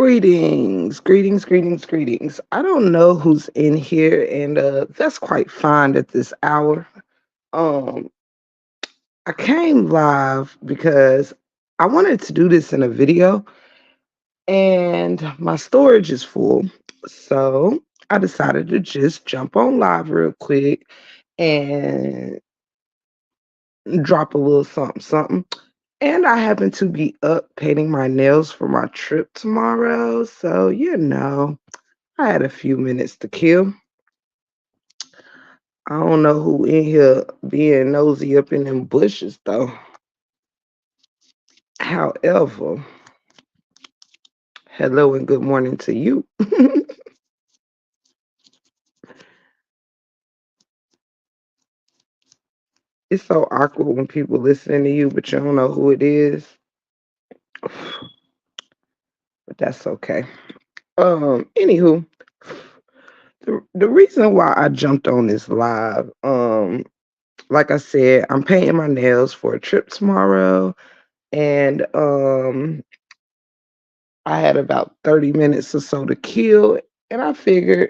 Greetings. I don't know who's in here, and that's quite fine at this hour. Um, I came live because I wanted to do this in a video, and my storage is full. So I decided to just jump on live real quick and drop a little something. And I happen to be up painting my nails for my trip tomorrow. So, I had a few minutes to kill. I don't know who in here being nosy up in them bushes though. However, hello and good morning to you. It's so awkward when people listening to you, but you don't know who it is. But that's okay. Anywho, the reason why I jumped on this live, like I said, I'm painting my nails for a trip tomorrow, and I had about 30 minutes or so to kill, and I figured,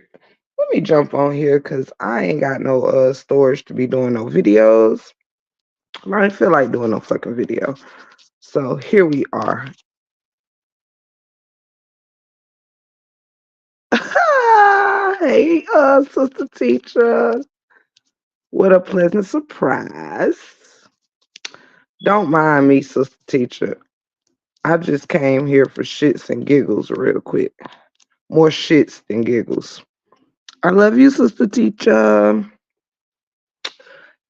let me jump on here because I ain't got no storage to be doing no videos. I ain't feel like doing no fucking video. So here we are. Hey, sister teacher. What a pleasant surprise. Don't mind me, sister teacher. I just came here for shits and giggles real quick. More shits than giggles. I love you, sister teacher.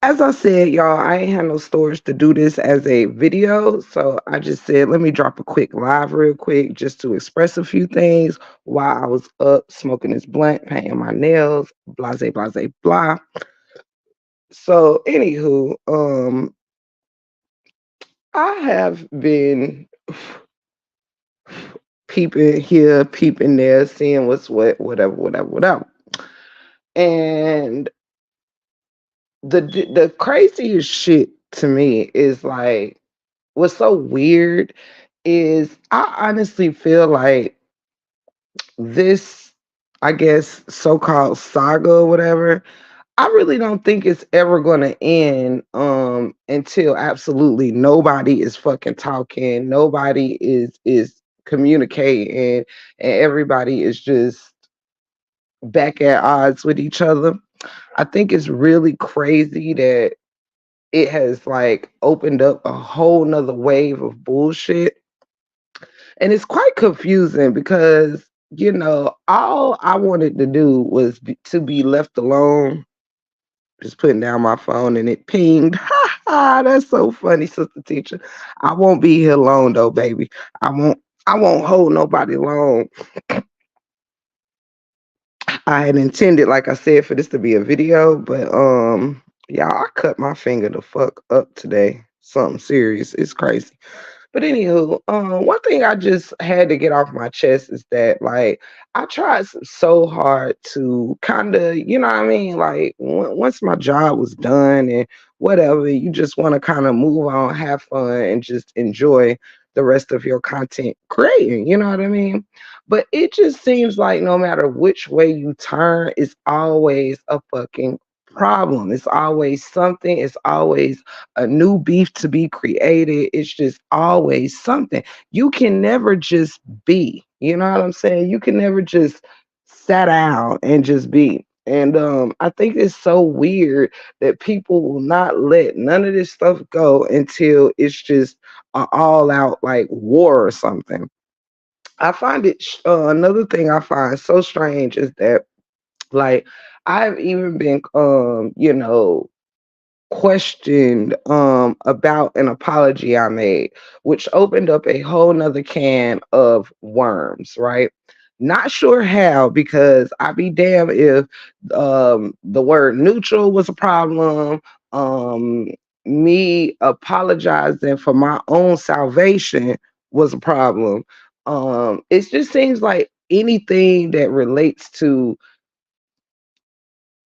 As I said, y'all, I ain't had no storage to do this as a video. So I just said, let me drop a quick live real quick just to express a few things while I was up smoking this blunt, painting my nails, blah. So, anywho, I have been peeping here, peeping there, seeing what's what, whatever. And the craziest shit to me is like what's so weird is I honestly feel like this, I guess, so-called saga or whatever, I really don't think it's ever gonna end until absolutely nobody is fucking talking, nobody is communicating, and everybody is just back at odds with each other. I think it's really crazy that it has like opened up a whole nother wave of bullshit. And it's quite confusing because, all I wanted to do was to be left alone, just putting down my phone and it pinged. Ha ha, that's so funny, sister teacher. I won't be here long though, baby. I won't I won't hold nobody long. I had intended, like I said, for this to be a video, but y'all, I cut my finger the fuck up today. Something serious. It's crazy. But anywho, one thing I just had to get off my chest is that, like, I tried so hard to kind of, you know what I mean? Like, once my job was done and whatever, you just want to kind of move on, have fun, and just enjoy the rest of your content creating, you know what I mean? But it just seems like no matter which way you turn, it's always a fucking problem. It's always something. It's always a new beef to be created. It's just always something. You can never just be. You know what I'm saying? You can never just sit down and just be. And I think it's so weird that people will not let none of this stuff go until it's just an all out like war or something. I find it another thing I find so strange is that like I've even been questioned about an apology I made, which opened up a whole nother can of worms, right? Not sure how, because I'd be damned if the word neutral was a problem. Um, Me apologizing for my own salvation was a problem. It just seems like anything that relates to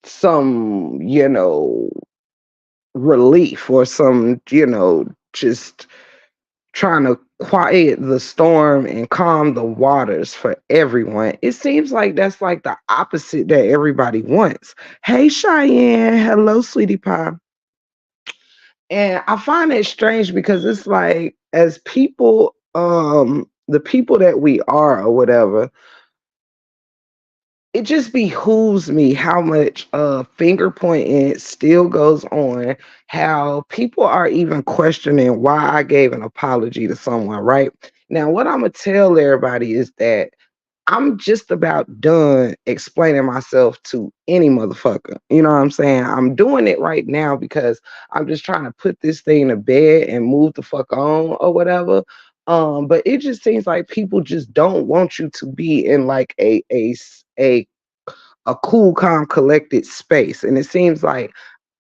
some, relief or some, just trying to quiet the storm and calm the waters for everyone. It seems like that's like the opposite that everybody wants. Hey, Cheyenne. Hello, sweetie pie. And I find it strange because it's like, as people, the people that we are or whatever, it just behooves me how much finger pointing still goes on, how people are even questioning why I gave an apology to someone, right? Now, what I'm gonna tell everybody is that I'm just about done explaining myself to any motherfucker. You know what I'm saying? I'm doing it right now because I'm just trying to put this thing to bed and move the fuck on or whatever. But it just seems like people just don't want you to be in like a cool, calm, collected space. And it seems like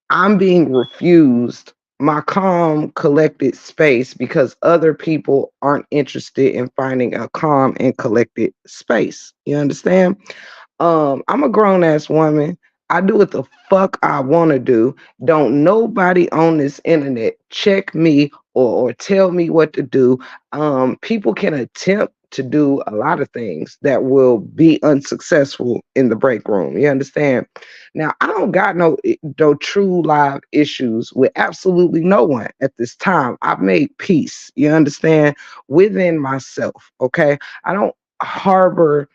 I'm being refused my calm, collected space because other people aren't interested in finding a calm and collected space. You understand? I'm a grown ass woman. I do what the fuck I want to do. Don't nobody on this internet check me or tell me what to do. People can attempt to do a lot of things that will be unsuccessful in the break room. You understand? Now, I don't got no true live issues with absolutely no one at this time. I've made peace. You understand? Within myself. Okay. I don't harbor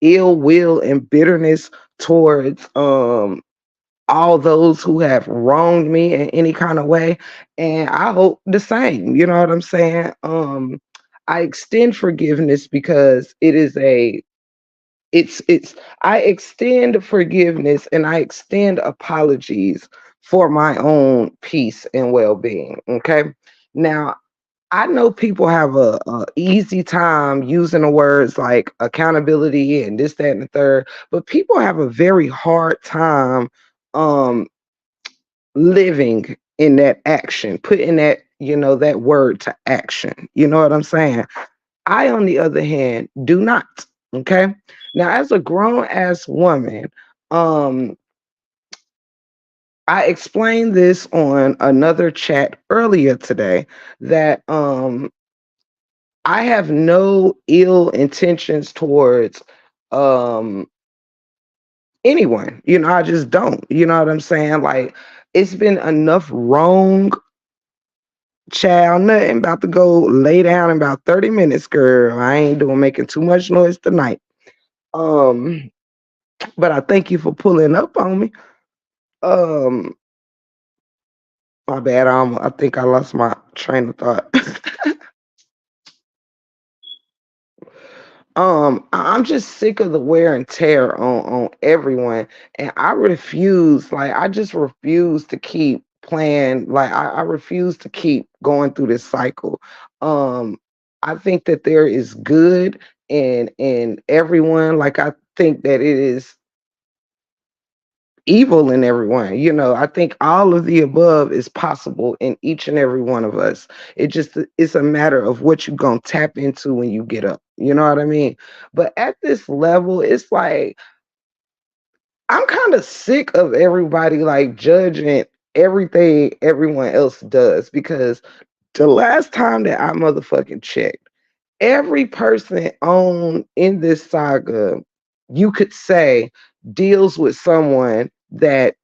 ill will and bitterness towards all those who have wronged me in any kind of way, and I hope the same. You know what I'm saying? I extend forgiveness because it is a it's I extend forgiveness and I extend apologies for my own peace and well-being. Okay. Now, I know people have a easy time using the words like accountability and this, that, and the third, but people have a very hard time um living in that action, putting that, that word to action. You know what I'm saying? I, on the other hand, do not. Okay. Now, as a grown ass woman, um, I explained this on another chat earlier today that I have no ill intentions towards um anyone. I just don't. You know what I'm saying? Like, it's been enough wrong, child. Nothing about to go lay down in about 30 minutes, girl. I ain't doing making too much noise tonight. Um, but I thank you for pulling up on me. Um, my bad. I think I lost my train of thought. I'm just sick of the wear and tear on everyone, and I just refuse to keep playing. Like, I refuse to keep going through this cycle. Um, I think that there is good in everyone. Like, I think that it is evil in everyone. I think all of the above is possible in each and every one of us. It's a matter of what you're gonna tap into when you get up. You know what I mean? But at this level, it's like I'm kind of sick of everybody like judging everything everyone else does, because the last time that I motherfucking checked, every person on in this saga, you could say, deals with someone that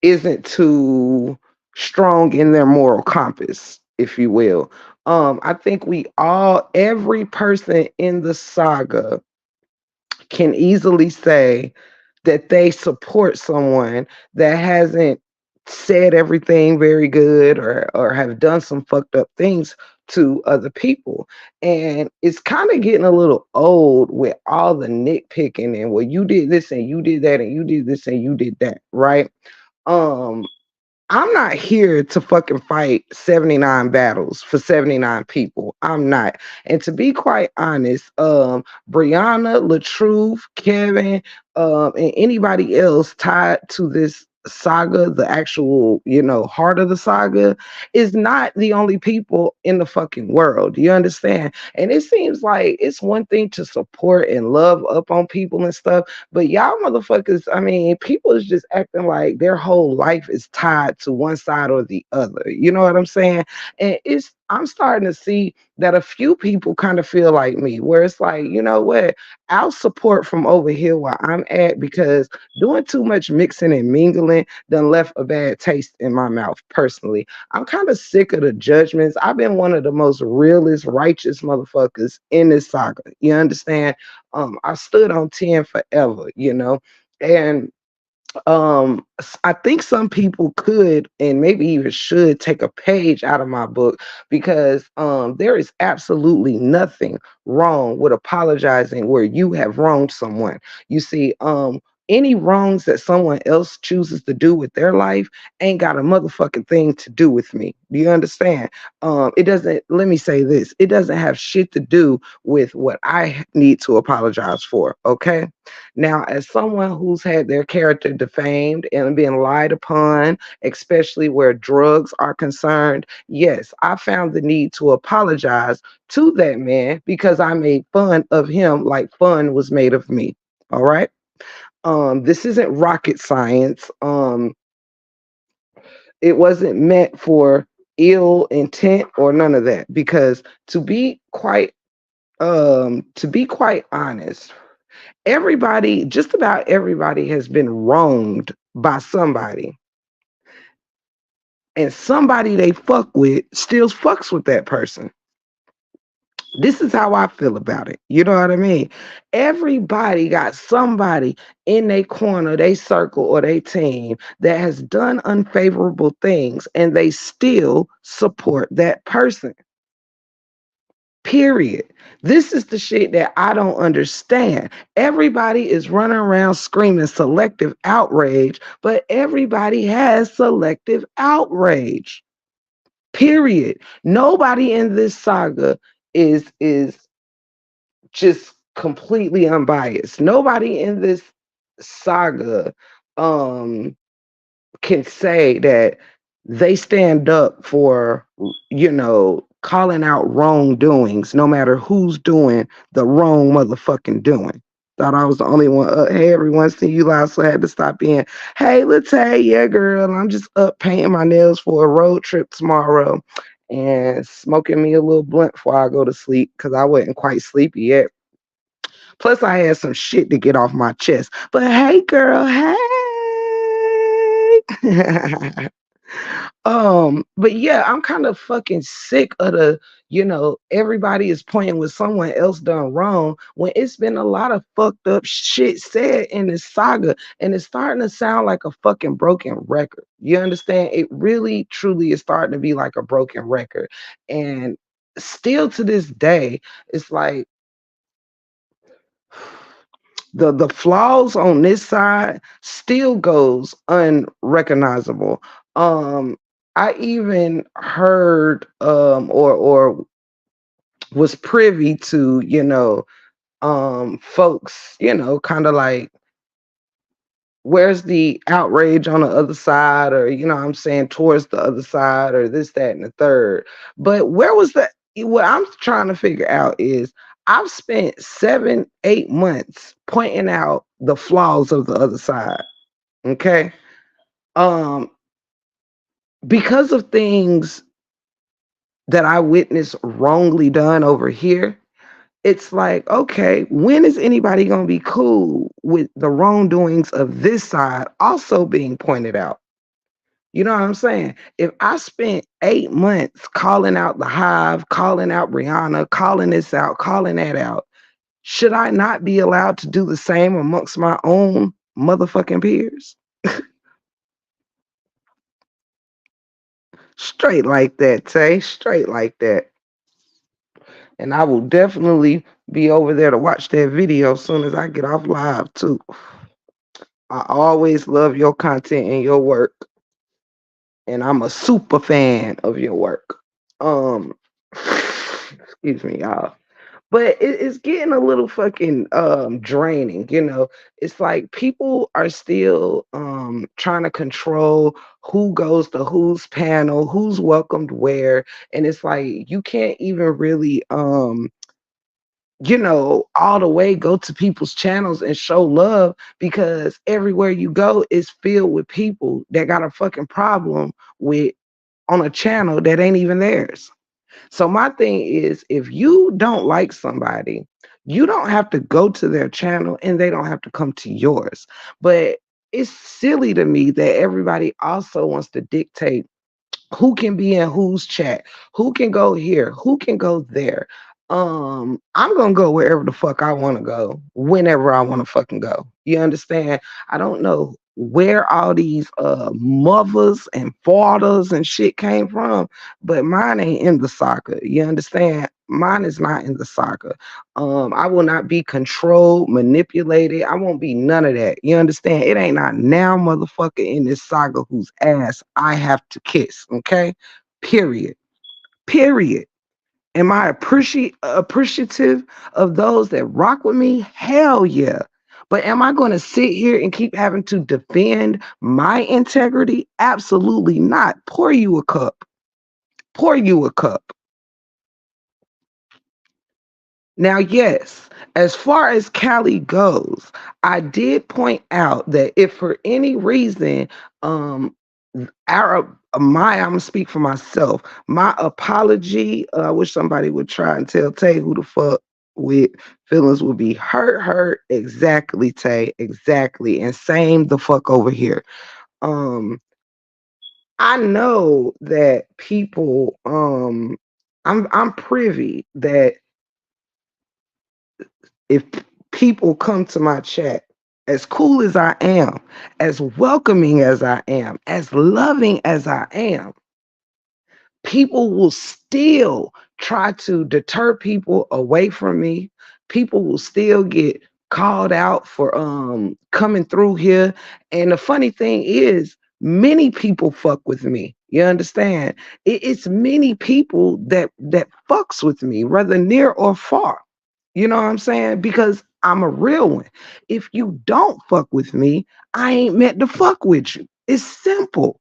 isn't too strong in their moral compass, if you will. I think every person in the saga can easily say that they support someone that hasn't said everything very good, or have done some fucked up things to other people. And it's kind of getting a little old with all the nitpicking and, well, you did this and you did that and you did this and you did that, right? um I'm not here to fucking fight 79 battles for 79 people. I'm not. And to be quite honest, Brianna, Latruth, Kevin, and anybody else tied to this saga, the actual, heart of the saga, is not the only people in the fucking world. You understand? And it seems like it's one thing to support and love up on people and stuff, but y'all motherfuckers, I mean, people is just acting like their whole life is tied to one side or the other. You know what I'm saying? And I'm starting to see that a few people kind of feel like me, where it's like, you know what, I'll support from over here where I'm at, because doing too much mixing and mingling done left a bad taste in my mouth personally. I'm kind of sick of the judgments. I've been one of the most realest, righteous motherfuckers in this saga. You understand? I stood on 10 forever, you know? And I think some people could and maybe even should take a page out of my book, because there is absolutely nothing wrong with apologizing where you have wronged someone. You see, any wrongs that someone else chooses to do with their life ain't got a motherfucking thing to do with me. Do you understand? It doesn't, let me say this, it doesn't have shit to do with what I need to apologize for, okay? Now, as someone who's had their character defamed and been lied upon, especially where drugs are concerned, yes, I found the need to apologize to that man because I made fun of him like fun was made of me. All right. This isn't rocket science. It wasn't meant for ill intent or none of that. Because to be quite honest, everybody, just about everybody, has been wronged by somebody, and somebody they fuck with still fucks with that person. This is how I feel about it. You know what I mean? Everybody got somebody in their corner, they circle, or they team that has done unfavorable things, and they still support that person. Period. This is the shit that I don't understand. Everybody is running around screaming selective outrage, but everybody has selective outrage. Period. Nobody in this saga is just completely unbiased. Nobody in this saga um can say that they stand up for, calling out wrongdoings, no matter who's doing the wrong motherfucking doing. Thought I was the only one. Hey, everyone, see you loud, so I had to stop in. Hey, Latae, yeah, girl, I'm just up painting my nails for a road trip tomorrow and smoking me a little blunt before I go to sleep because I wasn't quite sleepy yet. Plus, I had some shit to get off my chest. But hey, girl, hey. But yeah, I'm kind of fucking sick of everybody is pointing with someone else done wrong when it's been a lot of fucked up shit said in this saga, and it's starting to sound like a fucking broken record. You understand? It really truly is starting to be like a broken record. And still to this day, it's like the flaws on this side still goes unrecognizable. Um, I even heard or was privy to, folks, kind of like, where's the outrage on the other side, or what I'm saying, towards the other side, or this, that, and the third. But where was the what I'm trying to figure out is, I've spent 7, 8 months pointing out the flaws of the other side. Okay. Um, because of things that I witnessed wrongly done over here, it's like, okay, when is anybody gonna be cool with the wrongdoings of this side also being pointed out? You know what I'm saying? If I spent 8 months calling out the Hive, calling out Rihanna, calling this out, calling that out, should I not be allowed to do the same amongst my own motherfucking peers? Straight like that, Tay. Straight like that. And I will definitely be over there to watch that video as soon as I get off live, too. I always love your content and your work, and I'm a super fan of your work. Um, excuse me, y'all. But it's getting a little fucking draining, It's like people are still trying to control who goes to whose panel, who's welcomed where, and it's like you can't even really all the way go to people's channels and show love, because everywhere you go is filled with people that got a fucking problem with on a channel that ain't even theirs. So my thing is, if you don't like somebody, you don't have to go to their channel and they don't have to come to yours. But it's silly to me that everybody also wants to dictate who can be in whose chat, who can go here, who can go there. I'm gonna go wherever the fuck I want to go, whenever I want to fucking go. You understand? I don't know where all these mothers and fathers and shit came from, but mine ain't in the Saga. You understand? Mine is not in the Saga. I will not be controlled, manipulated. I won't be none of that. You understand? It ain't not now, motherfucker, in this Saga whose ass I have to kiss. Okay? Period. Period. Am I appreciative of those that rock with me? Hell yeah. But am I going to sit here and keep having to defend my integrity? Absolutely not. Pour you a cup. Pour you a cup. Now, yes, as far as Cali goes, I did point out that if for any reason, um, our my I'm gonna speak for myself. My apology. I wish somebody would try and tell Tay who the fuck with feelings would be hurt exactly, Tay, exactly, and same the fuck over here. Um, I know that people. I'm privy that if people come to my chat, as cool as I am, as welcoming as I am, as loving as I am, people will still try to deter people away from me. People will still get called out for coming through here. And the funny thing is, many people fuck with me. You understand? It's many people that fucks with me, whether near or far. You know what I'm saying? Because I'm a real one. If you don't fuck with me, I ain't meant to fuck with you. It's simple.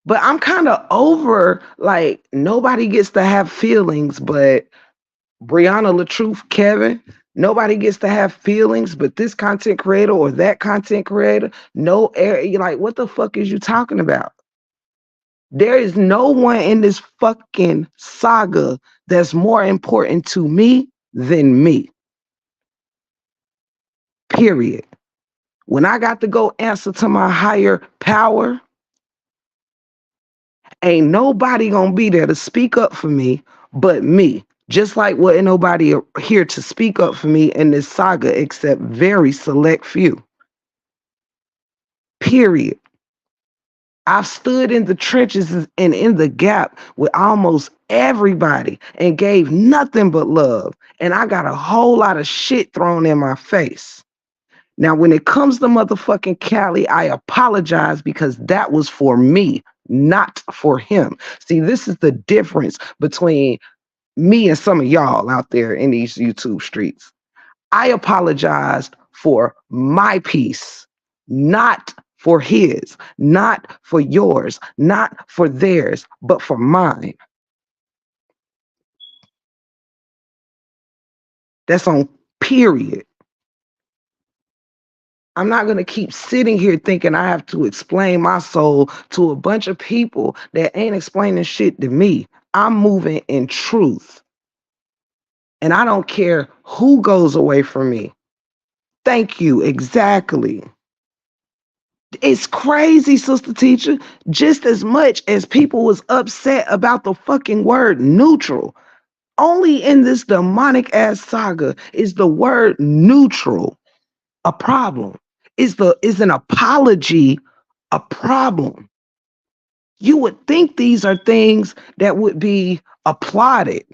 But I'm kind of over like nobody gets to have feelings, but Brianna LaTruth, Kevin, nobody gets to have feelings, but this content creator or that content creator, no air. You're like, what the fuck is you talking about? There is no one in this fucking saga that's more important to me than me. Period. When I got to go answer to my higher power, ain't nobody gonna be there to speak up for me but me. Just like wasn't nobody here to speak up for me in this saga except very select few. Period. I've stood in the trenches and in the gap with almost everybody and gave nothing but love. And I got a whole lot of shit thrown in my face. Now, when it comes to motherfucking Cali, I apologize because that was for me, not for him. See, this is the difference between me and some of y'all out there in these YouTube streets. I apologized for my peace, not for his, not for yours, not for theirs, but for mine. That's on period. I'm not going to keep sitting here thinking I have to explain my soul to a bunch of people that ain't explaining shit to me. I'm moving in truth. And I don't care who goes away from me. Thank you. Exactly. It's crazy, sister teacher. Just as much as people was upset about the fucking word neutral, only in this demonic ass saga is the word neutral a problem. Is an apology a problem? You would think these are things that would be applauded.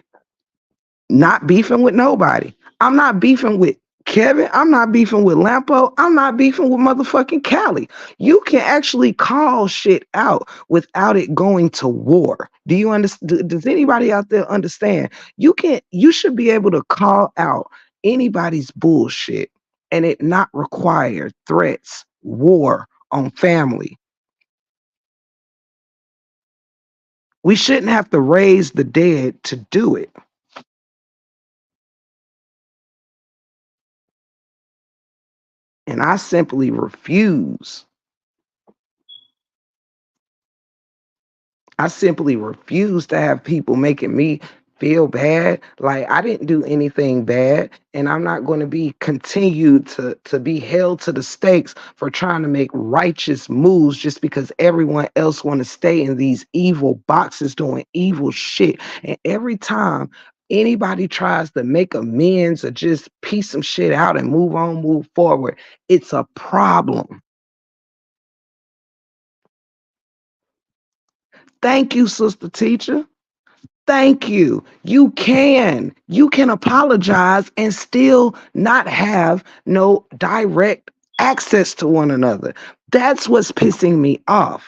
Not beefing with nobody. I'm not beefing with Kevin. I'm not beefing with Lampo. I'm not beefing with motherfucking Cali. You can actually call shit out without it going to war. Do you understand? Does anybody out there understand? You should be able to call out anybody's bullshit and it not require threats, war on family. We shouldn't have to raise the dead to do it. And I simply refuse. I simply refuse to have people making me feel bad. Like I didn't do anything bad, and I'm not going to be continued to be held to the stakes for trying to make righteous moves just because everyone else want to stay in these evil boxes doing evil shit. And every time anybody tries to make amends or just piece some shit out and move on, move forward, it's a problem. Thank you, sister teacher. Thank you. You can. You can apologize and still not have no direct access to one another. That's what's pissing me off.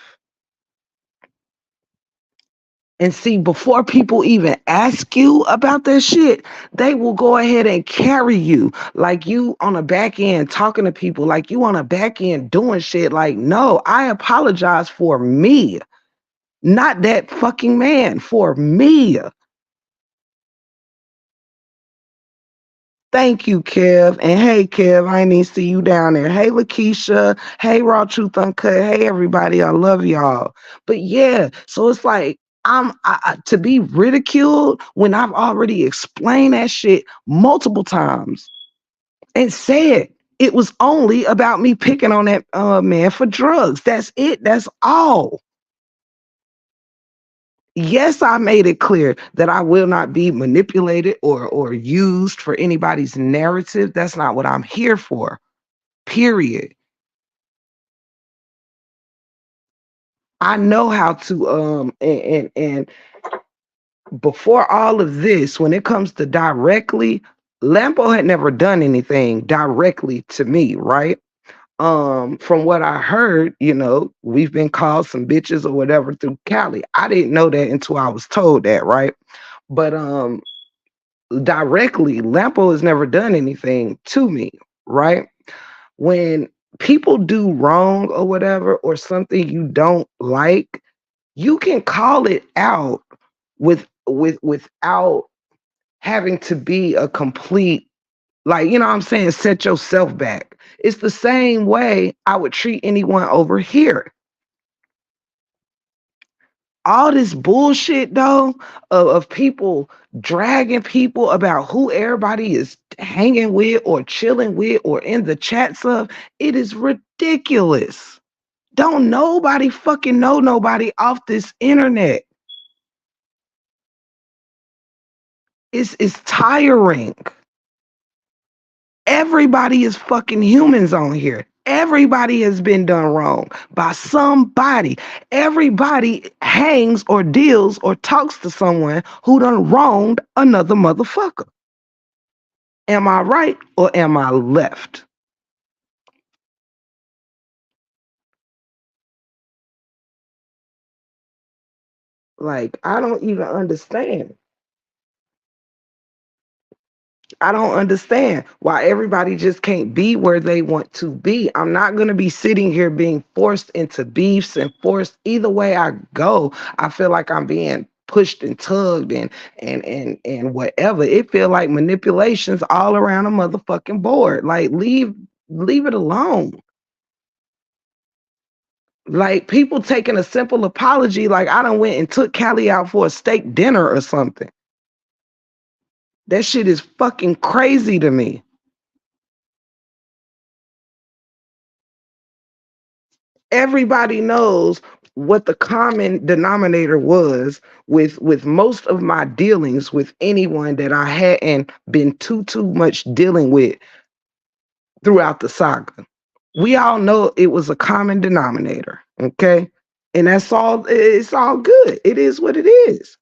And see, before people even ask you about that shit, they will go ahead and carry you like you on a back end talking to people, like you on a back end doing shit. Like, no, I apologize for me, not that fucking man, for me. Thank you, Kev. And hey, Kev, I ain't even see you down there. Hey, Lakeisha. Hey, Raw Truth Uncut. Hey, everybody. I love y'all. But yeah, so it's like to be ridiculed when I've already explained that shit multiple times and said it was only about me picking on that man for drugs. That's it. That's all. Yes, I made it clear that I will not be manipulated or used for anybody's narrative. That's not what I'm here for. Period. I know how to and before all of this, when it comes to directly, Lampo had never done anything directly to me, right? From what I heard, we've been called some bitches or whatever through Cali. I didn't know that until I was told that, right? But directly, Lampo has never done anything to me, right? When people do wrong or whatever, or something you don't like, you can call it out without having to be a complete, like, you know what I'm saying, set yourself back. It's the same way I would treat anyone over here. All this bullshit though of people dragging people about who everybody is hanging with or chilling with or in the chats of, it is ridiculous. Don't nobody fucking know nobody off this internet. It's tiring. Everybody is fucking humans on here. Everybody has been done wrong by somebody. Everybody hangs or deals or talks to someone who done wronged another motherfucker. Am I right or am I left? Like, I don't even understand. I don't understand why everybody just can't be where they want to be. I'm not going to be sitting here being forced into beefs and forced either way I go. I feel like I'm being pushed and tugged and whatever. It feel like manipulations all around a motherfucking board. Like leave it alone. Like people taking a simple apology like I done went and took Callie out for a steak dinner or something. That shit is fucking crazy to me. Everybody knows what the common denominator was with most of my dealings with anyone that I hadn't been too much dealing with throughout the saga. We all know it was a common denominator, okay? And that's all, it's all good. It is what it is.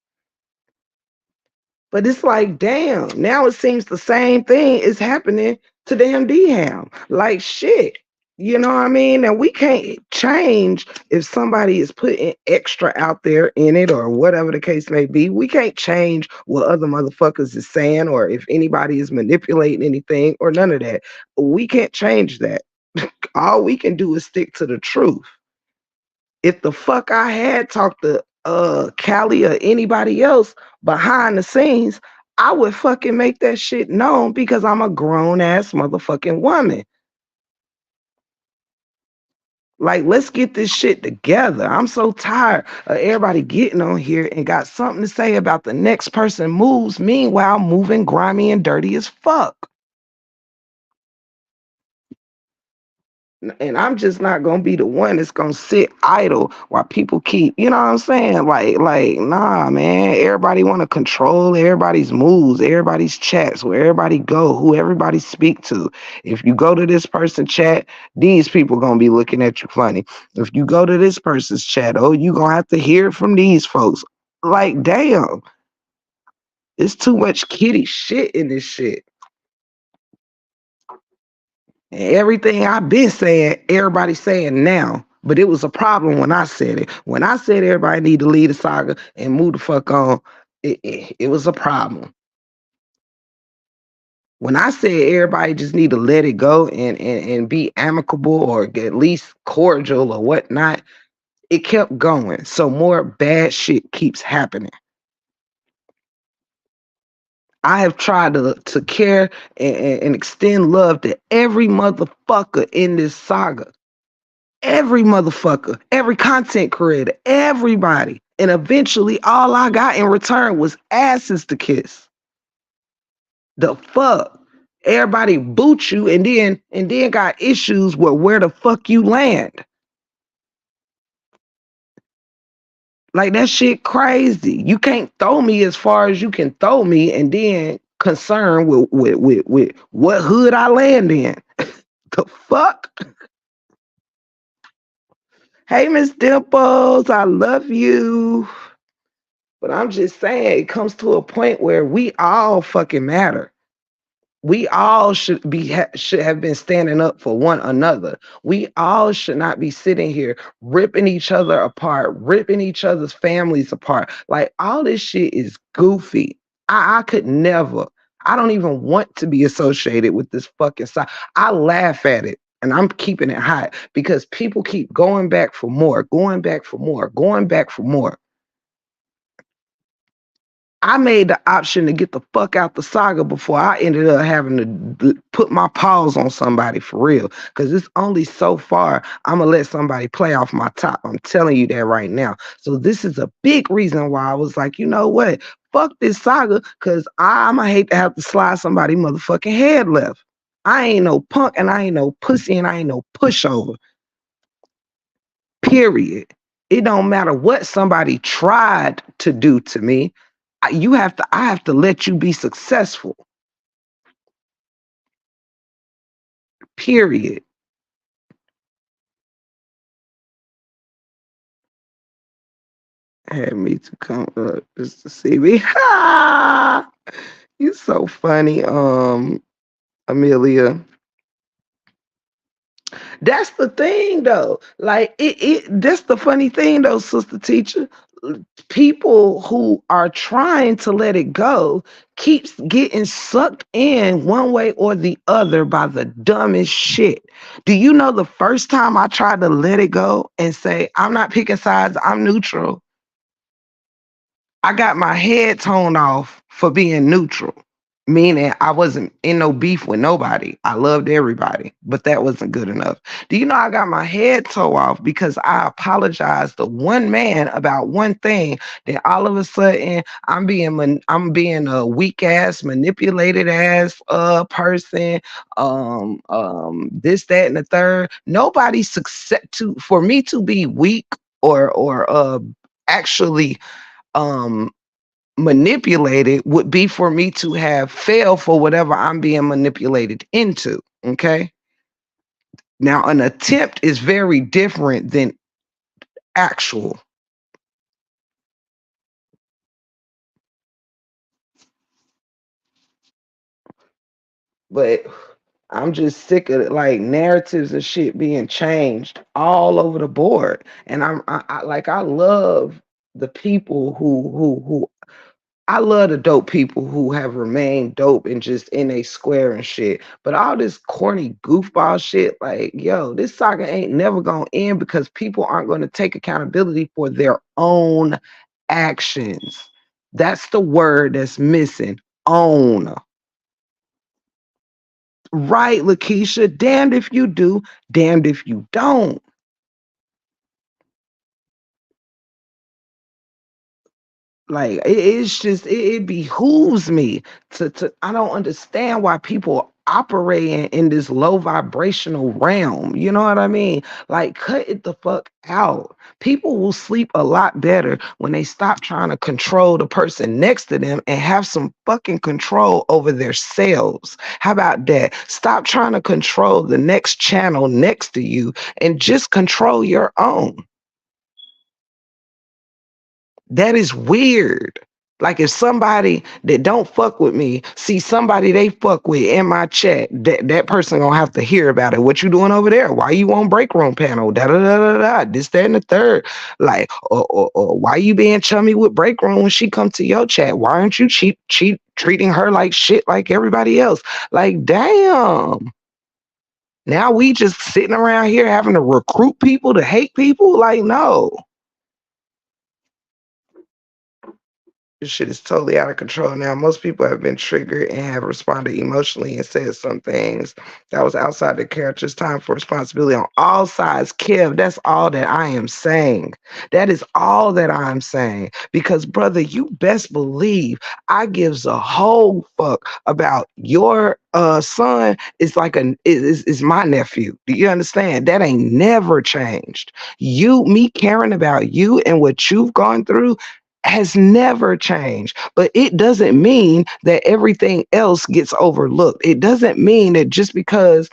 But it's like, damn, now it seems the same thing is happening to damn D-Ham. Like, shit. You know what I mean? And we can't change if somebody is putting extra out there in it or whatever the case may be. We can't change what other motherfuckers is saying or if anybody is manipulating anything or none of that. We can't change that. All we can do is stick to the truth. If the fuck I had talked to Callie or anybody else behind the scenes, I would fucking make that shit known because I'm a grown ass motherfucking woman. Like, let's get this shit together. I'm so tired of everybody getting on here and got something to say about the next person moves, meanwhile moving grimy and dirty as fuck. And I'm just not gonna be the one that's gonna sit idle while people keep, you know what I'm saying? Nah, man. Everybody want to control everybody's moves, everybody's chats, where everybody go, who everybody speak to. If you go to this person chat, these people gonna be looking at you funny. If you go to this person's chat, oh, you gonna have to hear it from these folks. Like, damn, it's too much kitty shit in this shit. And everything I've been saying, everybody's saying now. But it was a problem when I said it. When I said everybody need to leave the saga and move the fuck on, it was a problem. When I said everybody just need to let it go and be amicable or at least cordial or whatnot, it kept going. So more bad shit keeps happening. I have tried to care and extend love to every motherfucker in this saga. Every motherfucker, every content creator, everybody. And eventually all I got in return was asses to kiss. The fuck? Everybody boot you and then got issues with where the fuck you land. Like that shit crazy. You can't throw me as far as you can throw me and then concerned with what hood I land in. The fuck? Hey, Miss Dimples, I love you. But I'm just saying, it comes to a point where we all fucking matter. We all should have been standing up for one another. We all should not be sitting here ripping each other apart, ripping each other's families apart. Like all this shit is goofy. I could never. I don't even want to be associated with this fucking side. I laugh at it. And I'm keeping it hot because people keep going back for more, going back for more, going back for more. I made the option to get the fuck out the saga before I ended up having to put my paws on somebody for real. Because it's only so far I'm going to let somebody play off my top. I'm telling you that right now. So this is a big reason why I was like, you know what? Fuck this saga because I'm going to hate to have to slide somebody motherfucking head left. I ain't no punk and I ain't no pussy and I ain't no pushover. Period. It don't matter what somebody tried to do to me. I have to let you be successful. Period. Had me to come up just to see me. You so funny, Amelia. That's the thing though. Like that's the funny thing though, sister teacher. People who are trying to let it go keeps getting sucked in one way or the other by the dumbest shit. Do you know the first time I tried to let it go and say, I'm not picking sides, I'm neutral, I got my head toned off for being neutral, meaning I wasn't in no beef with nobody. I loved everybody, but that wasn't good enough. Do you know I got my head tore off because I apologized to one man about one thing? Then all of a sudden I'm being a weak ass, manipulated ass person. This, that, and the third. Nobody's success to for me to be weak or actually um manipulated would be for me to have failed for whatever I'm being manipulated into. Okay. Now, an attempt is very different than actual. But I'm just sick of it, like narratives and shit being changed all over the board. And I love the people who I love the dope people who have remained dope and just in a square and shit. But all this corny goofball shit, like, yo, this saga ain't never gonna end because people aren't gonna take accountability for their own actions. That's the word that's missing. Own. Right, Lakeisha. Damned if you do, damned if you don't. Like it's just it behooves me to I don't understand why people operating in this low vibrational realm. You know what I mean? Like cut it the fuck out. People will sleep a lot better when they stop trying to control the person next to them and have some fucking control over their selves. How about that? Stop trying to control the next channel next to you and just control your own. That is weird. Like if somebody that don't fuck with me see somebody they fuck with in my chat, that person gonna have to hear about it. What you doing over there? Why you on break room panel? Da da da da da. This, that, and the third. Like, or why you being chummy with break room when she come to your chat? Why aren't you treating her like shit like everybody else? Like, damn. Now we just sitting around here having to recruit people to hate people? Like, no. This shit is totally out of control now. Most people have been triggered and have responded emotionally and said some things that was outside their character. It's time for responsibility on all sides. Kev, that's all that I am saying. That is all that I'm saying. Because, brother, you best believe I gives a whole fuck about your son is like is my nephew. Do you understand? That ain't never changed. Me caring about you and what you've gone through has never changed. But it doesn't mean that everything else gets overlooked. It doesn't mean that just because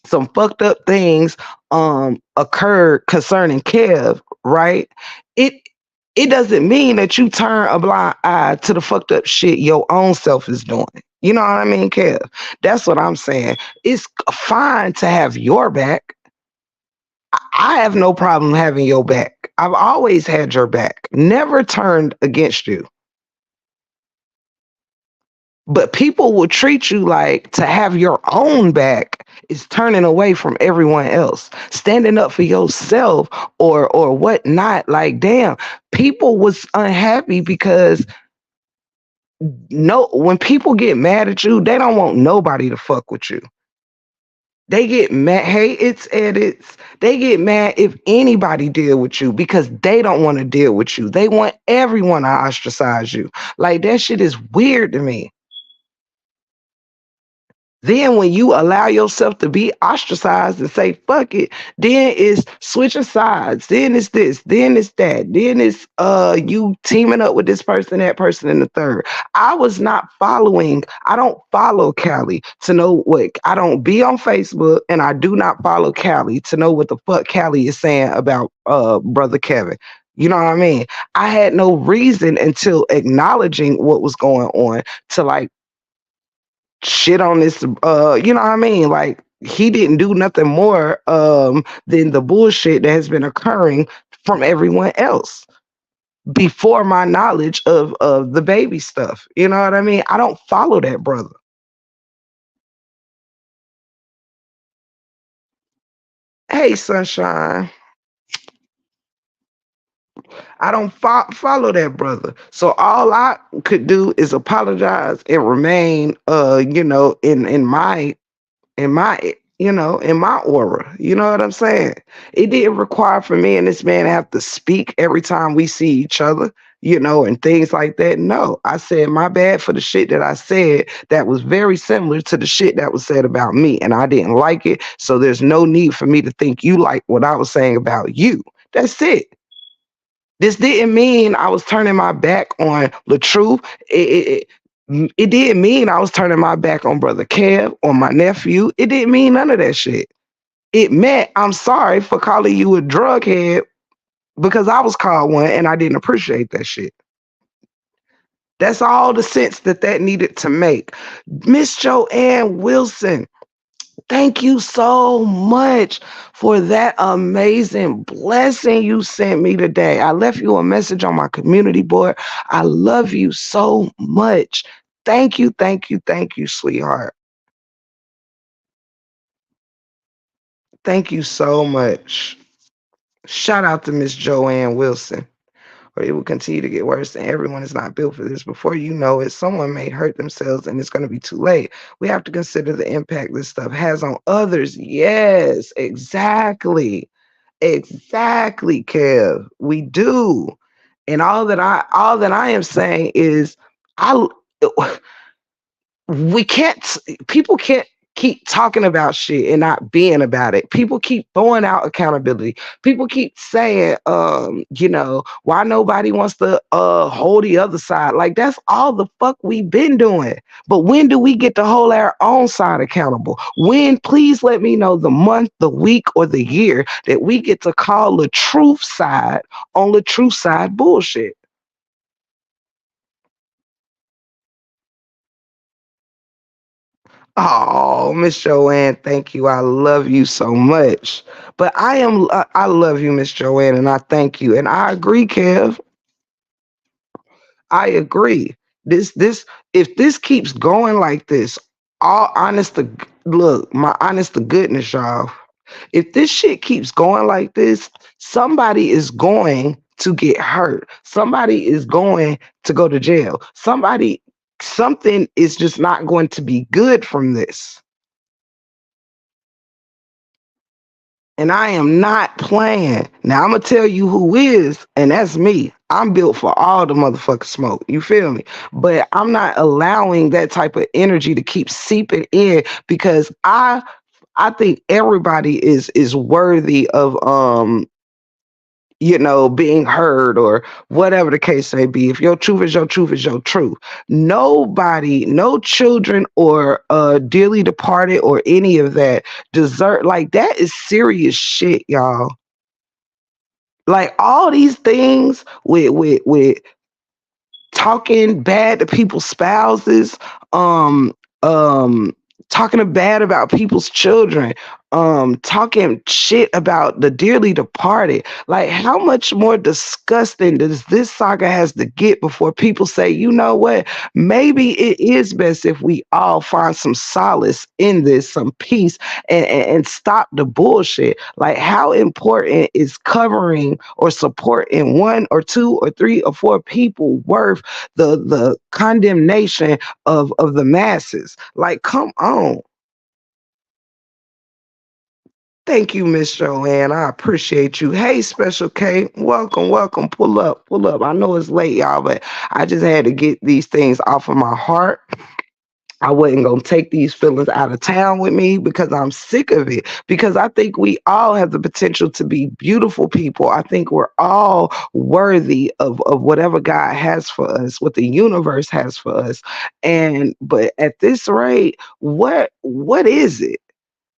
some fucked up things occurred concerning Kev, right? It it doesn't mean that you turn a blind eye to the fucked up shit your own self is doing. You know what I mean, Kev? That's what I'm saying. It's fine to have your back. I have no problem having your back. I've always had your back, never turned against you. But people will treat you like to have your own back is turning away from everyone else, standing up for yourself or whatnot. Like, damn, people was unhappy because no, when people get mad at you, they don't want nobody to fuck with you. They get mad. Hey, it's edits. They get mad if anybody deal with you because they don't want to deal with you. They want everyone to ostracize you. Like that shit is weird to me. Then when you allow yourself to be ostracized and say fuck it, then it's switching sides. Then it's this, then it's that, then it's you teaming up with this person, that person, and the third. I don't follow Callie to know what I don't be on Facebook and I do not follow Callie to know what the fuck Callie is saying about brother Kevin. You know what I mean? I had no reason until acknowledging what was going on to like shit on this you know what I mean? Like he didn't do nothing more than the bullshit that has been occurring from everyone else before my knowledge of the baby stuff. You know what I mean? I don't follow that brother. Hey sunshine. I don't follow that brother. So all I could do is apologize and remain in my aura. You know what I'm saying? It didn't require for me and this man to have to speak every time we see each other, and things like that. No, I said my bad for the shit that I said that was very similar to the shit that was said about me, and I didn't like it. So there's no need for me to think you like what I was saying about you. That's it. This didn't mean I was turning my back on the truth. It didn't mean I was turning my back on brother Kev or my nephew. It didn't mean none of that shit. It meant I'm sorry for calling you a drug head because I was called one and I didn't appreciate that shit. That's all the sense that needed to make. Miss Joanne Wilson, thank you so much for that amazing blessing you sent me today. I left you a message on my community board. I love you so much. Thank you, thank you, thank you, sweetheart. Thank you so much. Shout out to Miss Joanne Wilson. Or it will continue to get worse, and everyone is not built for this. Before you know it, someone may hurt themselves and it's going to be too late. We have to consider the impact this stuff has on others. Yes, exactly. Exactly, Kev. We do. And all that I am saying is I we can't people can't keep talking about shit and not being about it. People keep throwing out accountability. People keep saying, why nobody wants to hold the other side. Like that's all the fuck we've been doing. But when do we get to hold our own side accountable? When? Please let me know the month, the week, or the year that we get to call the truth side on the truth side bullshit. Oh, Miss Joanne, thank you. I love you so much. But I love you, Miss Joanne, and I thank you. And I agree, Kev. I agree. If this keeps going like this, all honest to look, my honest to goodness, y'all. If this shit keeps going like this, somebody is going to get hurt. Somebody is going to go to jail. Something is just not going to be good from this. And I am not playing. Now I'm gonna tell you who is, and that's me. I'm built for all the motherfucking smoke. You feel me? But I'm not allowing that type of energy to keep seeping in because I think everybody is worthy of being heard or whatever the case may be. If your truth is your truth is your truth. Nobody, no children or dearly departed or any of that deserve like that is serious shit, y'all. Like all these things with talking bad to people's spouses, um, um, talking bad about people's children, talking shit about the dearly departed. Like, how much more disgusting does this saga has to get before people say, you know what? Maybe it is best if we all find some solace in this, some peace, and stop the bullshit. Like, how important is covering or supporting one or two or three or four people worth the condemnation of the masses? Like, come on. Thank you, Miss Joanne. I appreciate you. Hey, Special K, welcome, welcome. Pull up, pull up. I know it's late, y'all, but I just had to get these things off of my heart. I wasn't going to take these feelings out of town with me because I'm sick of it. Because I think we all have the potential to be beautiful people. I think we're all worthy of whatever God has for us, what the universe has for us. But at this rate, what is it?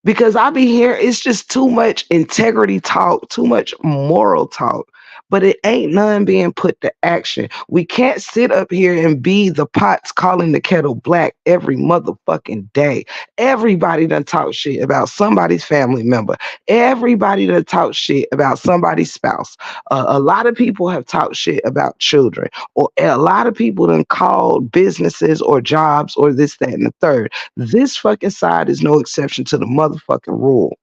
Because I be here, it's just too much integrity talk, too much moral talk, but it ain't none being put to action. We can't sit up here and be the pots calling the kettle black every motherfucking day. Everybody done talk shit about somebody's family member. Everybody done talk shit about somebody's spouse. A lot of people have talked shit about children, or a lot of people done called businesses or jobs or this, that, and the third. This fucking side is no exception to the motherfucking rule.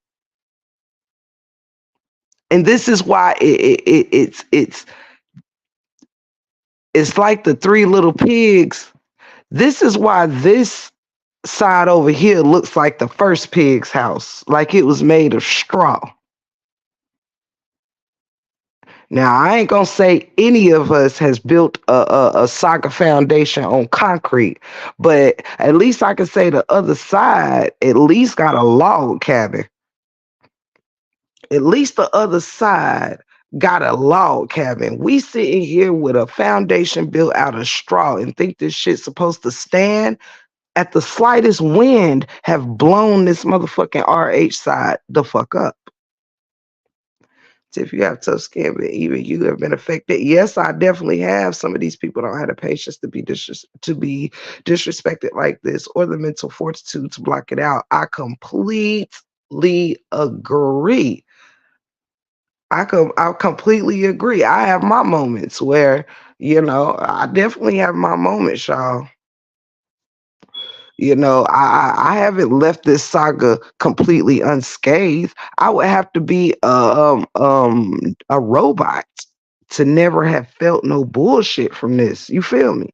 And this is why it's like the three little pigs. This is why this side over here looks like the first pig's house, like it was made of straw. Now, I ain't gonna say any of us has built a Saga foundation on concrete, but at least I can say the other side at least got a log cabin. At least the other side got a log cabin. We sitting here with a foundation built out of straw and think this shit's supposed to stand. At the slightest wind, have blown this motherfucking RH side the fuck up. So if you have tough skin, but even you have been affected. Yes, I definitely have. Some of these people don't have the patience to be disrespected like this, or the mental fortitude to block it out. I completely agree. I completely agree. I have my moments where, I definitely have my moments, y'all. I haven't left this saga completely unscathed. I would have to be a robot to never have felt no bullshit from this. You feel me?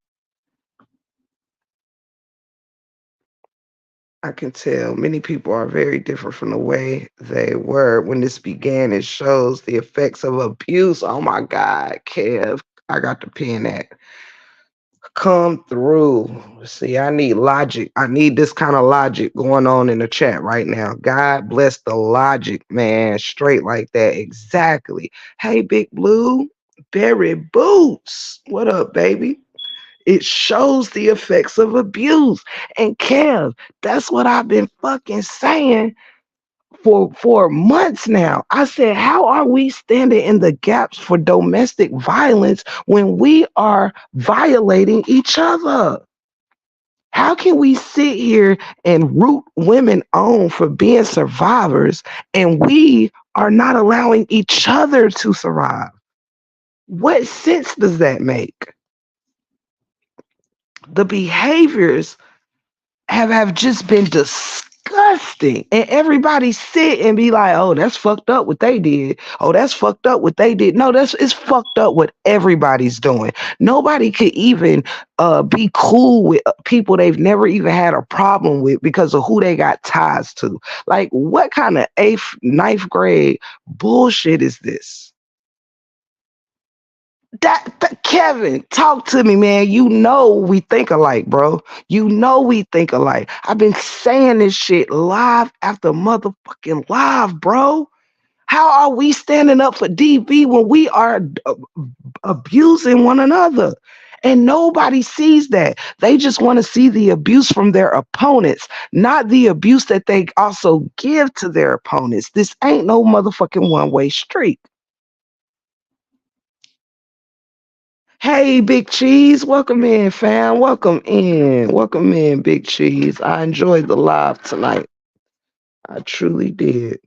I can tell many people are very different from the way they were when this began. It shows the effects of abuse. Oh my God, Kev. I got to pin that. Come through. See, I need logic. I need this kind of logic going on in the chat right now. God bless the logic, man. Straight like that. Exactly. Hey, Big Blue. Barry Boots. What up, baby? It shows the effects of abuse. And Kev, that's what I've been fucking saying for months now. I said, how are we standing in the gaps for domestic violence when we are violating each other? How can we sit here and root women on for being survivors and we are not allowing each other to survive? What sense does that make? The behaviors have just been disgusting. And everybody sit and be like, oh, that's fucked up what they did. Oh, that's fucked up what they did. No, it's fucked up what everybody's doing. Nobody could even be cool with people they've never even had a problem with because of who they got ties to. Like, what kind of eighth, ninth grade bullshit is this? That Kevin, talk to me, man. You know we think alike, bro. You know we think alike. I've been saying this shit live after motherfucking live, bro. How are we standing up for DB when we are abusing one another? And nobody sees that. They just want to see the abuse from their opponents, not the abuse that they also give to their opponents. This ain't no motherfucking one-way street. Hey, Big Cheese, welcome in, fam. Welcome in. Welcome in, Big Cheese. I enjoyed the live tonight. I truly did.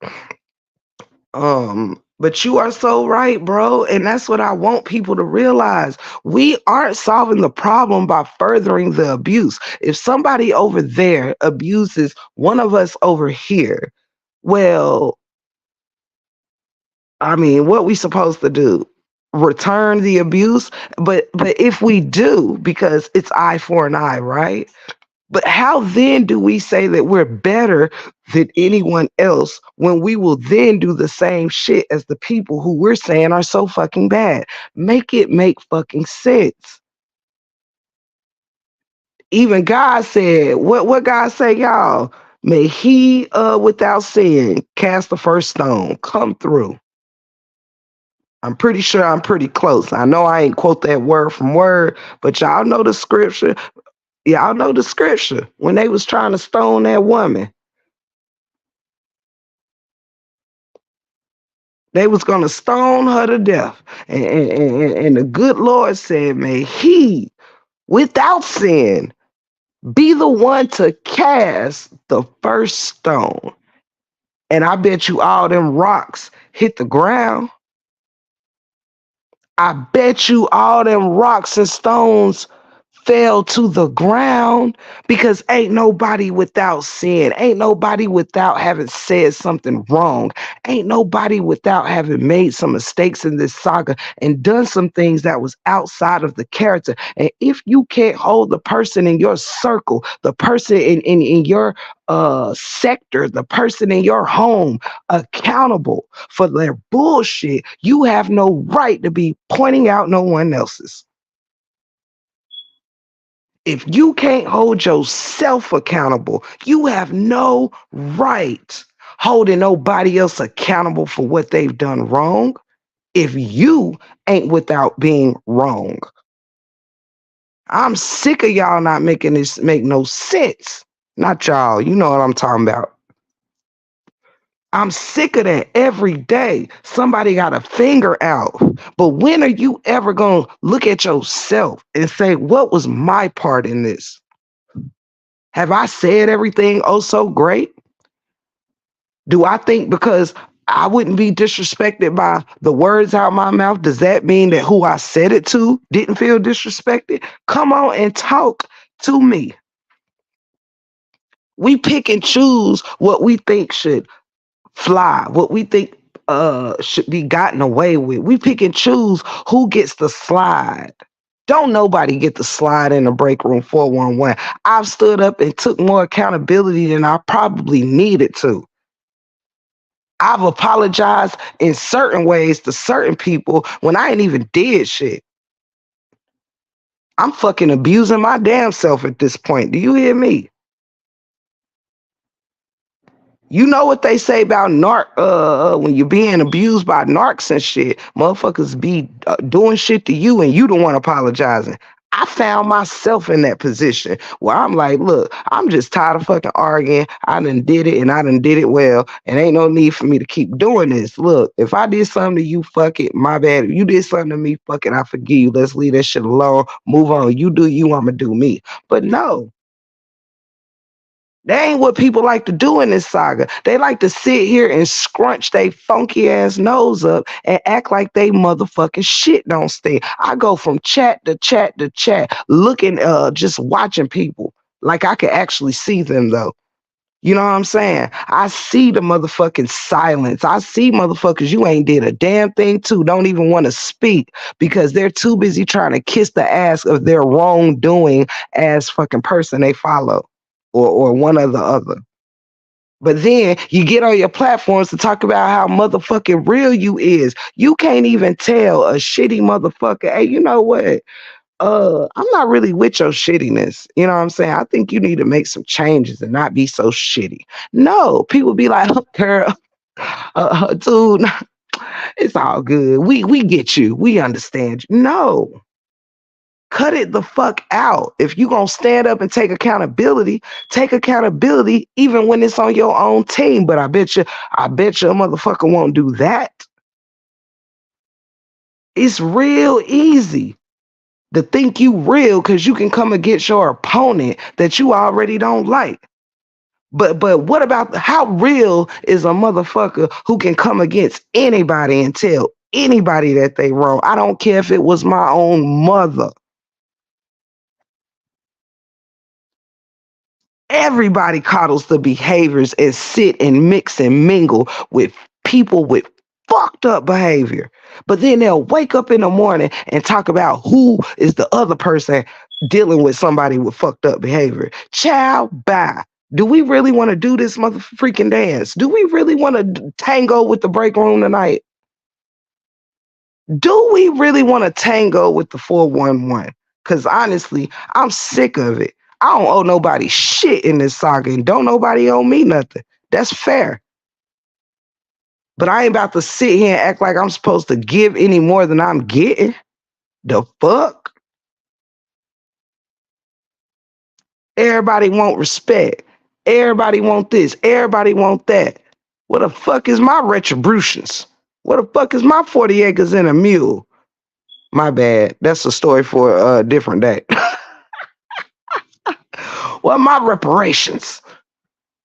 But you are so right, bro. And that's what I want people to realize. We aren't solving the problem by furthering the abuse. If somebody over there abuses one of us over here, well, I mean, what we supposed to do? Return the abuse? But if we do, because it's eye for an eye, right? But how then do we say that we're better than anyone else when we will then do the same shit as the people who we're saying are so fucking bad? Make it make fucking sense. Even God said, what God say, y'all? May he without sin cast the first stone. Come through. I'm pretty sure I'm pretty close. I know I ain't quote that word from word, but y'all know the scripture. Y'all know the scripture when they was trying to stone that woman. They was gonna stone her to death, and the good Lord said, "May he, without sin, be the one to cast the first stone." And I bet you all them rocks hit the ground. I bet you all them rocks and stones fell to the ground because ain't nobody without sin. Ain't nobody without having said something wrong. Ain't nobody without having made some mistakes in this saga and done some things that was outside of the character. And if you can't hold the person in your circle, the person in your sector, the person in your home accountable for their bullshit, you have no right to be pointing out no one else's. If you can't hold yourself accountable, you have no right holding nobody else accountable for what they've done wrong if you ain't without being wrong. I'm sick of y'all not making this make no sense. Not y'all, you know what I'm talking about. I'm sick of that every day. Somebody got a finger out. But when are you ever going to look at yourself and say, what was my part in this? Have I said everything oh so great? Do I think because I wouldn't be disrespected by the words out my mouth, does that mean that who I said it to didn't feel disrespected? Come on and talk to me. We pick and choose what we think should fly, what we think should be gotten away with. We pick and choose who gets the slide. Don't nobody get the slide in the break room 411. I've stood up and took more accountability than I probably needed to. I've apologized in certain ways to certain people when I ain't even did shit. I'm fucking abusing my damn self at this point. Do you hear me? You know what they say about narc when you're being abused by narcs and shit, motherfuckers be doing shit to you and you the one apologizing. I found myself in that position where I'm like, look, I'm just tired of fucking arguing. I done did it and I done did it well, and ain't no need for me to keep doing this. Look, if I did something to you, fuck it, my bad. If you did something to me, fuck it, I forgive you. Let's leave that shit alone. Move on. You do you, I'ma do me. But no, that ain't what people like to do in this saga. They like to sit here and scrunch they funky ass nose up and act like they motherfucking shit don't stink. I go from chat to chat to chat, looking, just watching people like I can actually see them though. You know what I'm saying? I see the motherfucking silence. I see motherfuckers you ain't did a damn thing to, don't even want to speak because they're too busy trying to kiss the ass of their wrongdoing as fucking person they follow or one or the other. But then you get on your platforms to talk about how motherfucking real you is. You can't even tell a shitty motherfucker, hey, you know what? I'm not really with your shittiness. You know what I'm saying? I think you need to make some changes and not be so shitty. No, people be like, oh, girl, dude, it's all good. We get you. We understand you. No, cut it the fuck out. If you gonna stand up and take accountability even when it's on your own team. But I bet you a motherfucker won't do that. It's real easy to think you real because you can come against your opponent that you already don't like. But what about how real is a motherfucker who can come against anybody and tell anybody that they wrong? I don't care if it was my own mother. Everybody coddles the behaviors and sit and mix and mingle with people with fucked up behavior. But then they'll wake up in the morning and talk about who is the other person dealing with somebody with fucked up behavior. Child, bye. Do we really want to do this mother freaking dance? Do we really want to tango with the break room tonight? Do we really want to tango with the 411? Because honestly, I'm sick of it. I don't owe nobody shit in this saga, and don't nobody owe me nothing. That's fair. But I ain't about to sit here and act like I'm supposed to give any more than I'm getting. The fuck? Everybody want respect. Everybody want this. Everybody want that. What the fuck is my retributions? What the fuck is my 40 acres and a mule? My bad. That's a story for a different day. What my reparations?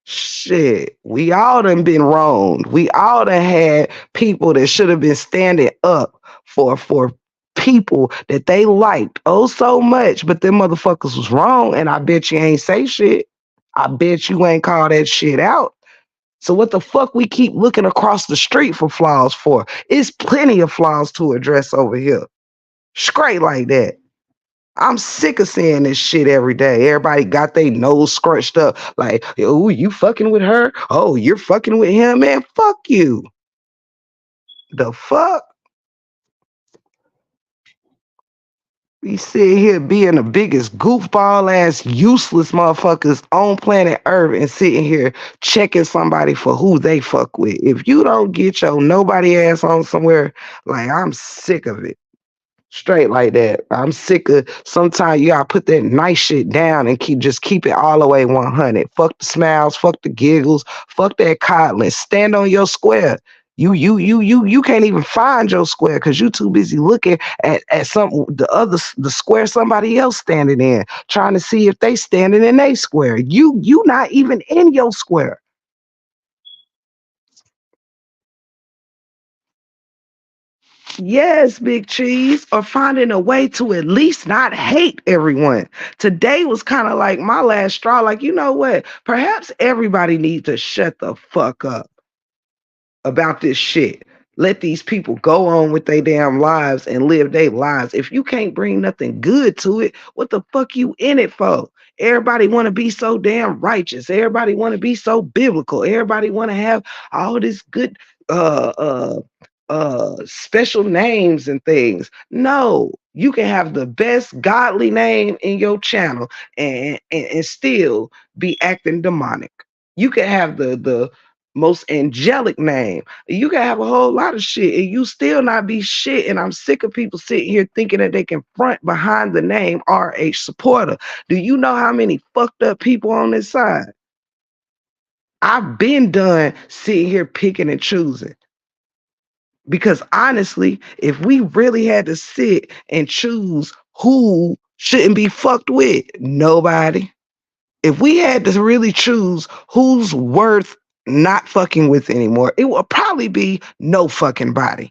Shit, we all done been wronged. We all done had people that should have been standing up for people that they liked oh so much, but them motherfuckers was wrong, and I bet you ain't say shit. I bet you ain't call that shit out. So what the fuck we keep looking across the street for flaws for? It's plenty of flaws to address over here. Straight like that. I'm sick of seeing this shit every day. Everybody got their nose scrunched up. Like, oh, you fucking with her? Oh, you're fucking with him, man. Fuck you. The fuck? We sit here being the biggest goofball ass useless motherfuckers on planet Earth and sitting here checking somebody for who they fuck with. If you don't get your nobody ass on somewhere, like I'm sick of it. Straight like that. I'm sick of sometimes you gotta put that nice shit down and keep it all the way 100. Fuck the smiles, fuck the giggles, fuck that coddling. Stand on your square. You can't even find your square because you too busy looking at some the square somebody else standing in, trying to see if they standing in a square. You not even in your square. Yes, Big Cheese, or finding a way to at least not hate everyone. Today was kind of like my last straw. Like, you know what? Perhaps everybody needs to shut the fuck up about this shit. Let these people go on with their damn lives and live their lives. If you can't bring nothing good to it, what the fuck you in it for? Everybody want to be so damn righteous. Everybody want to be so biblical. Everybody want to have all this good special names and things. No, You can have the best godly name in your channel and still be acting demonic. You can have the most angelic name. You can have a whole lot of shit and you still not be shit. And I'm sick of people sitting here thinking that they can front behind the name RH supporter. Do you know how many fucked up people on this side? I've been done sitting here picking and choosing. Because honestly, if we really had to sit and choose who shouldn't be fucked with, nobody. If we had to really choose who's worth not fucking with anymore, it would probably be no fucking body.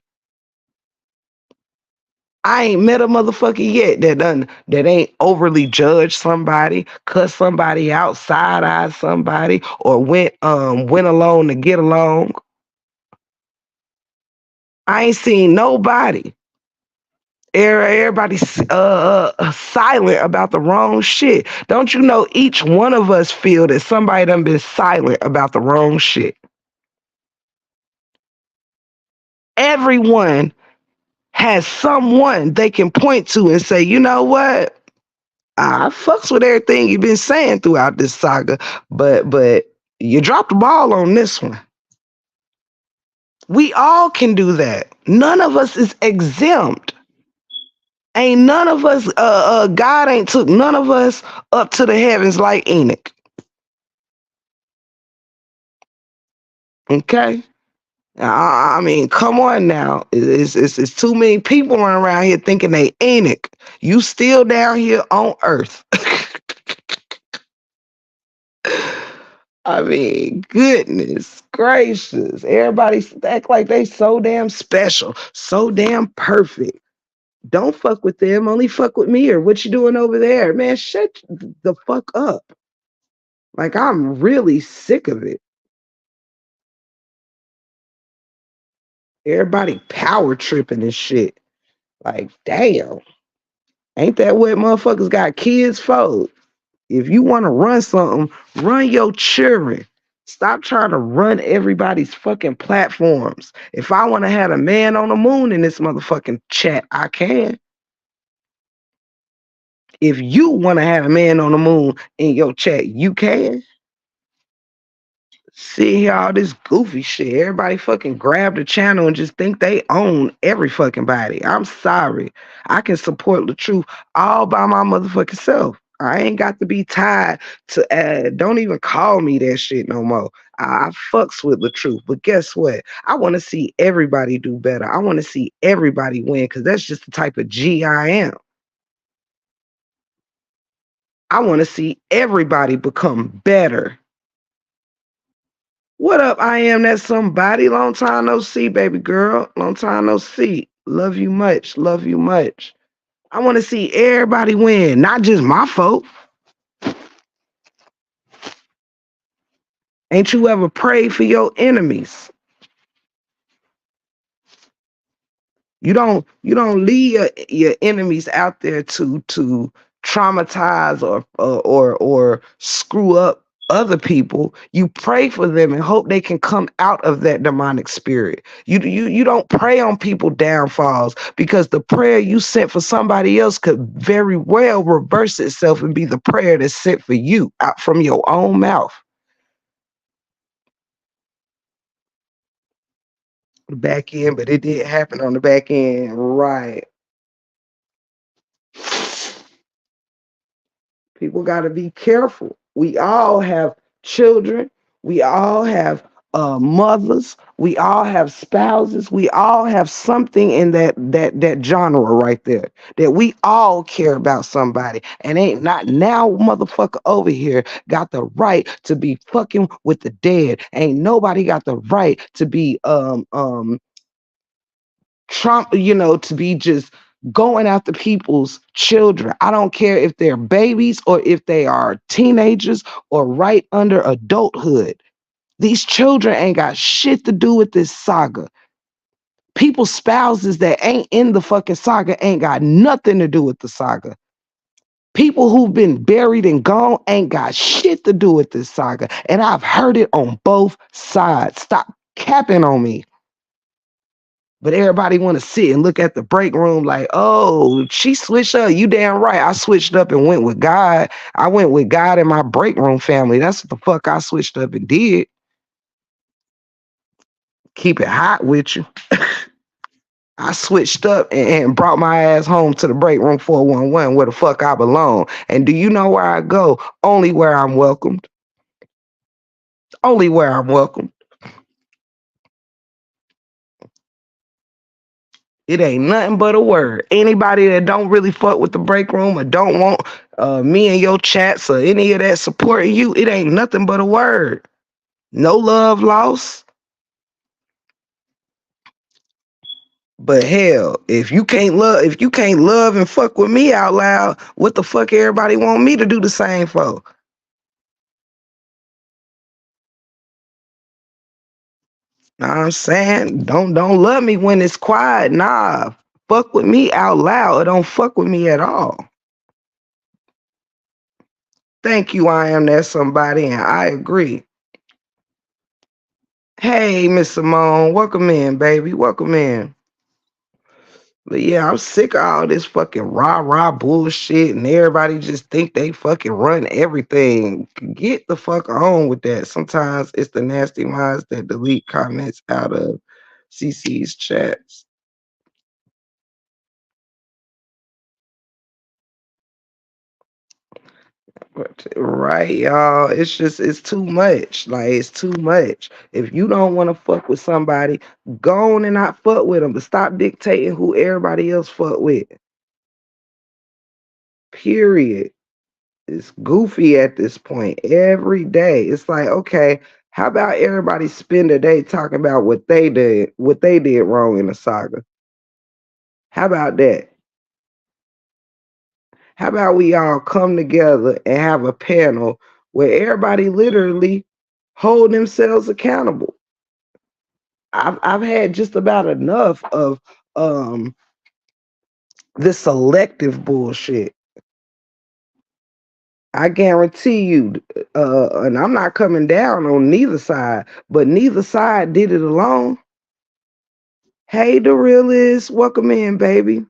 I ain't met a motherfucker yet that ain't overly judged somebody, cuss somebody out, side eye somebody, or went along to get along. I ain't seen nobody. Everybody's silent about the wrong shit. Don't you know each one of us feel that somebody done been silent about the wrong shit? Everyone has someone they can point to and say, you know what? I fucks with everything you've been saying throughout this saga, but you dropped the ball on this one. We all can do that. None of us is exempt. Ain't none of us, God ain't took none of us up to the heavens like Enoch. Okay? I mean, come on now. It's too many people running around here thinking they Enoch. You still down here on earth. I mean, goodness gracious. Everybody act like they so damn special, so damn perfect. Don't fuck with them, only fuck with me, or what you doing over there? Man, shut the fuck up. Like, I'm really sick of it. Everybody power tripping and shit. Like, damn. Ain't that what motherfuckers got kids for? If you want to run something, run your children. Stop trying to run everybody's fucking platforms. If I want to have a man on the moon in this motherfucking chat, I can. If you want to have a man on the moon in your chat, you can. See here, all this goofy shit. Everybody fucking grab the channel and just think they own every fucking body. I'm sorry. I can support the truth all by my motherfucking self. I ain't got to be tied to don't even call me that shit no more. I fucks with the truth. But guess what? I want to see everybody do better. I want to see everybody win because that's just the type of G I am. I want to see everybody become better. What up? I am that somebody. Long time no see, baby girl. Long time no see. Love you much. Love you much. I want to see everybody win, not just my folk. Ain't you ever prayed for your enemies? You don't leave your enemies out there to traumatize or screw up other people. You pray for them and hope they can come out of that demonic spirit. You don't pray on people downfalls because the prayer you sent for somebody else could very well reverse itself and be the prayer that's sent for you out from your own mouth. The back end, but it did happen on the back end, right? People got to be careful. We all have children. We all have mothers. We all have spouses. We all have something in that genre right there that we all care about somebody. And ain't not now motherfucker over here got the right to be fucking with the dead. Ain't nobody got the right to be Trump, to be just going after people's children. I don't care if they're babies or if they are teenagers or right under adulthood. These children ain't got shit to do with this saga. People's spouses that ain't in the fucking saga ain't got nothing to do with the saga. People who've been buried and gone ain't got shit to do with this saga. And I've heard it on both sides. Stop capping on me. But everybody want to sit and look at the break room like, oh, she switched up. You damn right. I switched up and went with God. I went with God and my break room family. That's what the fuck I switched up and did. Keep it hot with you. I switched up and brought my ass home to the break room 411 where the fuck I belong. And do you know where I go? Only where I'm welcomed. Only where I'm welcome. It ain't nothing but a word. Anybody that don't really fuck with the break room or don't want me and your chats or any of that supporting you, it ain't nothing but a word. No love lost. But hell, if you can't love and fuck with me out loud, what the fuck everybody want me to do the same for? Know what I'm saying? Don't love me when it's quiet. Nah. Fuck with me out loud or don't fuck with me at all. Thank you, I am that somebody, and I agree. Hey, Miss Simone, welcome in, baby. Welcome in. But yeah, I'm sick of all this fucking rah-rah bullshit and everybody just think they fucking run everything. Get the fuck on with that. Sometimes it's the nasty minds that delete comments out of CC's chats. Right, y'all. It's too much. Like, it's too much. If you don't want to fuck with somebody, go on and not fuck with them, but stop dictating who everybody else fuck with. Period. It's goofy at this point. Every day. It's like, okay, how about everybody spend a day talking about what they did wrong in the saga? How about that? How about we all come together and have a panel where everybody literally hold themselves accountable? I've had just about enough of um this selective bullshit. I guarantee you, and I'm not coming down on neither side, but neither side did it alone. Hey, the realist, welcome in, baby.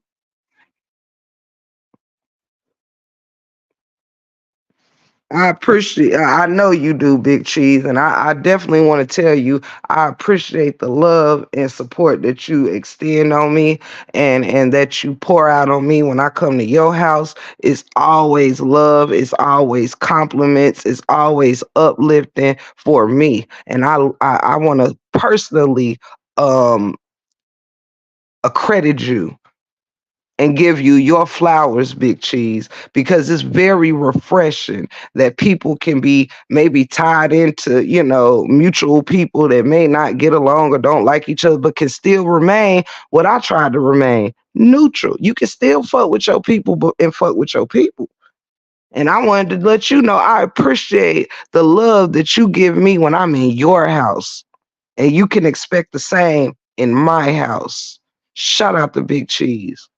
I appreciate. I know you do, Big Cheese, and I definitely want to tell you I appreciate the love and support that you extend on me, and that you pour out on me when I come to your house. It's always love. It's always compliments. It's always uplifting for me, and I want to personally um accredit you and give you your flowers, Big Cheese, because it's very refreshing that people can be maybe tied into, mutual people that may not get along or don't like each other, but can still remain what I tried to remain neutral. You can still fuck with your people and fuck with your people. And I wanted to let you know I appreciate the love that you give me when I'm in your house. And you can expect the same in my house. Shout out to Big Cheese.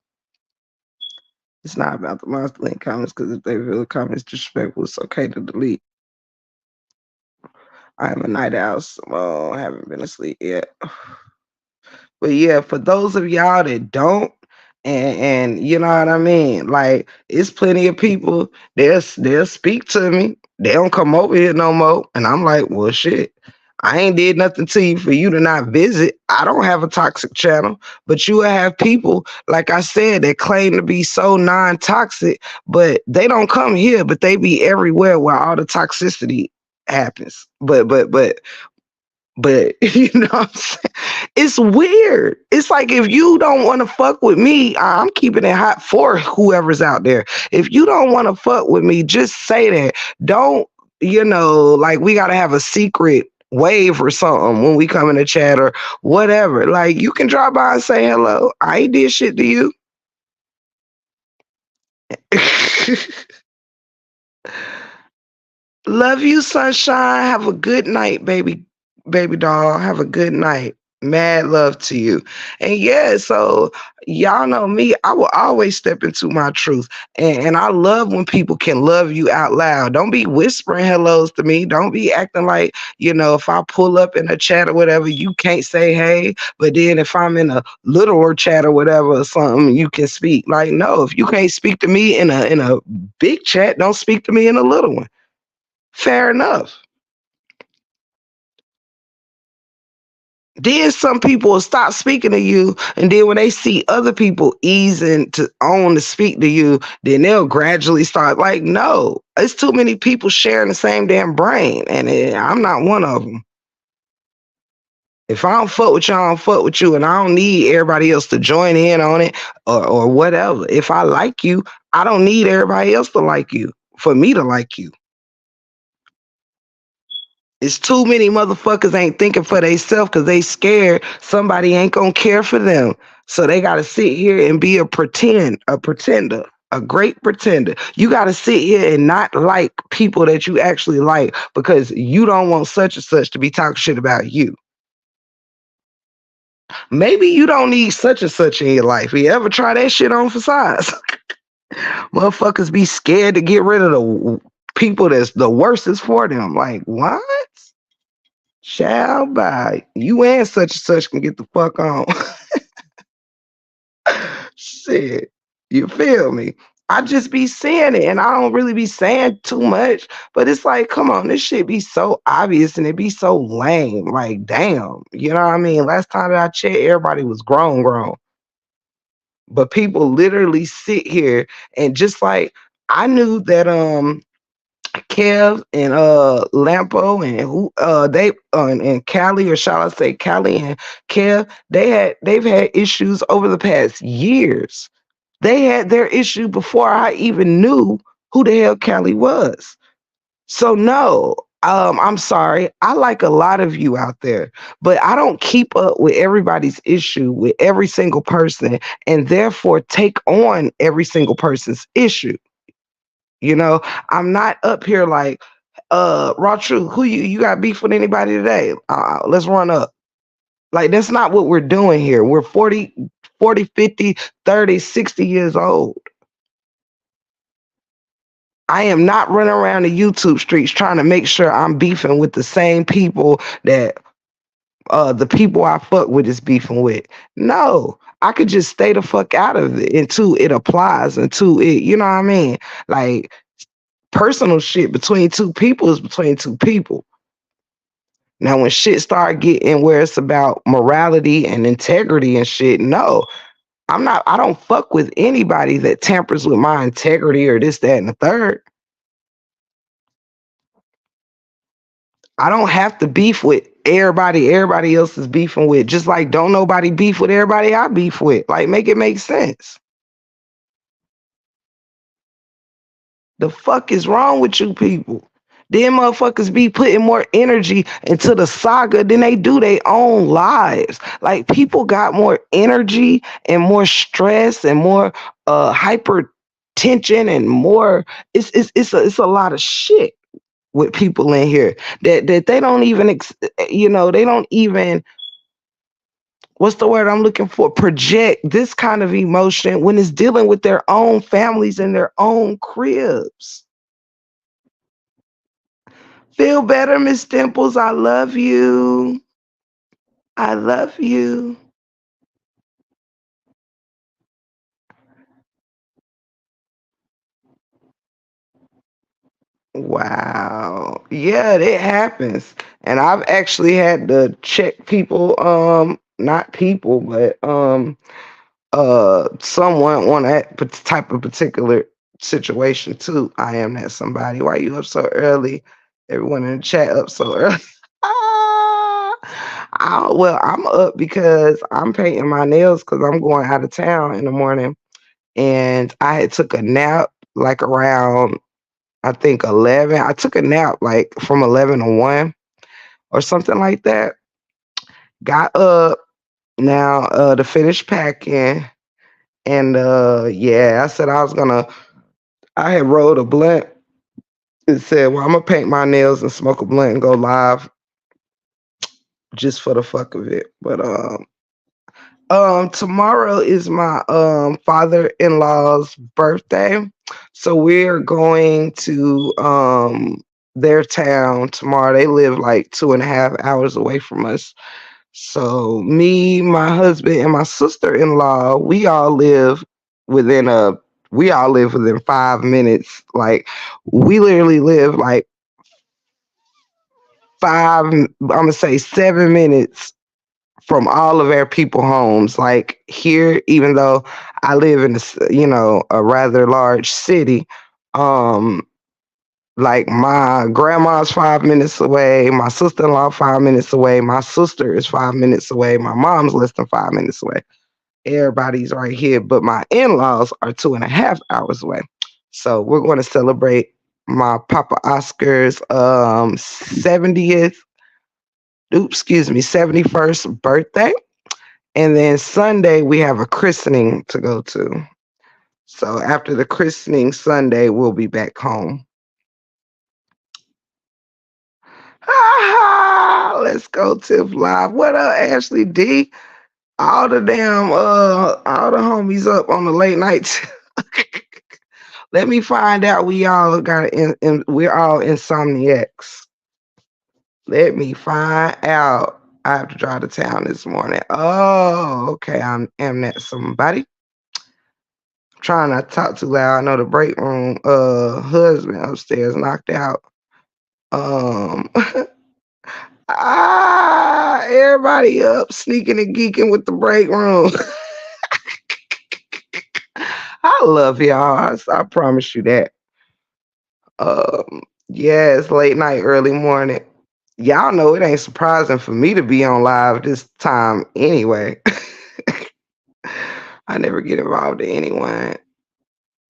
It's not about the monster link comments because if they feel the comments disrespectful, it's okay to delete. I am a night owl, so I haven't been asleep yet. But yeah, for those of y'all that don't, and you know what I mean, like it's plenty of people they'll speak to me. They don't come over here no more, and I'm like, well, shit. I ain't did nothing to you for you to not visit. I don't have a toxic channel, but you will have people, like I said, that claim to be so non-toxic, but they don't come here, but they be everywhere where all the toxicity happens. But you know what I'm saying? It's weird. It's like if you don't want to fuck with me, I'm keeping it hot for whoever's out there. If you don't want to fuck with me, just say that. Don't, like we got to have a secret wave or something when we come in the chat or whatever. Like you can drop by and say hello. I ain't did shit to you. Love you, sunshine. Have a good night, baby doll. Have a good night. Mad love to you. And yeah, so y'all know me, I will always step into my truth. And I love when people can love you out loud. Don't be whispering hellos to me. Don't be acting like, if I pull up in a chat or whatever, you can't say hey. But then if I'm in a littler chat or whatever or something, you can speak. Like, no, if you can't speak to me in a big chat, don't speak to me in a little one. Fair enough. Then some people will stop speaking to you, and then when they see other people easing to on to speak to you, then they'll gradually start like, no, it's too many people sharing the same damn brain, and I'm not one of them. If I don't fuck with you, I don't fuck with you, and I don't need everybody else to join in on it or whatever. If I like you, I don't need everybody else to like you for me to like you. It's too many motherfuckers ain't thinking for themselves because they scared somebody ain't gonna care for them. So they gotta sit here and be a pretender, a great pretender. You gotta sit here and not like people that you actually like because you don't want such and such to be talking shit about you. Maybe you don't need such and such in your life. You ever try that shit on for size? Motherfuckers be scared to get rid of the people that's the worstest for them. Like, what? Shall by you and such and such can get the fuck on. Shit. You feel me? I just be saying it and I don't really be saying too much, but it's like, come on, this shit be so obvious and it be so lame. Like, damn. You know what I mean? Last time that I checked, everybody was grown. But people literally sit here and just like I knew that Kev and Lampo and who they and Callie, or shall I say Callie and Kev, they've had issues over the past years. They had their issue before I even knew who the hell Callie was. So no, I'm sorry. I like a lot of you out there, but I don't keep up with everybody's issue with every single person and therefore take on every single person's issue. You know, I'm not up here like, raw truth, who you got beef with anybody today? Let's run up. Like that's not what we're doing here. We're 50, 30, 60 years old. I am not running around the YouTube streets trying to make sure I'm beefing with the same people that the people I fuck with is beefing with. No, I could just stay the fuck out of it until it applies, until it, you know what I mean? Like personal shit between two people is between two people. Now, when shit start getting where it's about morality and integrity and shit, no, I don't fuck with anybody that tampers with my integrity or this, that, and the third. I don't have to beef with everybody else is beefing with. Just like don't nobody beef with everybody I beef with. Like make it make sense. The fuck is wrong with you people? Them motherfuckers be putting more energy into the saga than they do their own lives. Like people got more energy and more stress and more hypertension and more. It's a lot of shit with people in here that they don't even they don't even, what's the word I'm looking for, project this kind of emotion when it's dealing with their own families and their own cribs. Feel better, Miss Dimples. I love you. I love you. Wow. Yeah, it happens. And I've actually had to check people, not people, but someone on that type of particular situation too. I am that somebody. Why you up so early? Everyone in the chat up so early. Ah, well, I'm up because I'm painting my nails because I'm going out of town in the morning, and I had took a nap like around I think 11. I took a nap like from 11 to 1 or something like that. Got up now to finish packing. And yeah, I said I had rolled a blunt and said, well, I'm gonna paint my nails and smoke a blunt and go live just for the fuck of it. But tomorrow is my father-in-law's birthday. So we're going to their town tomorrow. They live like 2.5 hours away from us. So me, my husband, and my sister-in-law, within a we all live within 5 minutes. Like we literally live like I'm gonna say 7 minutes from all of our people homes. Like here, even though I live in a rather large city, um, like my grandma's 5 minutes away, my sister-in-law 5 minutes away, my sister is 5 minutes away, my mom's less than 5 minutes away. Everybody's right here, but my in-laws are 2.5 hours away. So we're going to celebrate my Papa Oscar's 70th, excuse me, 71st birthday. And then Sunday, we have a christening to go to. So after the christening Sunday, we'll be back home. Let's go Tiff Live. What up, Ashley D? All the homies up on the late nights. Let me find out we're all insomniacs. Let me find out. I have to drive to town this morning. Oh, okay. Am that somebody? Trying not to talk too loud. I know the break room husband upstairs knocked out. Um everybody up sneaking and geeking with the break room. I love y'all. I promise you that. Yeah, it's late night, early morning. Y'all know it ain't surprising for me to be on live this time anyway. I never get involved in anyone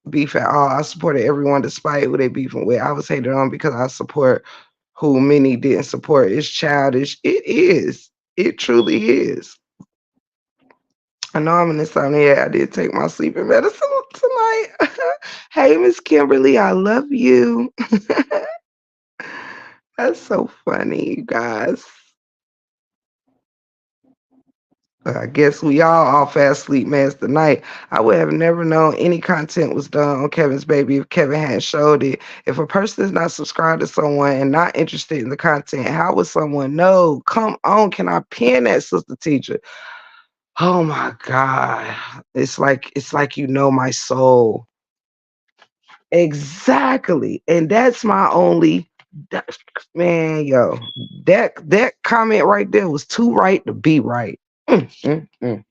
beef at all. I supported everyone despite who they beefing with. I was hated on because I support who many didn't support. It's childish. It is. It truly is. I know I'm an insomniac. I did take my sleeping medicine tonight. Hey, Miss Kimberly, I love you. That's so funny, you guys. I guess we all fast sleep master tonight. I would have never known any content was done on Kevin's baby if Kevin hadn't showed it. If a person is not subscribed to someone and not interested in the content, how would someone know? Come on, can I pin that, sister teacher? Oh my God. It's like you know my soul. Exactly. And that's my only man, yo. That comment right there was too right to be right. Mm, mm.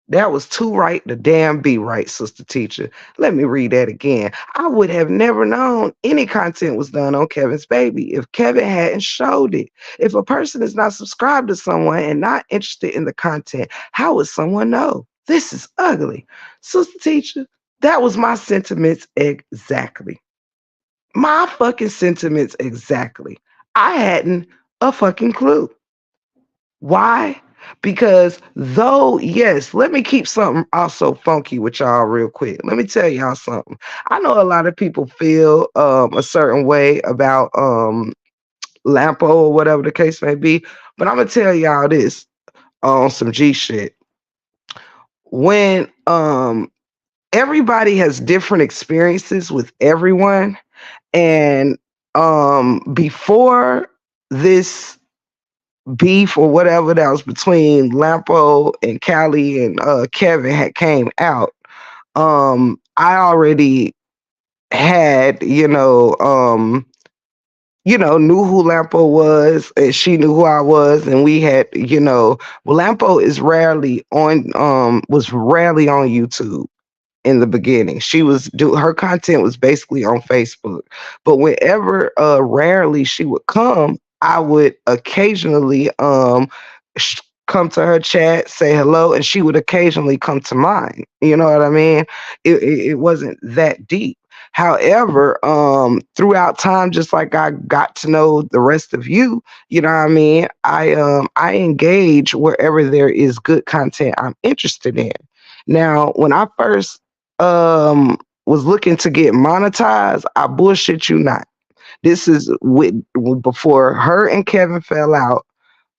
That was too right to damn be right, sister teacher. Let me read that again. I would have never known any content was done on Kevin's baby if Kevin hadn't showed it. If a person is not subscribed to someone and not interested in the content, how would someone know? This is ugly. Sister teacher, that was my sentiments exactly. My fucking sentiments exactly. I hadn't a fucking clue. Why? Because though, yes, let me keep something also funky with y'all real quick. Let me tell y'all something. I know a lot of people feel a certain way about Lampo or whatever the case may be, but I'm gonna tell y'all this on some G shit. When everybody has different experiences with everyone, and before this beef or whatever that was between Lampo and Callie and Kevin had came out, I already had, knew who Lampo was, and she knew who I was, and we had, well, Lampo was rarely on YouTube in the beginning. Her content was basically on Facebook. But whenever rarely she would come, I would occasionally come to her chat, say hello, and she would occasionally come to mine. You know what I mean? It wasn't that deep. However, throughout time, just like I got to know the rest of you, you know what I mean? I engage wherever there is good content I'm interested in. Now, when I first was looking to get monetized, I bullshit you not. This is before her and Kevin fell out.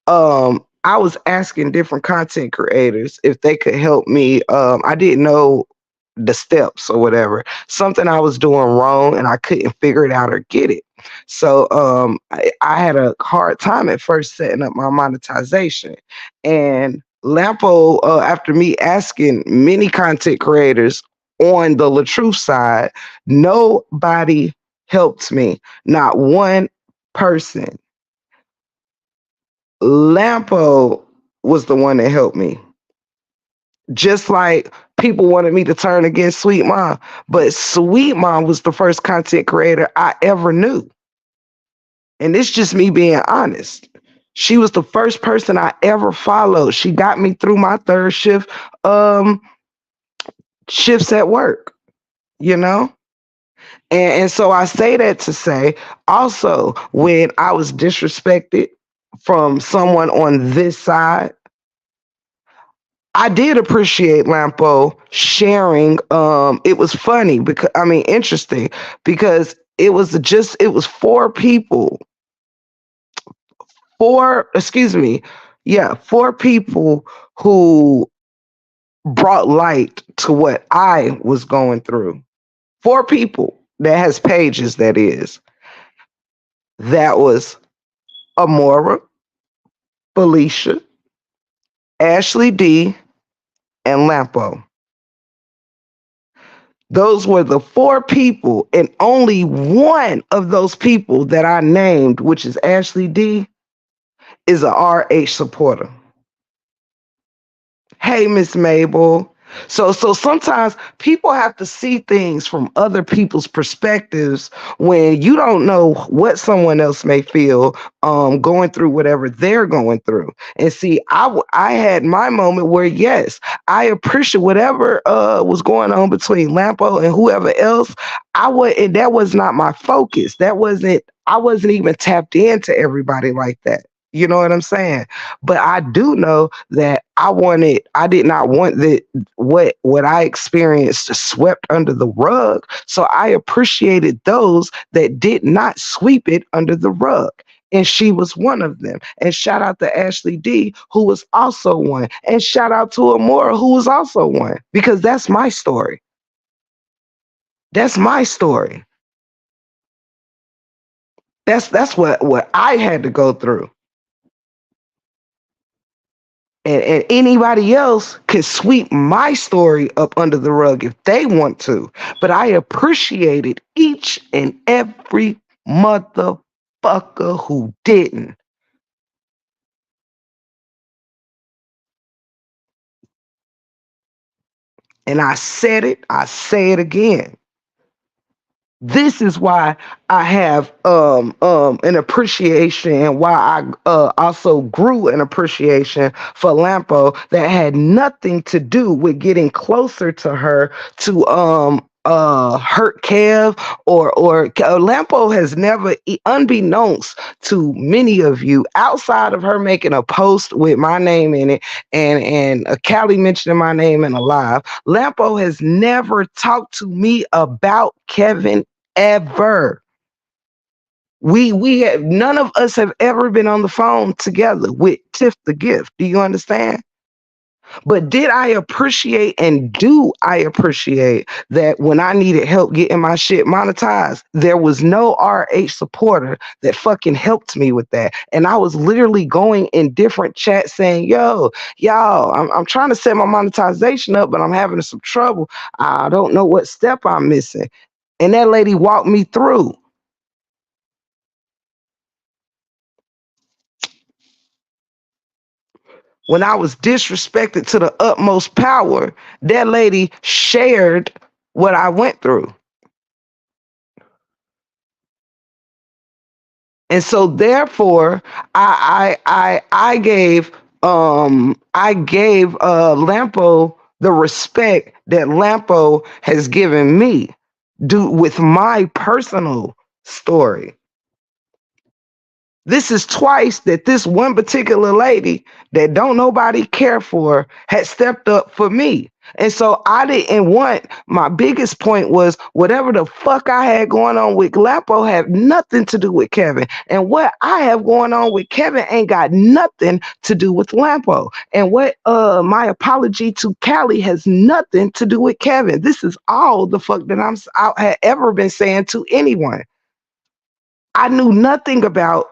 I was asking different content creators if they could help me. I didn't know the steps or whatever. Something I was doing wrong and I couldn't figure it out or get it. So I had a hard time at first setting up my monetization. And Lampo, after me asking many content creators on the LaTruth side, nobody helped me. Not one person. Lampo was the one that helped me. Just like people wanted me to turn against Sweet Mom, but Sweet Mom was the first content creator I ever knew. And it's just me being honest. She was the first person I ever followed. She got me through my third um, shifts at work, you know? And so I say that to say also when I was disrespected from someone on this side, I did appreciate Lampo sharing. It was funny because I mean interesting because it was four people, four excuse me, yeah, four people who brought light to what I was going through. Four people that has pages. That was Amora, Felicia, Ashley D, and Lampo. Those were the four people, and only one of those people that I named, which is Ashley D, is a RH supporter. Hey, Miss Mabel. So sometimes people have to see things from other people's perspectives when you don't know what someone else may feel going through whatever they're going through. And see, I had my moment where yes, I appreciate whatever was going on between Lampo and whoever else. That was not my focus. I wasn't even tapped into everybody like that. You know what I'm saying? But I do know that I did not want that what I experienced swept under the rug. So I appreciated those that did not sweep it under the rug. And she was one of them. And shout out to Ashley D, who was also one. And shout out to Amora, who was also one. Because that's my story. That's my story. That's what I had to go through. And anybody else can sweep my story up under the rug if they want to. But I appreciated each and every motherfucker who didn't. And I said it, I say it again. This is why I have an appreciation and why I also grew an appreciation for Lampo that had nothing to do with getting closer to her to hurt Kev or Lampo has never unbeknownst to many of you outside of her making a post with my name in it and Callie mentioning my name in a live. Lampo has never talked to me about Kevin ever. We have none of us have ever been on the phone together with Tiff the Gift. Do you understand? But did I appreciate and do I appreciate that when I needed help getting my shit monetized, there was no RH supporter that fucking helped me with that. And I was literally going in different chats saying, yo, y'all, I'm trying to set my monetization up, but I'm having some trouble. I don't know what step I'm missing. And that lady walked me through. When I was disrespected to the utmost power, that lady shared what I went through. And so therefore, I gave Lampo the respect that Lampo has given me do with my personal story. This is twice that this one particular lady that don't nobody care for had stepped up for me. And so I didn't want, my biggest point was whatever the fuck I had going on with Glapo had nothing to do with Kevin. And what I have going on with Kevin ain't got nothing to do with Lampo. And what my apology to Callie has nothing to do with Kevin. This is all the fuck that I had ever been saying to anyone. I knew nothing about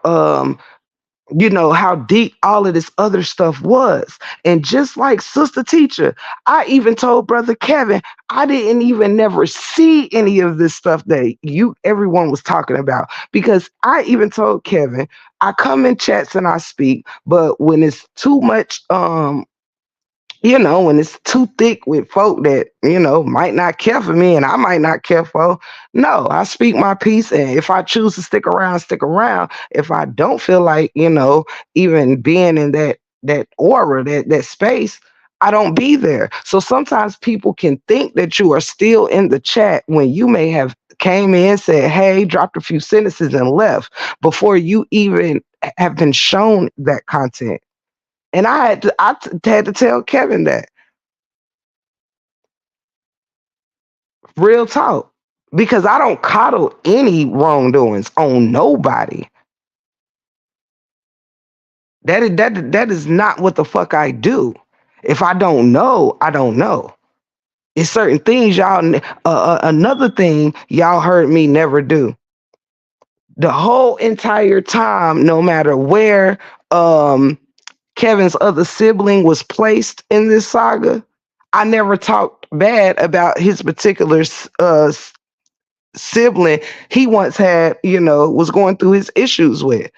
how deep all of this other stuff was. And just like Sister Teacher, I even told Brother Kevin, I didn't even never see any of this stuff that everyone was talking about. Because I even told Kevin, I come in chats and I speak, but when it's too much when it's too thick with folk that, might not care for me and I might not care for, no, I speak my piece. And if I choose to stick around, stick around. If I don't feel like, even being in that aura, that space, I don't be there. So sometimes people can think that you are still in the chat when you may have came in, said, hey, dropped a few sentences and left before you even have been shown that content. And I had to tell Kevin that. Real talk. Because I don't coddle any wrongdoings on nobody. That is not what the fuck I do. If I don't know, I don't know. It's certain things another thing y'all heard me never do. The whole entire time, no matter where Kevin's other sibling was placed in this saga, I never talked bad about his particular sibling he once had, was going through his issues with.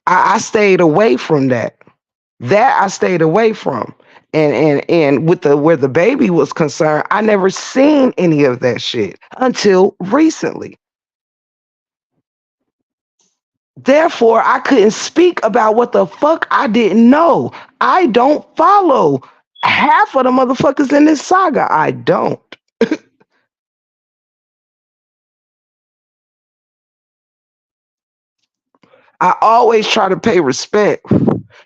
I stayed away from that. That I stayed away from. And with where the baby was concerned, I never seen any of that shit until recently. Therefore, I couldn't speak about what the fuck I didn't know. I don't follow half of the motherfuckers in this saga. I don't. I always try to pay respect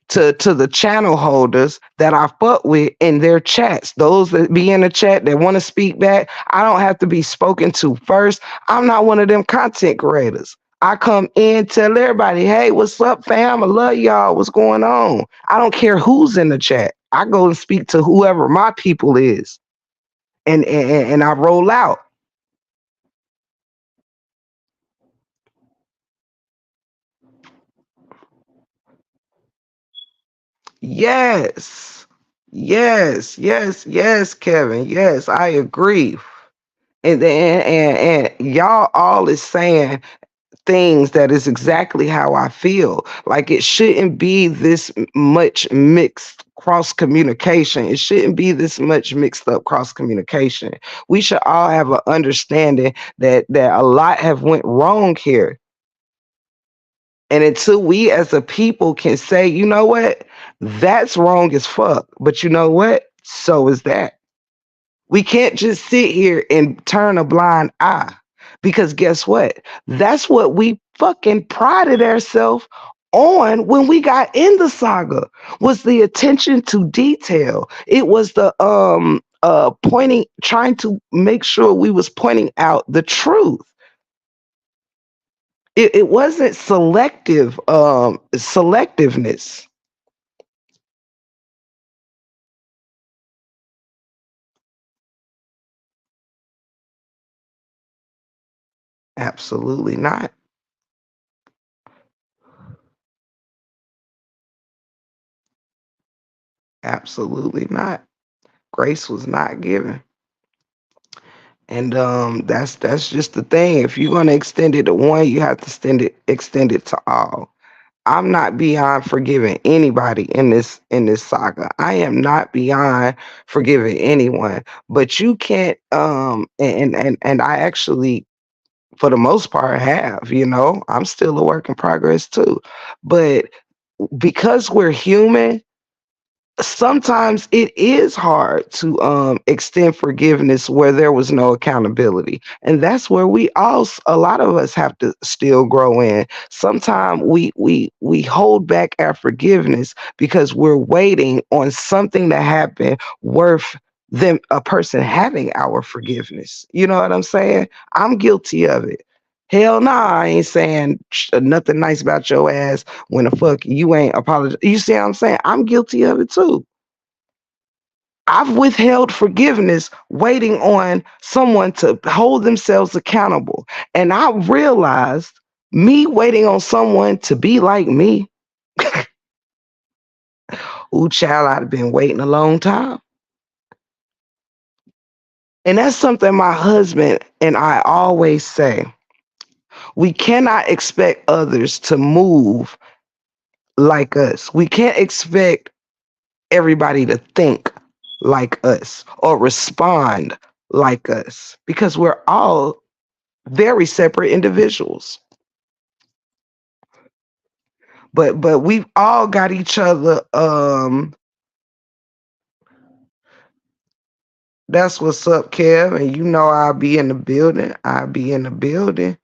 to the channel holders that I fuck with in their chats. Those that be in the chat that want to speak back, I don't have to be spoken to first. I'm not one of them content creators. I come in, tell everybody, hey, what's up, fam? I love y'all. What's going on? I don't care who's in the chat. I go and speak to whoever my people is. And I roll out. Yes. Yes, yes, yes, Kevin. Yes, I agree. And y'all all is saying things that is exactly how I feel. Like it shouldn't be this much mixed cross communication. It shouldn't be this much mixed up cross communication. We should all have an understanding that a lot have went wrong here. And until we as a people can say, you know what, that's wrong as fuck. But you know what? So is that. We can't just sit here and turn a blind eye because guess what? That's what we fucking prided ourselves on when we got in the saga was the attention to detail. It was the pointing, trying to make sure we was pointing out the truth. It wasn't selectiveness. Absolutely not. Absolutely not. Grace was not given. And that's just the thing. If you're gonna extend it to one, you have to extend it to all. I'm not beyond forgiving anybody in this saga. I am not beyond forgiving anyone. But you can't and I actually for the most part have, I'm still a work in progress too. But because we're human, sometimes it is hard to extend forgiveness where there was no accountability, and that's where a lot of us have to still grow in. Sometimes we hold back our forgiveness because we're waiting on something to happen worth them a person having our forgiveness. You know what I'm saying? I'm guilty of it. Hell nah, I ain't saying nothing nice about your ass when the fuck you ain't apologize. You see what I'm saying? I'm guilty of it too. I've withheld forgiveness waiting on someone to hold themselves accountable. And I realized me waiting on someone to be like me, ooh, child, I'd have been waiting a long time. And that's something my husband and I always say. We cannot expect others to move like us. We can't expect everybody to think like us or respond like us because we're all very separate individuals. But we've all got each other. That's what's up, Kev. And you know I'll be in the building. I'll be in the building.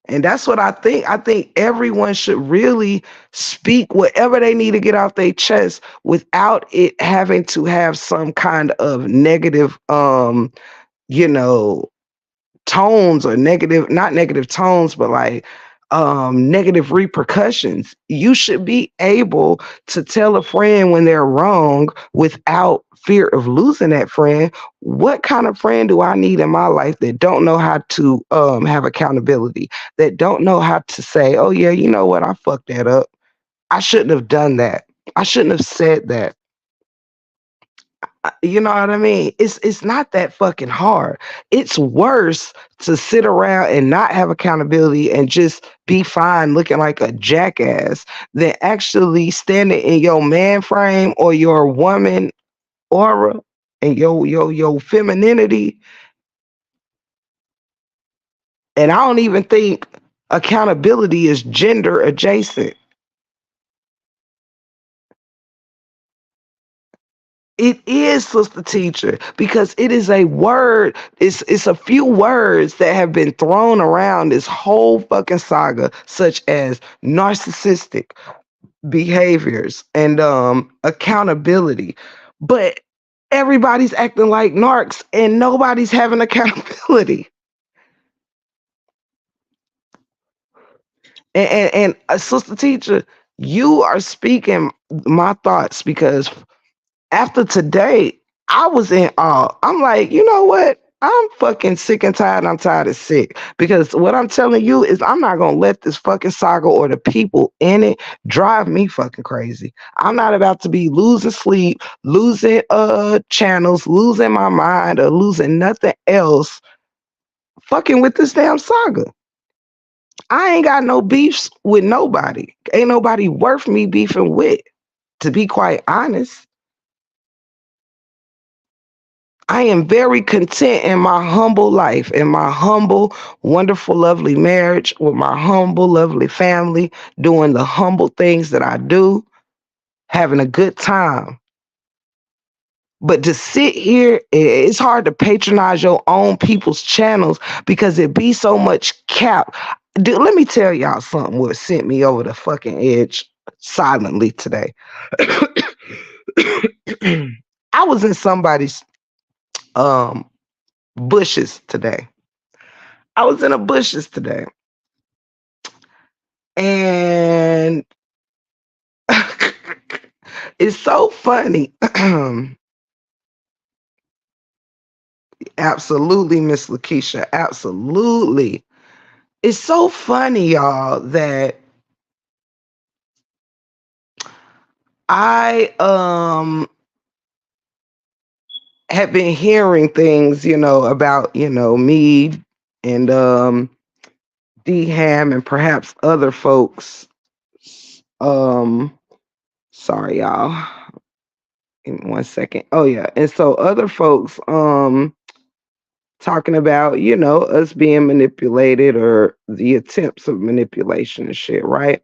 And that's what I think. I think everyone should really speak whatever they need to get off their chest without it having to have some kind of negative you know, tones or negative, not negative tones, but like negative repercussions. You should be able to tell a friend when they're wrong without fear of losing that friend. What kind of friend do I need in my life that don't know how to have accountability, that don't know how to say, oh yeah, you know what, I fucked that up, I shouldn't have done that, I shouldn't have said that. You know what I mean? It's not that fucking hard. It's worse to sit around and not have accountability and just be fine looking like a jackass than actually standing in your man frame or your woman aura and your femininity. And I don't even think accountability is gender adjacent. It is, sister teacher, because it is a word, it's a few words that have been thrown around this whole fucking saga, such as narcissistic behaviors and accountability. But everybody's acting like narcs and nobody's having accountability. And sister teacher, you are speaking my thoughts because after today, I was in awe. I'm like, you know what? I'm fucking sick and tired. I'm tired of sick. Because what I'm telling you is I'm not gonna let this fucking saga or the people in it drive me fucking crazy. I'm not about to be losing sleep, losing channels, losing my mind, or losing nothing else fucking with this damn saga. I ain't got no beefs with nobody. Ain't nobody worth me beefing with, to be quite honest. I am very content in my humble life, in my humble, wonderful, lovely marriage, with my humble, lovely family, doing the humble things that I do, having a good time. But to sit here, it's hard to patronize your own people's channels because it be so much cap. Dude, let me tell y'all something what sent me over the fucking edge silently today. I was in somebody's um bushes today. I was in a bushes today. And it's so funny. Absolutely, Miss Lakeisha. Absolutely. It's so funny, y'all, that I have been hearing things, about, me and D Ham and perhaps other folks. Um sorry, y'all. Give me 1 second. Oh yeah. And so other folks talking about, us being manipulated or the attempts of manipulation and shit, right?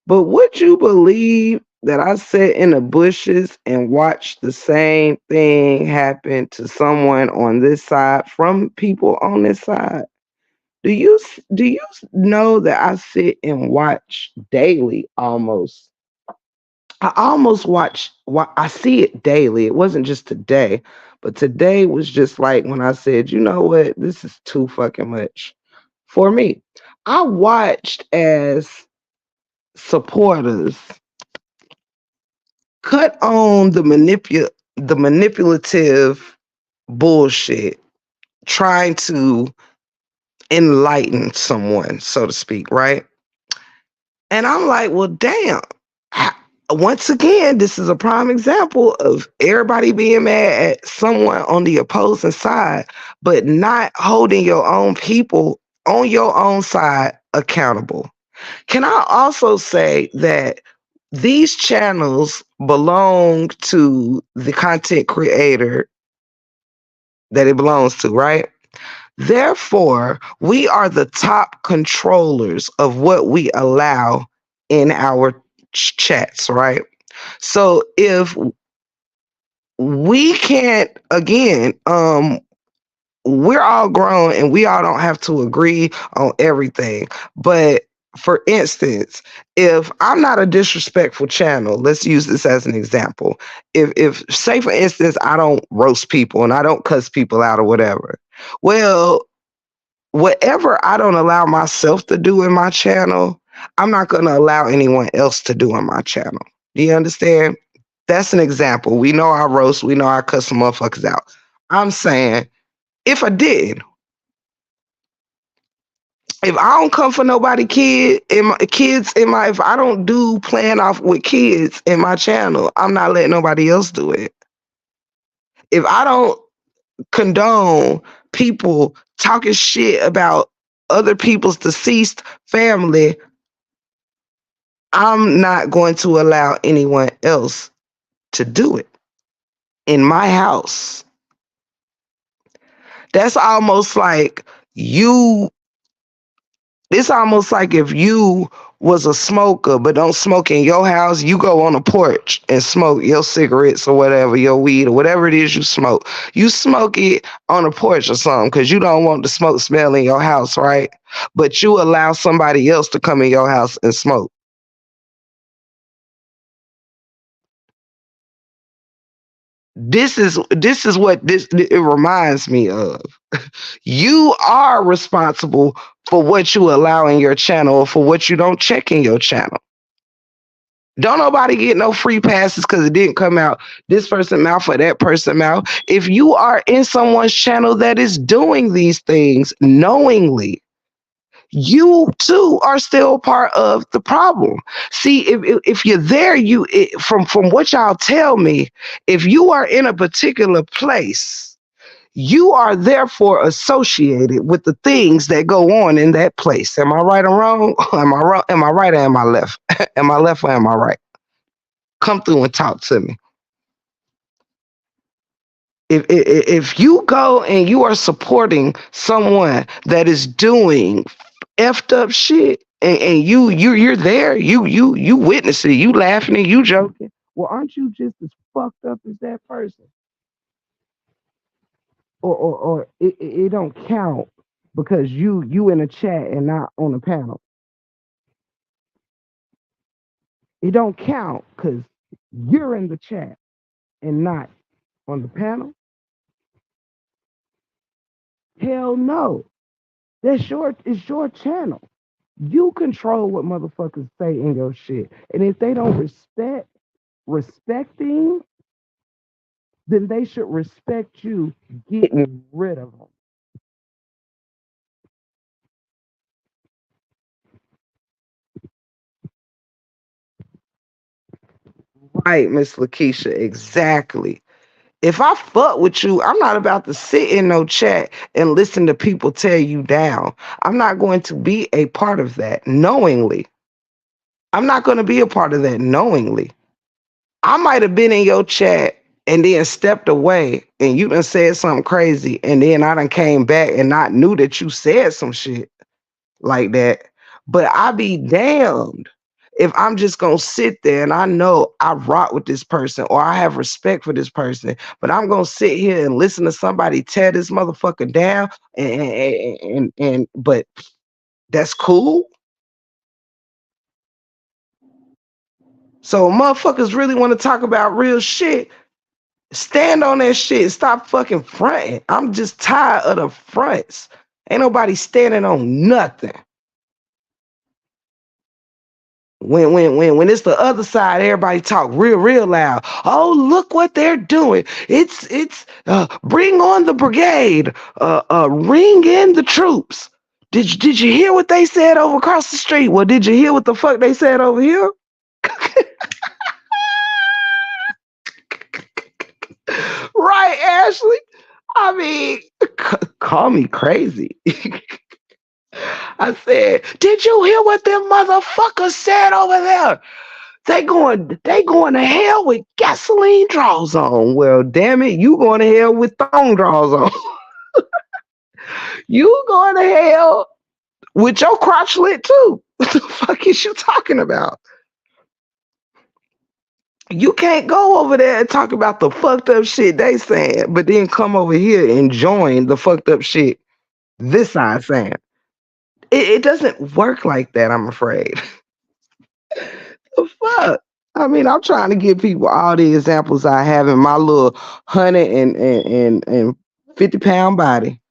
But would you believe that I sit in the bushes and watch the same thing happen to someone on this side from people on this side? Do you know that I sit and watch daily almost? I almost I see it daily. It wasn't just today, but today was just like when I said, you know what, this is too fucking much for me. I watched as supporters cut on the manipulative bullshit, trying to enlighten someone, so to speak, right? And I'm like, well, damn. Once again, this is a prime example of everybody being mad at someone on the opposing side, but not holding your own people on your own side accountable. Can I also say that these channels belong to the content creator that it belongs to, right? Therefore, we are the top controllers of what we allow in our chats, right? So if we can't, again, we're all grown and we all don't have to agree on everything. But for instance, if I'm not a disrespectful channel, let's use this as an example. If say for instance, I don't roast people and I don't cuss people out or whatever. Well, whatever I don't allow myself to do in my channel, I'm not going to allow anyone else to do in my channel. Do you understand? That's an example. We know I roast, we know I cuss some motherfuckers out. I'm saying if I did, if I don't come for nobody kids in my if I don't do playing off with kids in my channel, I'm not letting nobody else do it. If I don't condone people talking shit about other people's deceased family, I'm not going to allow anyone else to do it in my house. That's almost like you It's almost like if you was a smoker but don't smoke in your house, you go on the porch and smoke your cigarettes or whatever, your weed or whatever it is you smoke. You smoke it on a porch or something because you don't want the smoke smell in your house, right? But you allow somebody else to come in your house and smoke. This is what this it reminds me of. You are responsible for what you allow in your channel or for what you don't check in your channel. Don't nobody get no free passes because it didn't come out this person mouth or that person mouth. If you are in someone's channel that is doing these things knowingly, you too are still part of the problem. See, if you're there, from what y'all tell me, if you are in a particular place, you are therefore associated with the things that go on in that place. Am I right or wrong? Am I wrong? Am I right or am I left? Am I left or am I right? Come through and talk to me. If you go and you are supporting someone that is doing effed up shit, and you're there, you witness it, you laughing and you joking. Well, aren't you just as fucked up as that person? Or it don't count because you in a chat and not on a panel. It don't count because you're in the chat and not on the panel. Hell no. It's your channel. You control what motherfuckers say in your shit. And if they don't respecting, then they should respect you getting rid of them. Right, Miss Lakeisha, exactly. If I fuck with you, I'm not about to sit in no chat and listen to people tear you down. I'm not going to be a part of that knowingly. I'm not going to be a part of that knowingly. I might have been in your chat and then stepped away and you done said something crazy and then I done came back and not knew that you said some shit like that. But I be damned if I'm just gonna sit there and I know I rock with this person or I have respect for this person, but I'm gonna sit here and listen to somebody tear this motherfucker down and but that's cool. So motherfuckers really want to talk about real shit. Stand on that shit. Stop fucking fronting. I'm just tired of the fronts. Ain't nobody standing on nothing. When it's the other side, everybody talk real loud. Oh, look what they're doing. It's bring on the brigade. Ring in the troops. Did you hear what they said over across the street? Well, did you hear what the fuck they said over here? Right, Ashley? I mean, call me crazy. I said, did you hear what them motherfuckers said over there? They going to hell with gasoline draws on. Well, damn it, you going to hell with thong draws on. You going to hell with your crotch lit too. What the fuck is you talking about? You can't go over there and talk about the fucked up shit they saying, but then come over here and join the fucked up shit this side saying. It doesn't work like that, I'm afraid. The fuck? I mean, I'm trying to give people all the examples I have in my little 150-pound body.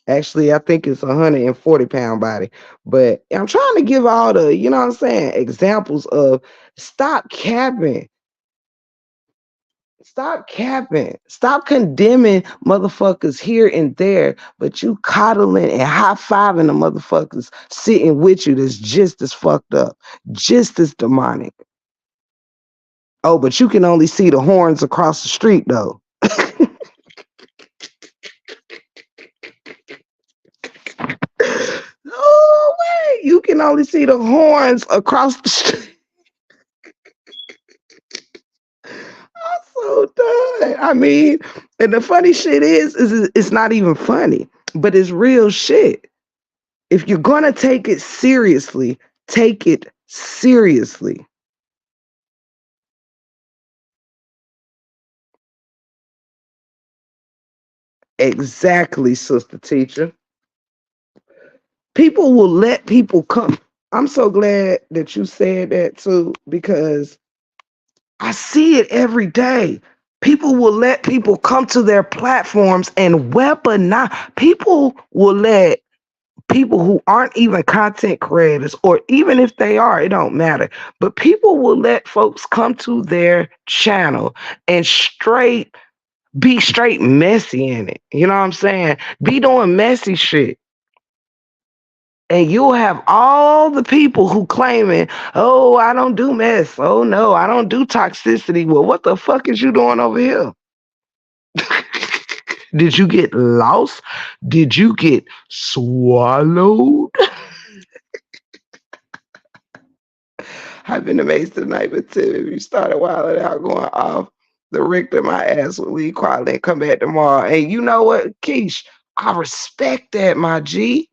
Actually, I think it's 140-pound body. But I'm trying to give all the, you know what I'm saying, examples of stop capping. Stop capping. Stop condemning motherfuckers here and there, but you coddling and high-fiving the motherfuckers sitting with you that's just as fucked up, just as demonic. Oh, but you can only see the horns across the street, though. No way. You can only see the horns across the street. I'm so done. I mean, and the funny shit is it's not even funny, but it's real shit. If you're gonna take it seriously, take it seriously. Exactly, sister teacher. People will let people come. I'm so glad that you said that too, because I see it every day. People will let people come to their platforms and weaponize. People will let people who aren't even content creators, or even if they are, it don't matter. But people will let folks come to their channel and be straight messy in it. You know what I'm saying? Be doing messy shit. And you'll have all the people who claiming, oh, I don't do mess. Oh no, I don't do toxicity. Well, what the fuck is you doing over here? Did you get lost? Did you get swallowed? I've been amazed tonight, but Tim, if you started wilding out going off the Richter, my ass will leave quietly and come back tomorrow. And you know what, Keish? I respect that, my G.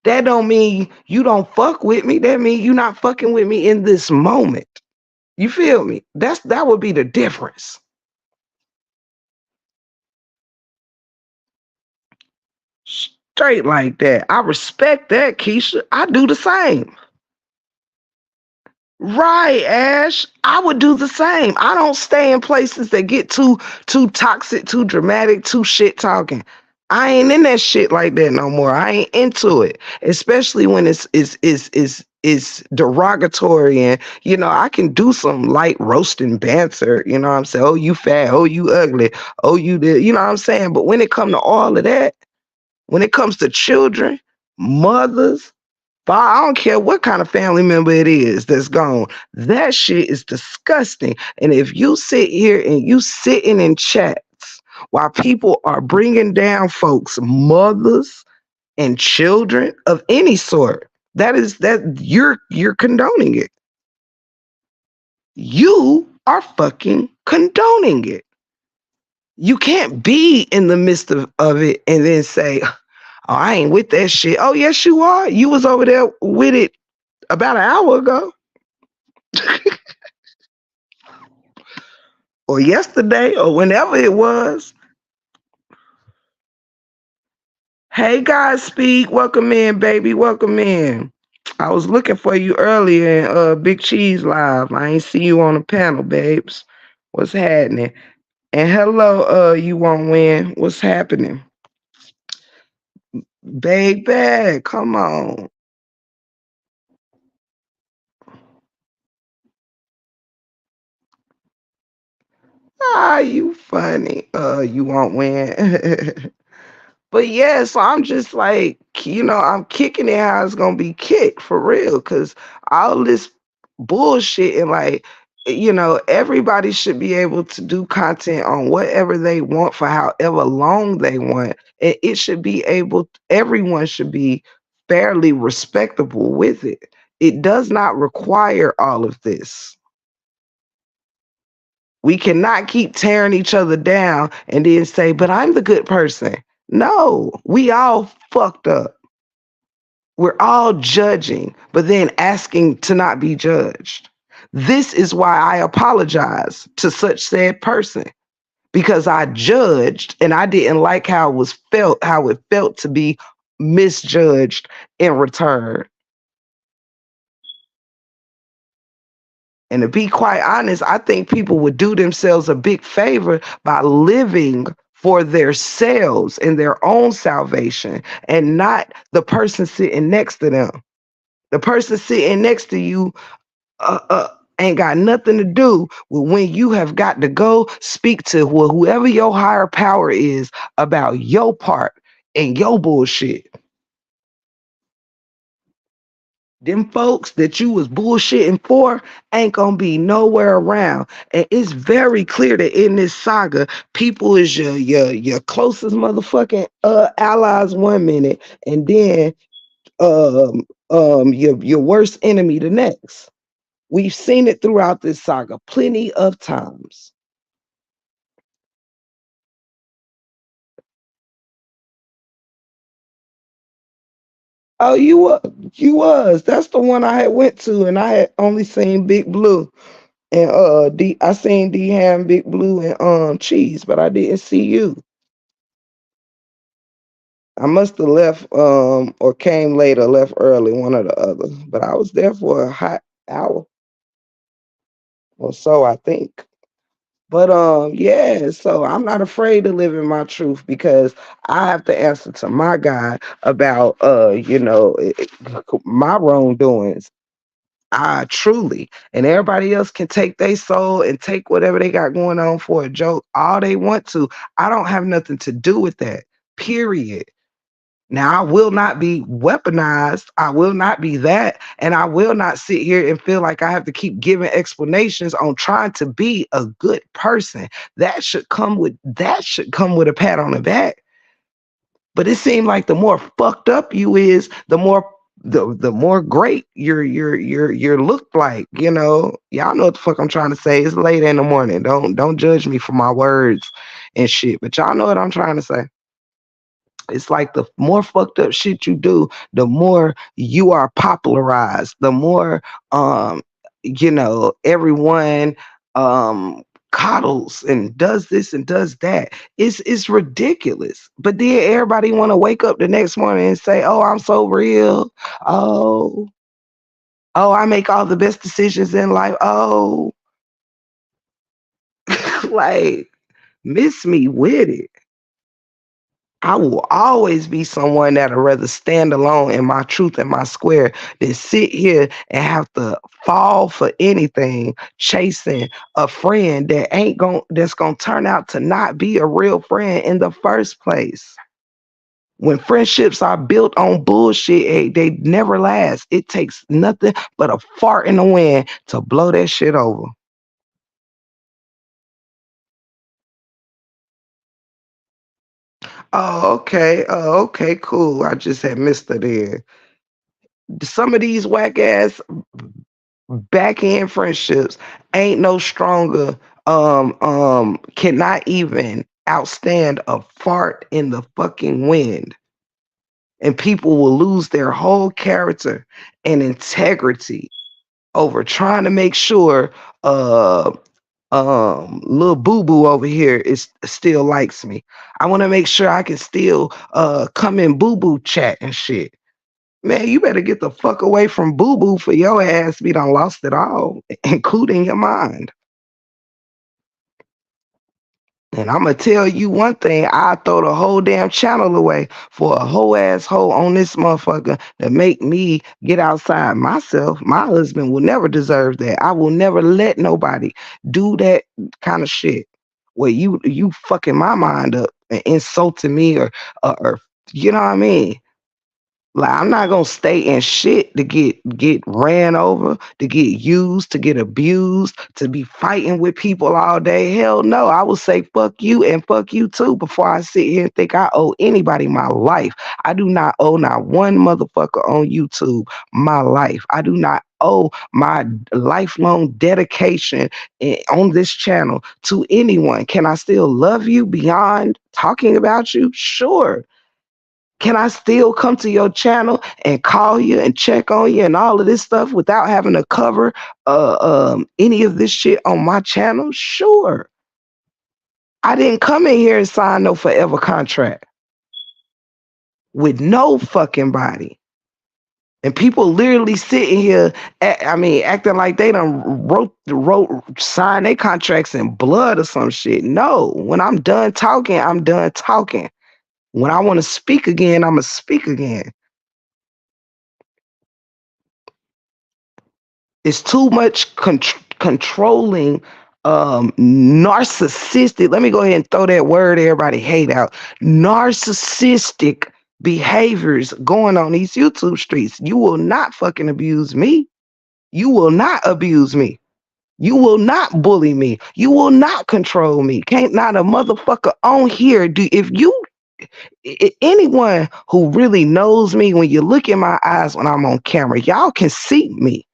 That don't mean you don't fuck with me. That mean you not fucking with me in this moment. You feel me? That would be the difference. Straight like that. I respect that, Keisha. I do the same. Right, Ash. I would do the same. I don't stay in places that get too toxic, too dramatic, too shit talking. I ain't in that shit like that no more. I ain't into it, especially when it's derogatory and I can do some light roasting banter. You know what I'm saying? Oh, you fat. Oh, you ugly. Oh, you did. You know what I'm saying? But when it comes to all of that, when it comes to children, mothers, I don't care what kind of family member it is that's gone. That shit is disgusting. And if you sit here and you sitting in chats while people are bringing down folks, mothers and children of any sort, that you're condoning it. You are fucking condoning it. You can't be in the midst of it and then say, oh, I ain't with that shit. Oh, yes, you are. You was over there with it about an hour ago or yesterday or whenever it was. Hey guys, speak. Welcome in, baby. Welcome in. I was looking for you earlier in Big Cheese Live. I ain't see you on the panel, babes. What's happening? And hello, you won't win. What's happening? Baby, come on. Ah, you funny. You won't win. But yeah, so I'm just like, I'm kicking it how it's gonna be kicked for real. Cause all this bullshit and like, everybody should be able to do content on whatever they want for however long they want. And it should be everyone should be fairly respectable with it. It does not require all of this. We cannot keep tearing each other down and then say, but I'm the good person. No, we all fucked up. We're all judging, but then asking to not be judged. This is why I apologize to such said person because I judged and I didn't like how it felt to be misjudged in return. And to be quite honest, I think people would do themselves a big favor by living for themselves and their own salvation and not the person sitting next to them. The person sitting next to you ain't got nothing to do with when you have got to go speak to whoever your higher power is about your part and your bullshit. Them folks that you was bullshitting for ain't gonna be nowhere around. And it's very clear that in this saga, people is your closest motherfucking allies 1 minute, and then your worst enemy the next. We've seen it throughout this saga plenty of times. Oh, you was. That's the one I had went to, and I had only seen Big Blue. And I seen D Ham, Big Blue, and Cheese, but I didn't see you. I must have left or came later, left early, one or the other. But I was there for a hot hour or so, I think. But yeah, so I'm not afraid to live in my truth because I have to answer to my God about my wrongdoings. I truly, and everybody else can take their soul and take whatever they got going on for a joke all they want to. I don't have nothing to do with that. Period. Now, I will not be weaponized. I will not be that. And I will not sit here and feel like I have to keep giving explanations on trying to be a good person. That should come with a pat on the back. But it seemed like the more fucked up you is, the more great you're looked like, Y'all know what the fuck I'm trying to say. It's late in the morning. Don't judge me for my words and shit. But y'all know what I'm trying to say. It's like the more fucked up shit you do, the more you are popularized, the more everyone coddles and does this and does that. It's ridiculous. But then everybody want to wake up the next morning and say, "Oh, I'm so real. Oh, oh, I make all the best decisions in life. Oh," like miss me with it. I will always be someone that'll rather stand alone in my truth and my square than sit here and have to fall for anything chasing a friend that's gonna turn out to not be a real friend in the first place. When friendships are built on bullshit, they never last. It takes nothing but a fart in the wind to blow that shit over. Oh, okay. Oh, okay, cool. I just had missed it in. Some of these whack ass back end friendships ain't no stronger, cannot even outstand a fart in the fucking wind. And people will lose their whole character and integrity over trying to make sure uh little boo boo over here is still likes me. I want to make sure I can still come in boo boo chat and shit. Man, you better get the fuck away from boo boo for your ass be done lost it all, including your mind. And I'm gonna tell you one thing, I throw the whole damn channel away for a whole asshole on this motherfucker to make me get outside myself. My husband will never deserve that. I will never let nobody do that kind of shit where you fucking my mind up and insulting me or you know what I mean? Like I'm not gonna stay in shit to get ran over, to get used, to get abused, to be fighting with people all day. Hell no, I will say fuck you and fuck you too before I sit here and think I owe anybody my life. I do not owe not one motherfucker on YouTube my life. I do not owe my lifelong dedication on this channel to anyone. Can I still love you beyond talking about you? Sure. Can I still come to your channel and call you and check on you and all of this stuff without having to cover any of this shit on my channel? Sure. I didn't come in here and sign no forever contract with no fucking body. And people literally sitting here, acting like they done signed their contracts in blood or some shit. No, when I'm done talking, I'm done talking. When I want to speak again, I'm going to speak again. It's too much controlling, narcissistic. Let me go ahead and throw that word everybody hate out. Narcissistic behaviors going on these YouTube streets. You will not fucking abuse me. You will not abuse me. You will not bully me. You will not control me. Can't not a motherfucker on here do if you anyone who really knows me, when you look in my eyes when I'm on camera, y'all can see me.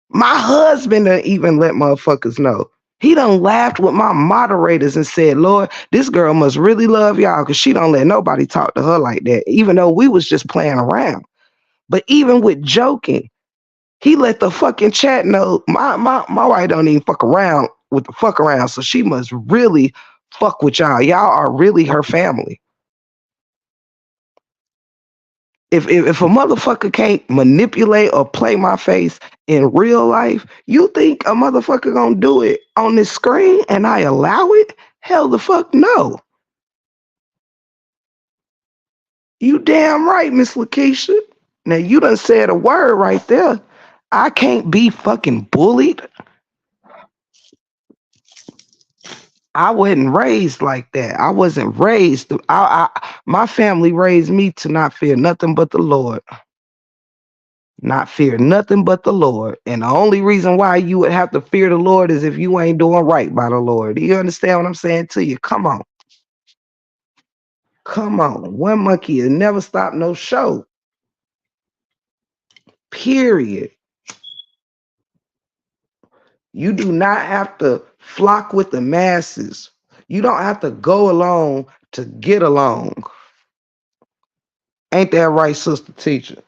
My husband done even let motherfuckers know. He done laughed with my moderators and said, Lord, this girl must really love y'all because she don't let nobody talk to her like that, even though we was just playing around. But even with joking, he let the fucking chat know my wife don't even fuck around with the fuck around, so she must really fuck with y'all. Y'all are really her family. If a motherfucker can't manipulate or play my face in real life, you think a motherfucker gonna do it on this screen and I allow it? Hell the fuck no. You damn right, Miss Lakeisha. Now you done said a word right there. I can't be fucking bullied. I wasn't raised like that. I wasn't raised. My family raised me to not fear nothing but the Lord. Not fear nothing but the Lord. And the only reason why you would have to fear the Lord is if you ain't doing right by the Lord. Do you understand what I'm saying to you? Come on. Come on. One monkey will never stop no show. Period. You do not have to flock with the masses. You don't have to go along to get along. Ain't that right, sister teacher?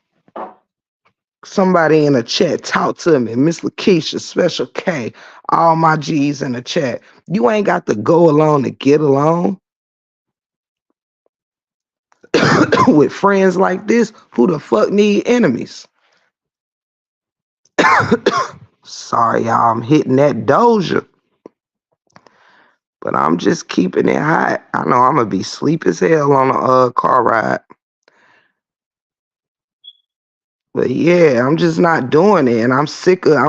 Somebody in the chat, talk to me. Miss Lakeisha, Special K, all my G's in the chat. You ain't got to go along to get along. With friends like this, who the fuck need enemies? Sorry, y'all, I'm hitting that doja. But I'm just keeping it hot. I know I'm gonna be sleep as hell on a car ride. But yeah, I'm just not doing it. And I'm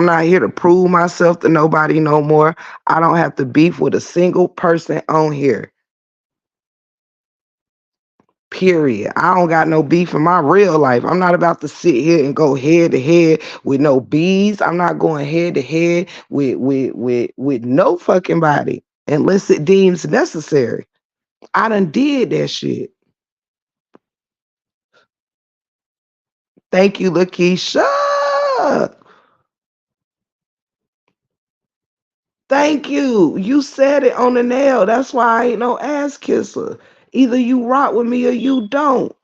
not here to prove myself to nobody no more. I don't have to beef with a single person on here. Period. I don't got no beef in my real life. I'm not about to sit here and go head to head with no bees. I'm not going head to head with no fucking body unless it deems necessary. I done did that shit. Thank you, Lakeisha. Thank you. You said it on the nail. That's why I ain't no ass kisser. Either you rock with me or you don't.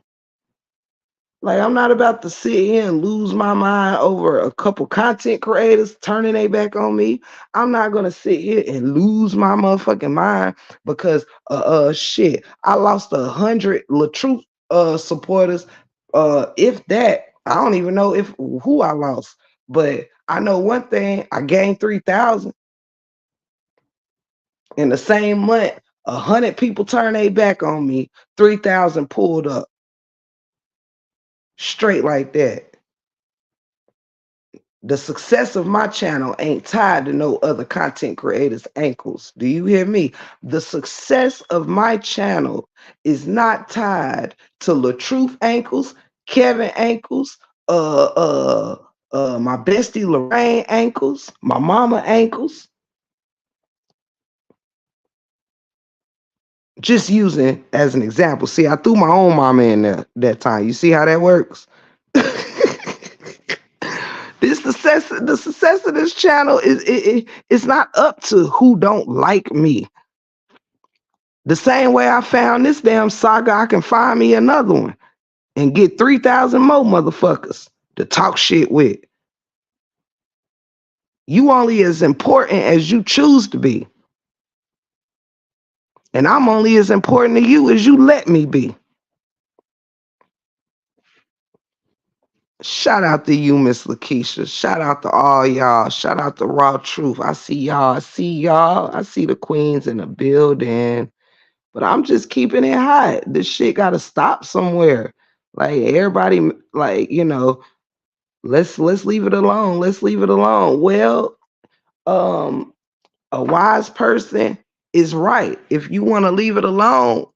Like, I'm not about to sit here and lose my mind over a couple content creators turning their back on me. I'm not gonna sit here and lose my motherfucking mind because shit, I lost 100 Truth supporters. If that, I don't even know if who I lost, but I know one thing: I gained 3,000 in the same month. 100 people turned their back on me. 3,000 pulled up straight like that. The success of my channel ain't tied to no other content creators' ankles. Do you hear me? The success of my channel is not tied to LaTruth ankles, Kevin ankles, uh, uh, my bestie Lorraine ankles, my mama ankles. Just using as an example. See, I threw my own mama in there that time. You see how that works? The success of this channel it's not up to who don't like me. The same way I found this damn Saga, I can find me another one and get 3,000 more motherfuckers to talk shit with. You only as important as you choose to be. And I'm only as important to you as you let me be. Shout out to you, Miss Lakeisha. Shout out to all y'all. Shout out to Raw Truth. I see y'all. I see y'all. I see the queens in the building. But I'm just keeping it hot. This shit gotta stop somewhere. Like everybody, like, let's leave it alone. Let's leave it alone. Well, a wise person is right. If you want to leave it alone,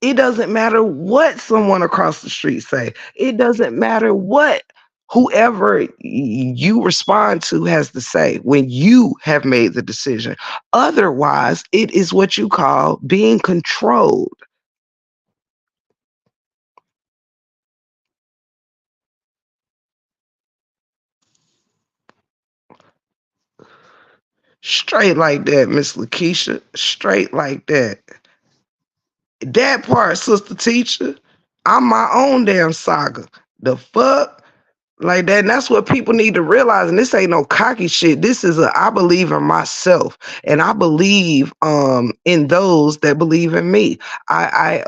it doesn't matter what someone across the street say. It doesn't matter what whoever you respond to has to say when you have made the decision. Otherwise, it is what you call being controlled. Straight like that, Miss Lakeisha. Straight like that. That part, sister teacher. I'm my own damn saga. The fuck? Like that. And that's what people need to realize. And this ain't no cocky shit. This is I believe in myself. And I believe in those that believe in me. I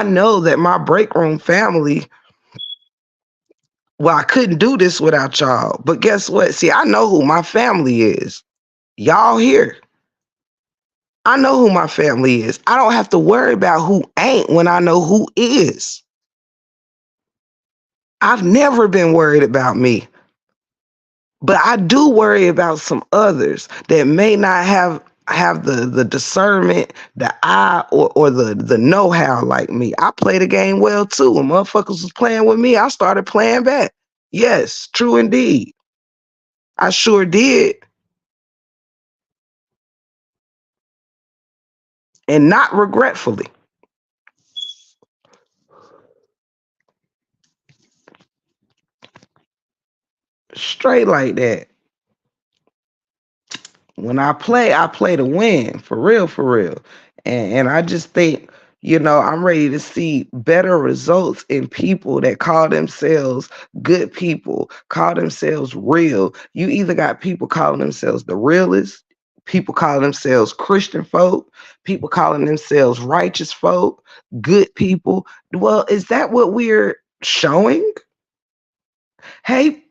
know that my break room family, well, I couldn't do this without y'all. But guess what? See, I know who my family is. Y'all here. I know who my family is. I don't have to worry about who ain't when I know who is. I've never been worried about me, but I do worry about some others that may not have the discernment, the eye, or the know-how like me. I play the game well too. When motherfuckers was playing with me, I started playing back. Yes, true indeed. I sure did. And not regretfully. Straight like that. When I play to win, for real, for real. And I just think, I'm ready to see better results in people that call themselves good people, call themselves real. You either got people calling themselves the realists, people calling themselves Christian folk, people calling themselves righteous folk, good people. Well, is that what we're showing? Hey,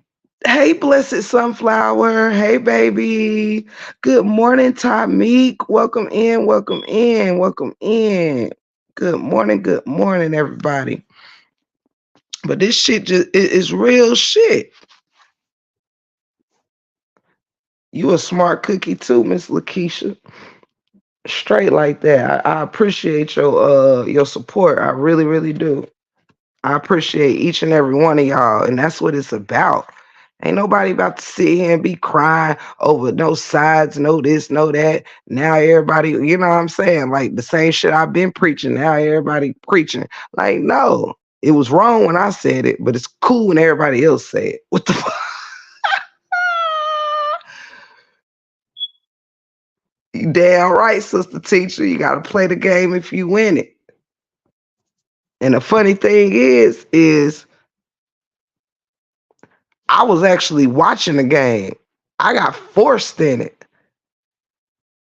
hey, blessed sunflower. Hey, baby. Good morning, Meek. Welcome in, welcome in, welcome in. Good morning, everybody. But this shit just is real shit. You a smart cookie too, Miss Lakeisha. Straight like that. I appreciate your support. I really, really do. I appreciate each and every one of y'all, and that's what it's about. Ain't nobody about to sit here and be crying over no sides, no this, no that. Now everybody, you know what I'm saying? Like the same shit I've been preaching. Now everybody preaching. Like, no, it was wrong when I said it, but it's cool when everybody else say it. What the fuck? You damn right, sister teacher. You gotta play the game if you win it. And the funny thing is I was actually watching the game. I got forced in it.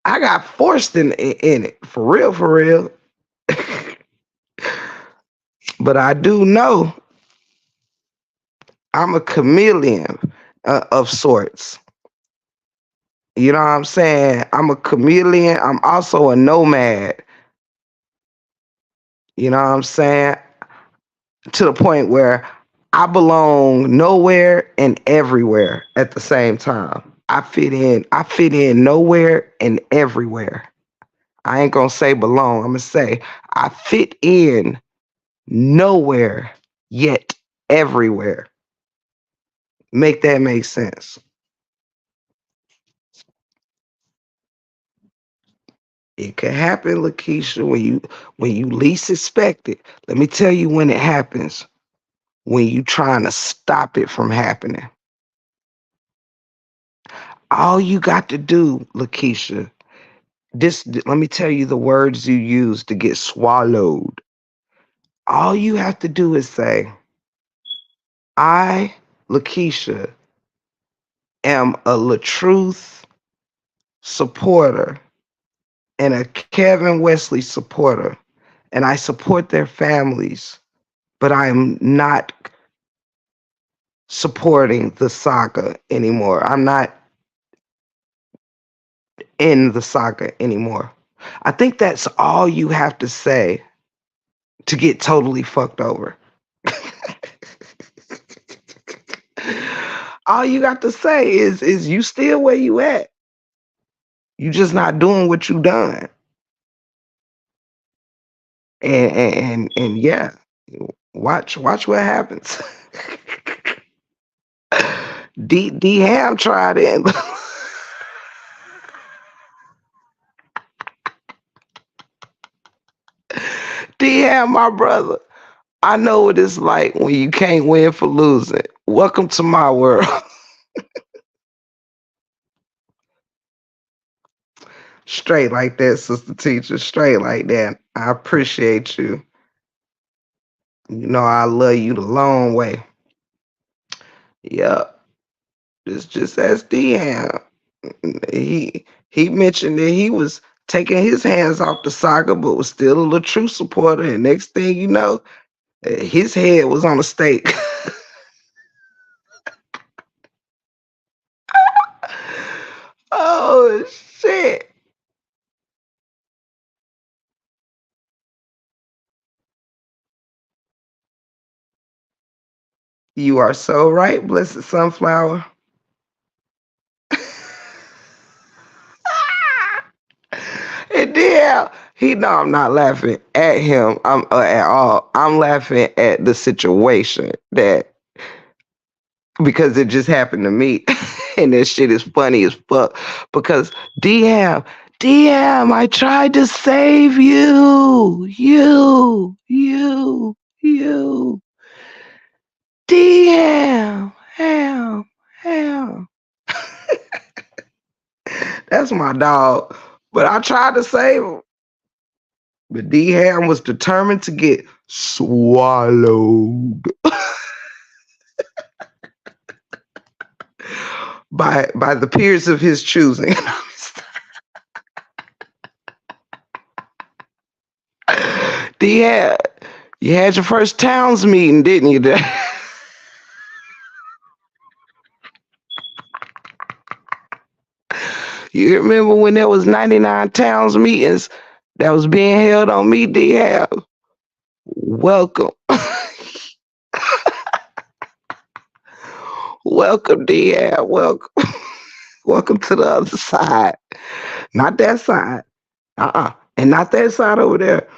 I got forced in it. For real, for real. But I do know I'm a chameleon of sorts. You know what I'm saying? I'm a chameleon. I'm also a nomad. You know what I'm saying? To the point where I belong nowhere and everywhere at the same time. I fit in. I fit in nowhere and everywhere. I ain't gonna say belong. I'm gonna say I fit in nowhere yet everywhere. Make that make sense. It could happen, Lakeisha, when you least expect it. Let me tell you when it happens. When you trying to stop it from happening. All you got to do, Lakeisha, this let me tell you the words you use to get swallowed. All you have to do is say, I, Lakeisha, am a Latruth supporter and a Kevin Wesley supporter, and I support their families, but I am not supporting the saga anymore. I'm not in the saga anymore. I think that's all you have to say to get totally fucked over. All you got to say is you still where you at. You just not doing what you done. And yeah, watch what happens. D Ham tried it. D Ham, my brother. I know what it's like when you can't win for losing. Welcome to my world. Straight like that, sister teacher. Straight like that. I appreciate you. You know I love you the long way. Yep. It's just as D Ham. He mentioned that he was taking his hands off the saga, but was still a little true supporter. And next thing you know, his head was on a stake. Oh shit! You are so right, blessed sunflower. And then he no, I'm not laughing at him. I'm at all. I'm laughing at the situation that because it just happened to me, and this shit is funny as fuck. Because DM, I tried to save you, DM, ham. That's my dog. But I tried to save him. But D Ham was determined to get swallowed by the peers of his choosing. D Ham, you had your first towns meeting, didn't you? You remember when there was 99 towns meetings that was being held on me, D Ham? Welcome. Welcome, D Ham. Welcome. Welcome to the other side. Not that side. And not that side over there.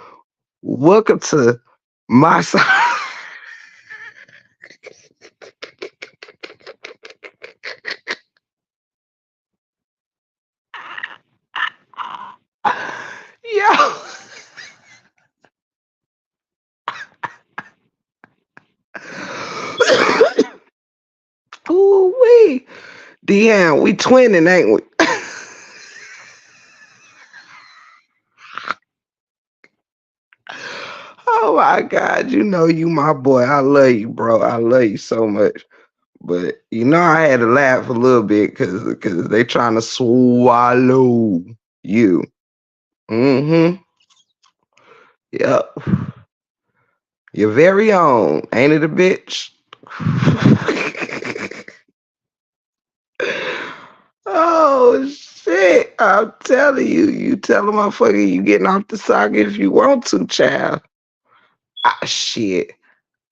Welcome to my side. Yo. Ooh wee. Deanne, we twinning, ain't we? Oh my God, you know you my boy. I love you, bro. I love you so much. But you know I had to laugh a little bit because they trying to swallow you. Mm-hmm. Yep. Your very own. Ain't it a bitch? Oh shit. I'm telling you, you tell a motherfucker you getting off the Saga if you want to, child. Ah, shit.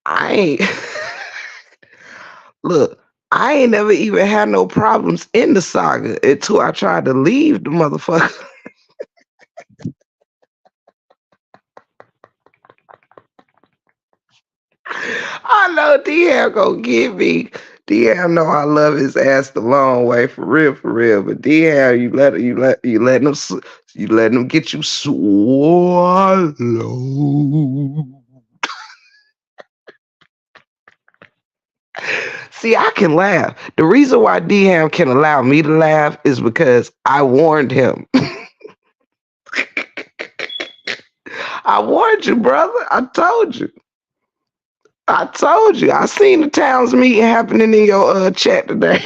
I ain't look, I ain't never even had no problems in the Saga until I tried to leave the motherfucker. I know D-Ham gonna get me. D-Ham know I love his ass the long way, for real, for real. But D-Ham, you letting him get you swallowed. See, I can laugh. The reason why D-Ham can allow me to laugh is because I warned him. I warned you, brother. I told you. I told you. I seen the towns meeting happening in your chat today.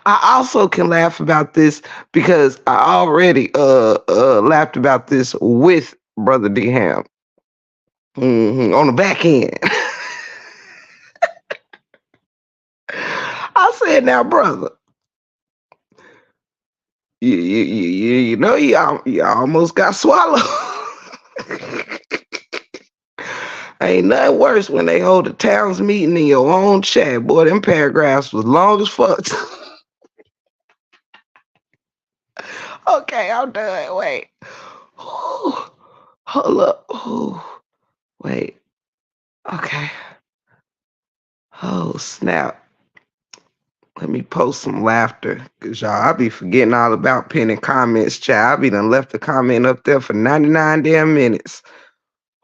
I also can laugh about this because I already laughed about this with Brother D Ham on the back end. I said, now, brother, you know you almost got swallowed. Ain't nothing worse when they hold a towns meeting in your own chat. Boy, them paragraphs was long as fuck. Okay, I'm done. Wait. Hold up. Wait. Okay. Oh, snap. Let me post some laughter. Cause y'all, I be forgetting all about pinning comments, child. I be done left a comment up there for 99 damn minutes.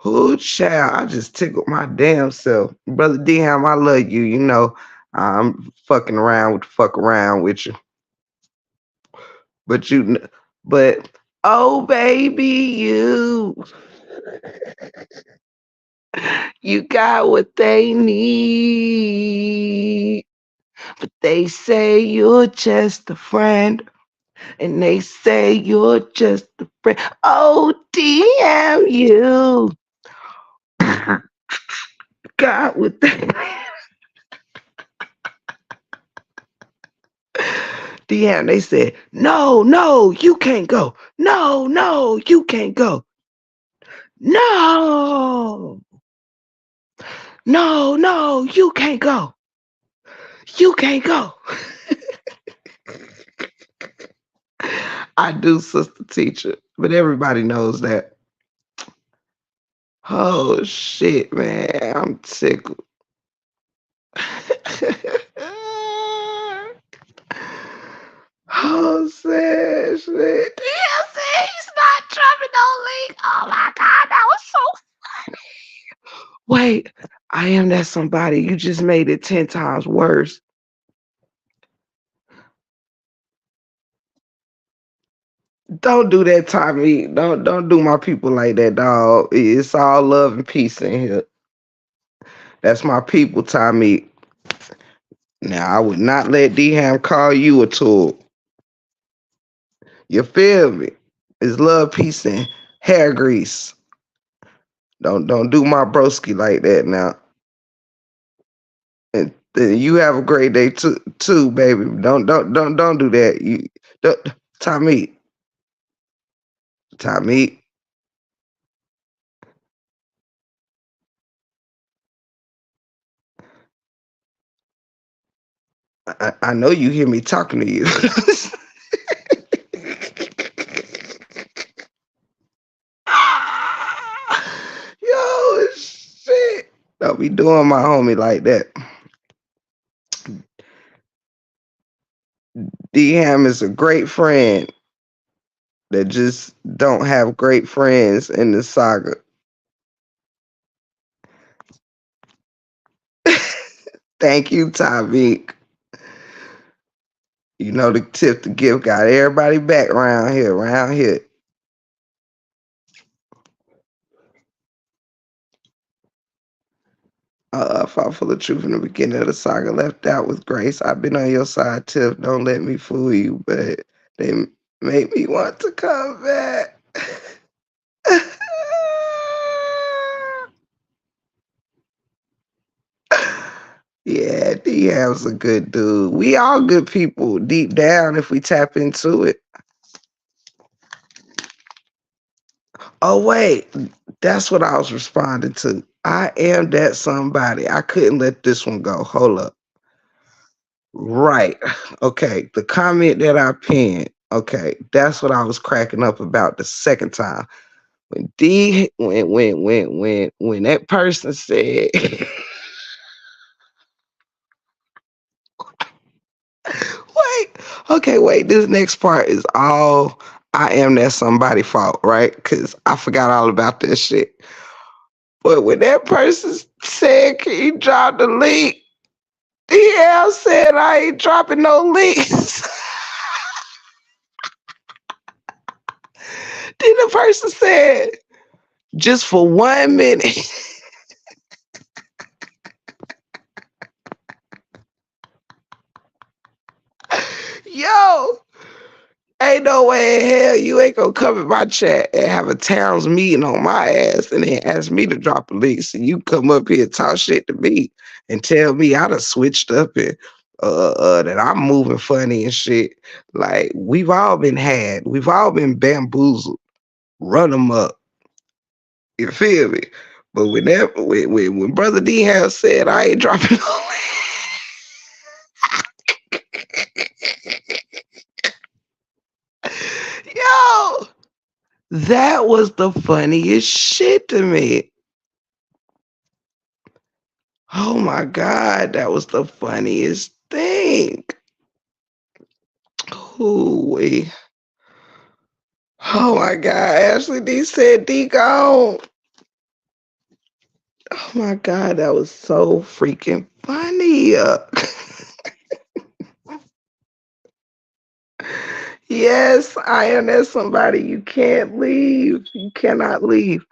Oh, child, I just tickled my damn self. Brother D-Ham, I love you. You know, I'm fucking around with fuck around with you. But but oh baby, you got what they need. But they say you're just a friend. And they say you're just a friend. Oh, damn you. God with that. Damn, they said, no, no, you can't go. No, no, you can't go. No, no, no, you can't go. You can't go. I do, sister teacher, but everybody knows that. Oh shit, man, I'm tickled. Oh shit, shit. Damn, see, he's not dropping no link. Oh my god, that was so funny. Wait, I am that somebody. You just made it 10 times worse. Don't do that, Tommy. Don't do my people like that, dog. It's all love and peace in here. That's my people, Tommy. Now I would not let D Ham call you a tool. You feel me? It's love, peace, and hair grease. Don't do my broski like that now. And you have a great day too, baby. Don't do that. You don't, Tommy. Tommy. I know you hear me talking to you. Yo, shit. Don't be doing my homie like that. D Ham is a great friend that just don't have great friends in the saga. Thank you, Tyvik. You know the tip to give got everybody back around here, Fought for the truth in the beginning of the saga, left out with grace. I've been on your side, Tiff. Don't let me fool you, but they make me want to come back. Yeah, D-Ham's a good dude. We all good people deep down if we tap into it. Oh, wait. That's what I was responding to. I am that somebody. I couldn't let this one go. Hold up. Right. Okay. The comment that I pinned. Okay. That's what I was cracking up about the second time. When that person said wait, okay, wait, this next part is all I am that somebody fault, right? Because I forgot all about that shit. But when that person said, can you drop the link? DL said I ain't dropping no links. Then the person said, just for 1 minute. Yo, ain't no way in hell you ain't gonna come in my chat and have a towns meeting on my ass and then ask me to drop a link so you come up here and talk shit to me and tell me I done switched up and that I'm moving funny and shit. Like we've all been had, we've all been bamboozled. Run them up. You feel me? But when Brother D has said I ain't dropping no link. Yo, that was the funniest shit to me. Oh my God, that was the funniest thing. Ooh-wee. Oh my God, Ashley D said D gone. Oh my God, that was so freaking funny. Yes, I am that somebody you can't leave. You cannot leave.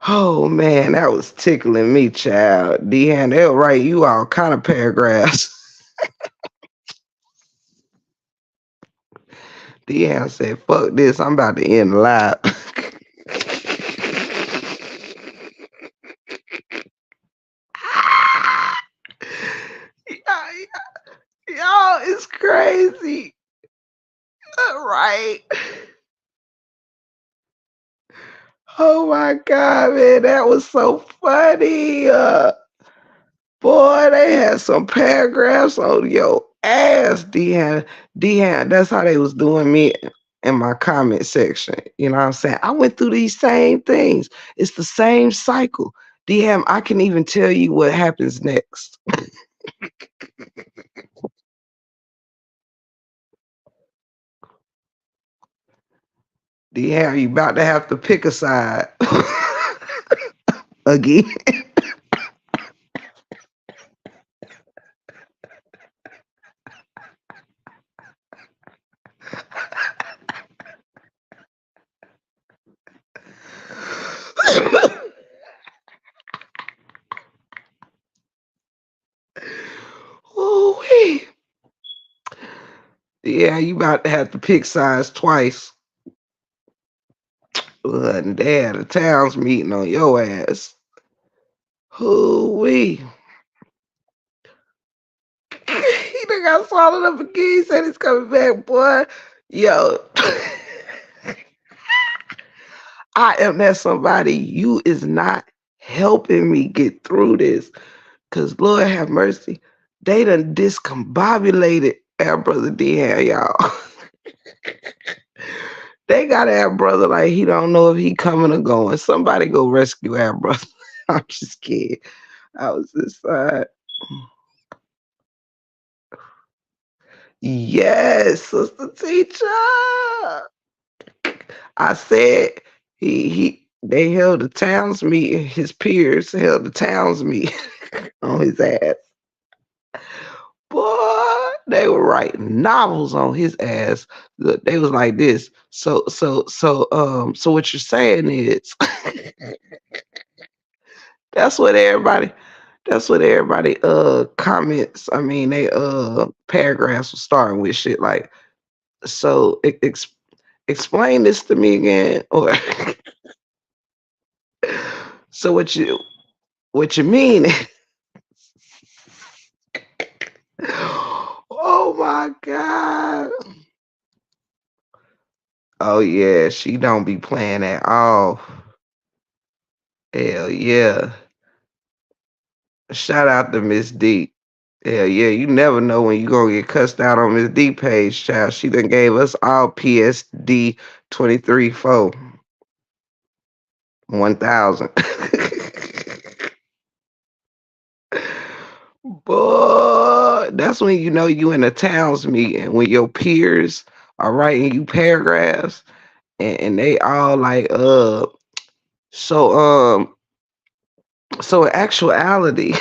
Oh man, that was tickling me, child. Deanne, they'll write you all kind of paragraphs. Deanne said, fuck this, I'm about to end live. Y'all, it's crazy. Right. Oh my God, man, that was so funny. Boy, they had some paragraphs on your ass, Deanne. Deanne, that's how they was doing me in my comment section. You know what I'm saying? I went through these same things. It's the same cycle. Deanne, I can even tell you what happens next. Deanne, you about to have to pick a side again. Ooh-wee. Yeah, you about to have to pick sides twice. And they had a towns meeting on your ass. Hoo-wee. He done got swallowed up again. He said he's coming back, boy. Yo. I am that somebody. You is not helping me get through this. Cause Lord have mercy. They done discombobulated our brother D, y'all. They got our brother like he don't know if he coming or going. Somebody go rescue our brother. I'm just kidding. I was this side. Yes, sister teacher. I said they held a towns meeting. His peers held the towns meeting on his ass. Boy, they were writing novels on his ass. Look, they was like this. So what you're saying is that's what everybody That's what everybody comments. I mean, they paragraphs were starting with shit like, so explain this to me again, or so what you mean? Oh my god. Oh yeah, she don't be playing at all. Hell yeah. Shout out to Miss D. Hell yeah, you never know when you gonna get cussed out on Miss D page, child. She done gave us all PSD 23 4 1000. Boy, that's when you know you in a towns meeting when your peers are writing you paragraphs and they all like so so in actuality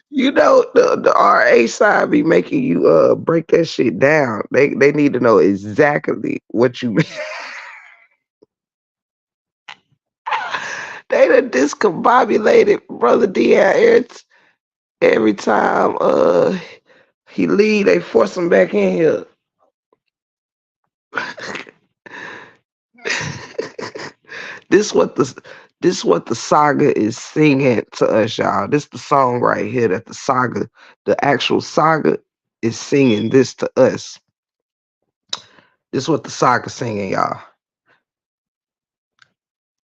you know the RA side be making you break that shit down. They need to know exactly what you mean. They done discombobulated Brother Dion every time he leave, they force him back in here. this what the this what the saga is singing to us, y'all. This the song right here that the saga, the actual saga, is singing this to us. This what the saga singing, y'all.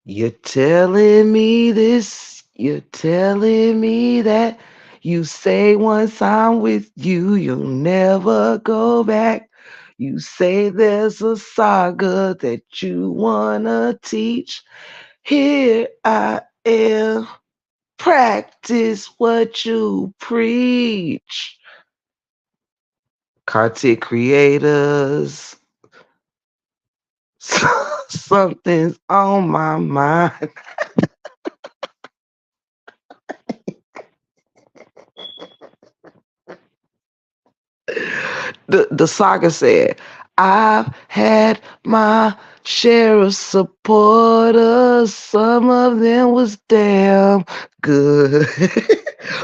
You're telling me this, you're telling me that. You say once I'm with you, you'll never go back. You say there's a saga that you wanna teach. Here I am, practice what you preach. Content creators, something's on my mind. The saga said, I've had my share of supporters. Some of them was damn good.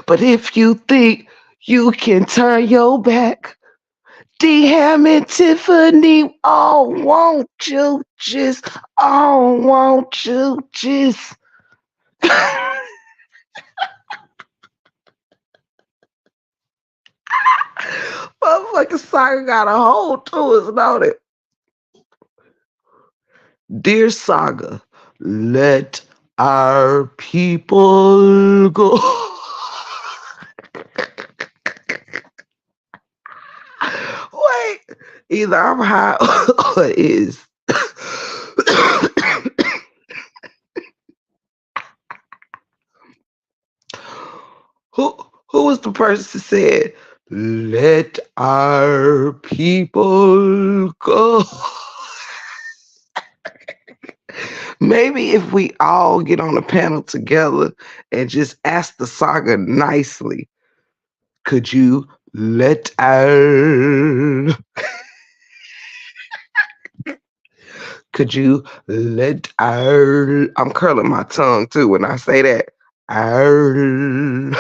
But if you think you can turn your back, D Ham and Tiffany, oh, won't you just, oh, won't you just. Motherfucking saga got a hold to us, don't it? Dear Saga, let our people go. Wait, either I'm high or it is. who who was the person who said, "Let our people go"? Maybe if we all get on a panel together and just ask the saga nicely, could you let our could you let our I'm curling my tongue too when I say that. Our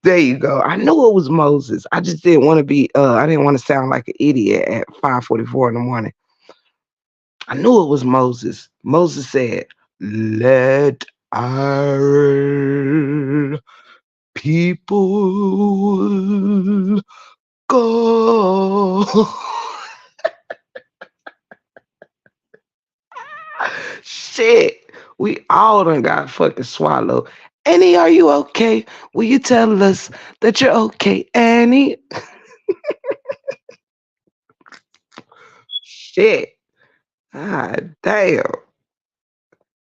there you go. I knew it was Moses. I just didn't want to be I didn't want to sound like an idiot at 5:44 in the morning. I knew it was Moses. Moses said, let our people go. Shit. We all done got fucking swallowed. Annie, are you okay? Will you tell us that you're okay, Annie? Shit. God damn.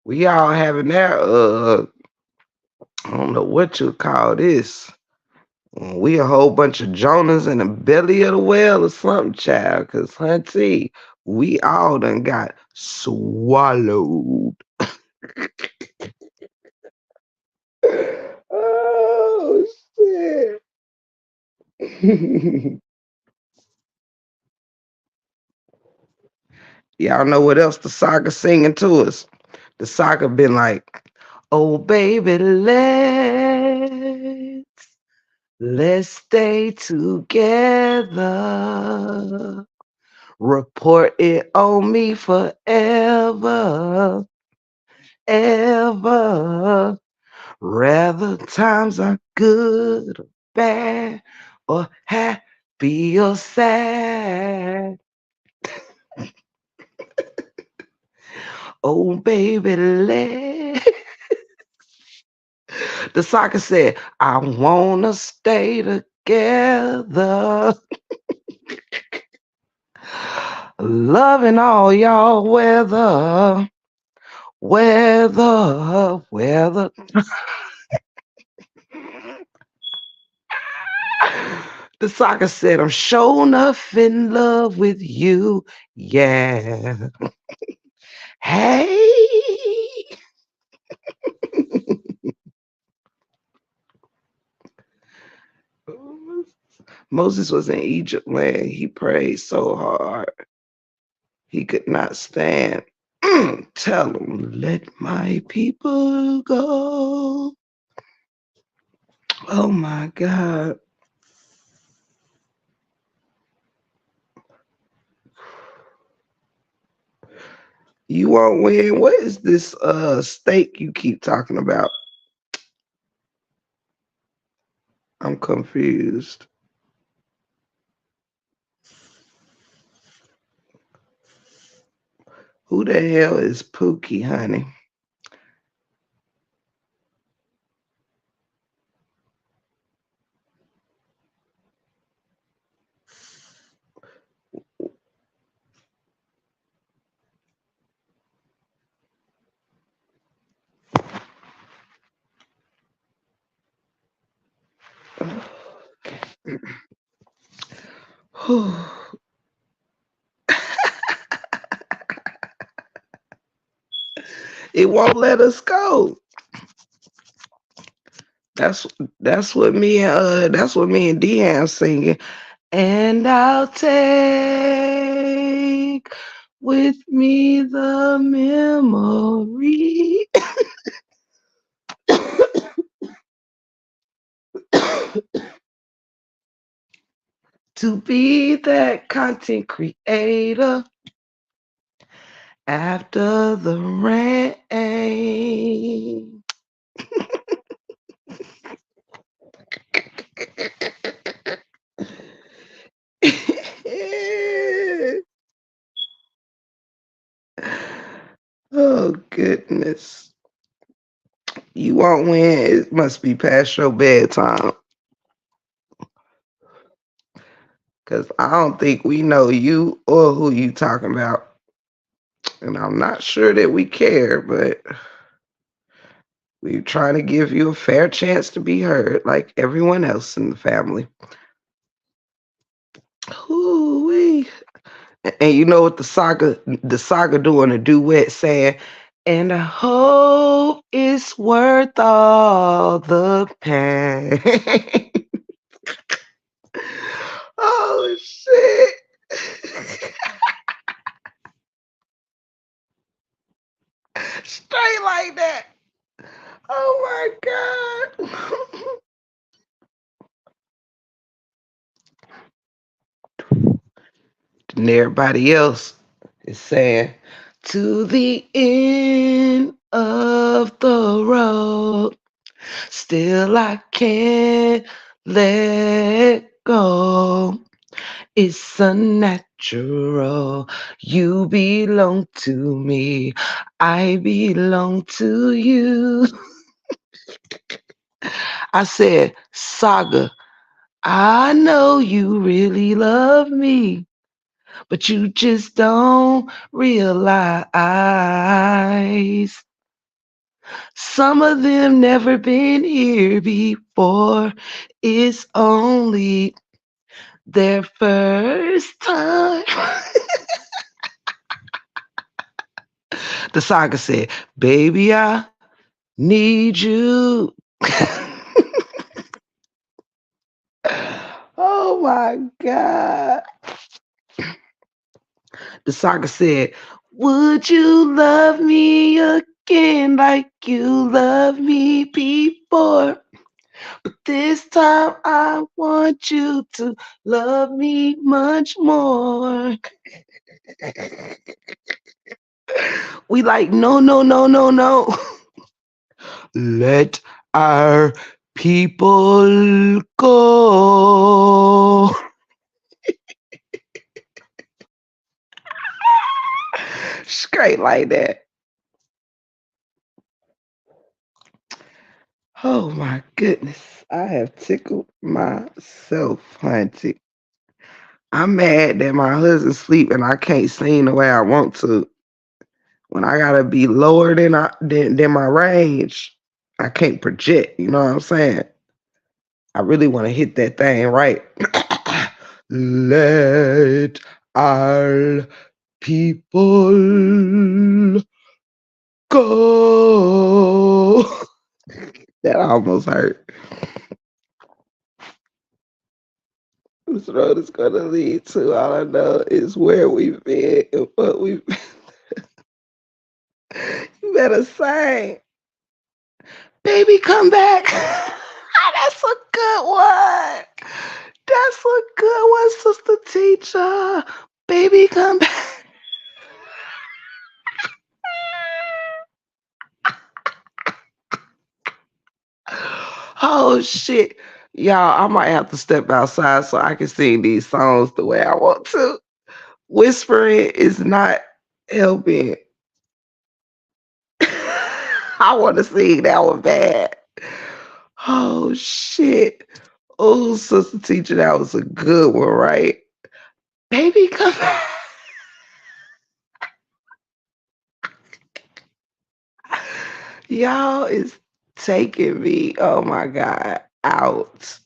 We all having that I don't know what you call this. We a whole bunch of Jonas in the belly of the whale or something, child. Cause hunty, we all done got swallowed. Oh shit. Y'all know what else the saga singing to us? The Saga been like, oh baby, let's stay together. Report it on me forever, ever. Whether times are good or bad, or happy or sad. Oh baby, the Saga said, I wanna stay together. Loving all y'all weather. The Saga said, I'm sure enough in love with you. Yeah. Hey. Moses was in Egypt land. He prayed so hard he could not stand. Tell him, let my people go. Oh my God. You won't win. What is this steak you keep talking about? I'm confused. Who the hell is Pookie, honey? It won't let us go. That's that's what me and Deanne singing. And I'll take with me the memory to be that content creator after the rain. Oh goodness. You won't win. It must be past your bedtime. Cause I don't think we know you or who you talking about. And I'm not sure that we care, but we're trying to give you a fair chance to be heard like everyone else in the family. Ooh-wee. And you know what the saga doing a duet saying, and I hope it's worth all the pain. Oh shit. Straight like that. Oh my God. And everybody else is saying, to the end of the road, still I can't let go. It's unnatural. You belong to me. I belong to you. I said, Saga, I know you really love me, but you just don't realize. Some of them never been here before. It's only their first time. The Saga said, baby, I need you. Oh my God. The Saga said, would you love me again like you loved me before. But this time I want you to love me much more. We like, no, no, no, no, no. Let our people go. Straight like that. Oh my goodness. I have tickled myself, hunty. I'm mad that my husband sleep and I can't sing the way I want to. When I gotta be lower than my range, I can't project. You know what I'm saying? I really want to hit that thing right. Let our people go. That almost hurt. This road is gonna lead to all I know is where we've been and what we've been. You better sing. Baby, come back. That's a good one. That's a good one, sister teacher. Baby, come back. Oh shit. Y'all, I might have to step outside so I can sing these songs the way I want to. Whispering is not helping. I want to sing that one bad. Oh shit. Oh, sister teacher, that was a good one, right? Baby, come back. Y'all is taking me, oh my God, out.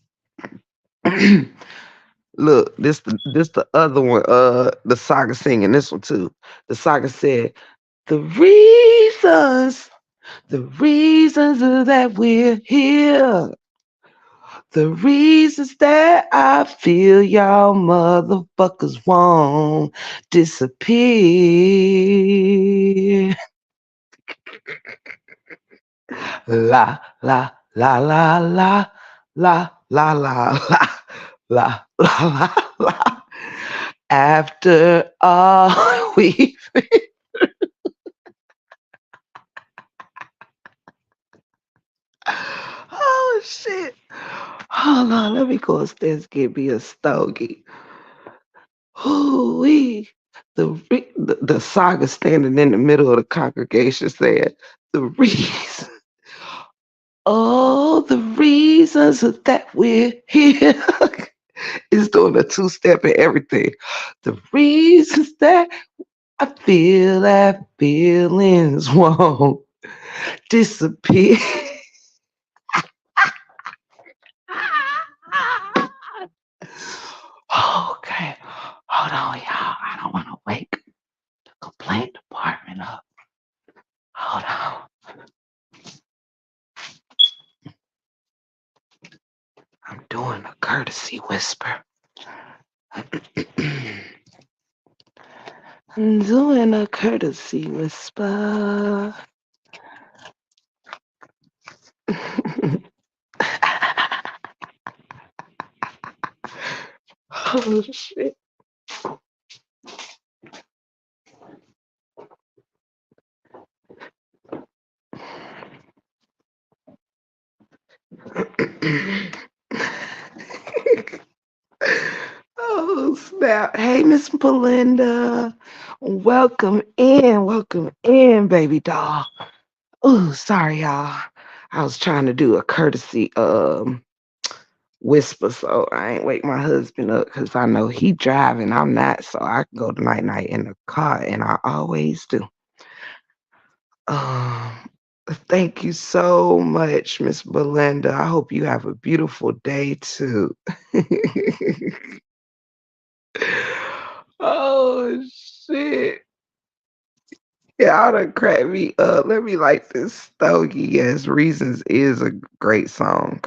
Look, this the other one, the Saga singing this one too. The Saga said, the reasons that we're here, the reasons that I feel y'all motherfuckers won't disappear. La la la la la la la la la la la la. After all we, oh shit. Hold on, let me go upstairs get me a stogie. Ooh wee. The Saga standing in the middle of the congregation said, the reason, all the reasons that we're here. Is doing a two-step and everything. The reasons that I feel that feelings won't disappear. Okay, hold on, y'all. I don't want to wake the complaint department up. Hold on. I'm doing a courtesy whisper. I'm doing a courtesy whisper. Oh shit. Oh snap. Hey Miss Belinda. Welcome in, baby doll. Oh, sorry, y'all. I was trying to do a courtesy whisper, so I ain't wake my husband up because I know he driving. I'm not, so I can go to night in the car, and I always do. Um, thank you so much, Miss Belinda. I hope you have a beautiful day too. Oh shit. Y'all done crack me up. Let me like this stogie. Yes, Reasons is a great song.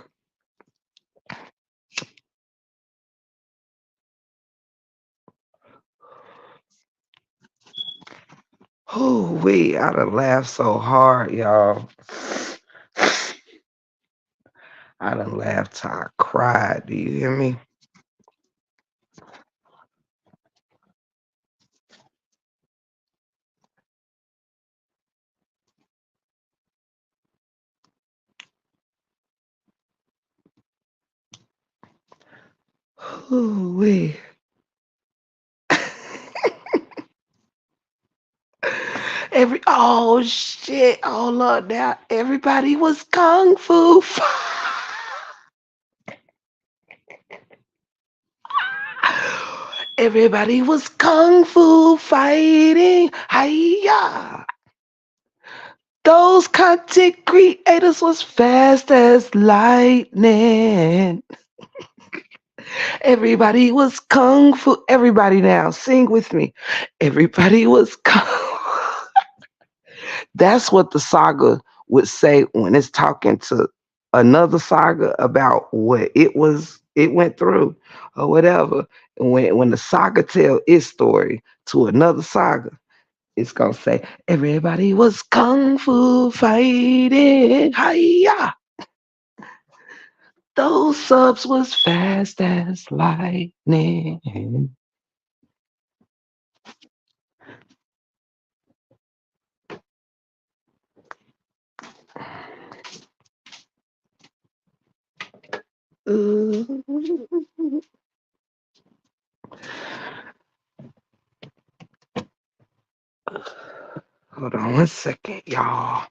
Oh, wait, I done laughed so hard, y'all. I done laughed till I cried. Do you hear me? Oh, wait. Oh shit. Oh Lord, now everybody was kung fu. Everybody was kung fu fighting. Hiya. Those content creators was fast as lightning. Everybody was kung fu. Everybody now, sing with me. Everybody was kung. That's what the saga would say when it's talking to another saga about what it went through or whatever. And when the saga tell its story to another saga, it's gonna say everybody was kung fu fighting. Hiya! Those subs was fast as lightning. Ooh. Hold on 1 second, y'all.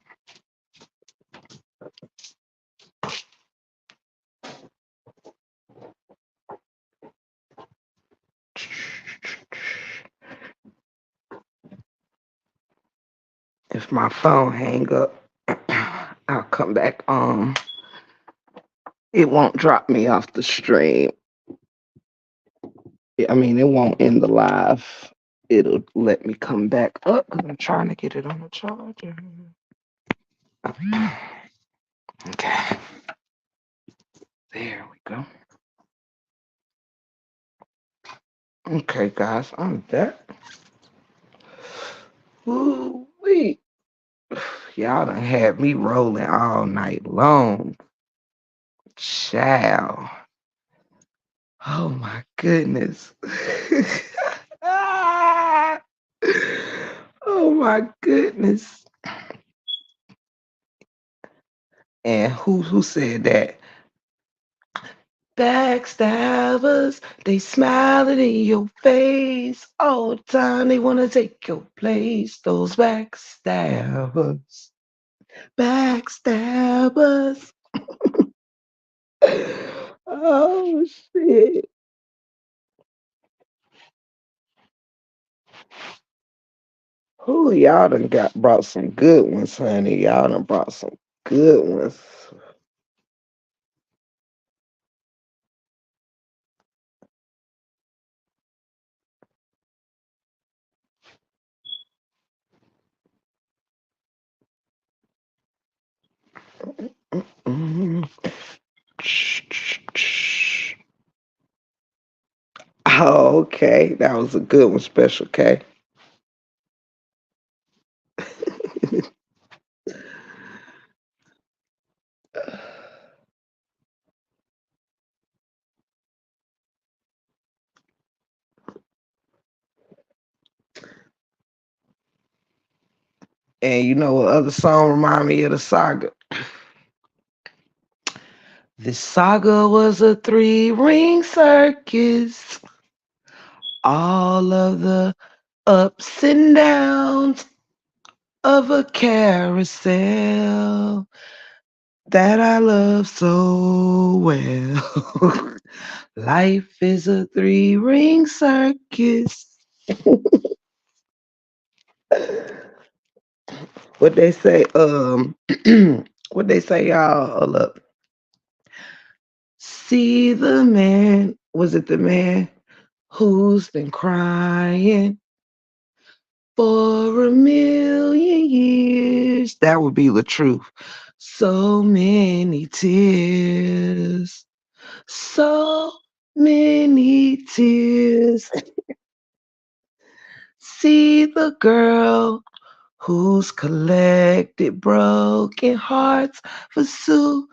If my phone hang up, I'll come back. It won't drop me off the stream. I mean, it won't end the live. It'll let me come back up because I'm trying to get it on the charger. Okay, there we go. Okay, guys, I'm back. Ooh, wait. Y'all done had me rolling all night long. Child. Oh my goodness. Ah! Oh my goodness. And who said that? Backstabbers, they smiling in your face all the time. They wanna take your place. Those backstabbers, backstabbers. Oh shit! Who y'all done got brought some good ones, honey? Y'all done brought some good ones. Mm. Oh, okay. That was a good one, Special K. And you know what other song remind me of the saga? This saga was a three-ring circus. All of the ups and downs of a carousel that I love so well. Life is a three-ring circus. What they say, what they say, y'all? Hold up. See the man, was it the man who's been crying for a million years? That would be the truth. So many tears, so many tears. See the girl Who's collected broken hearts for souvenirs?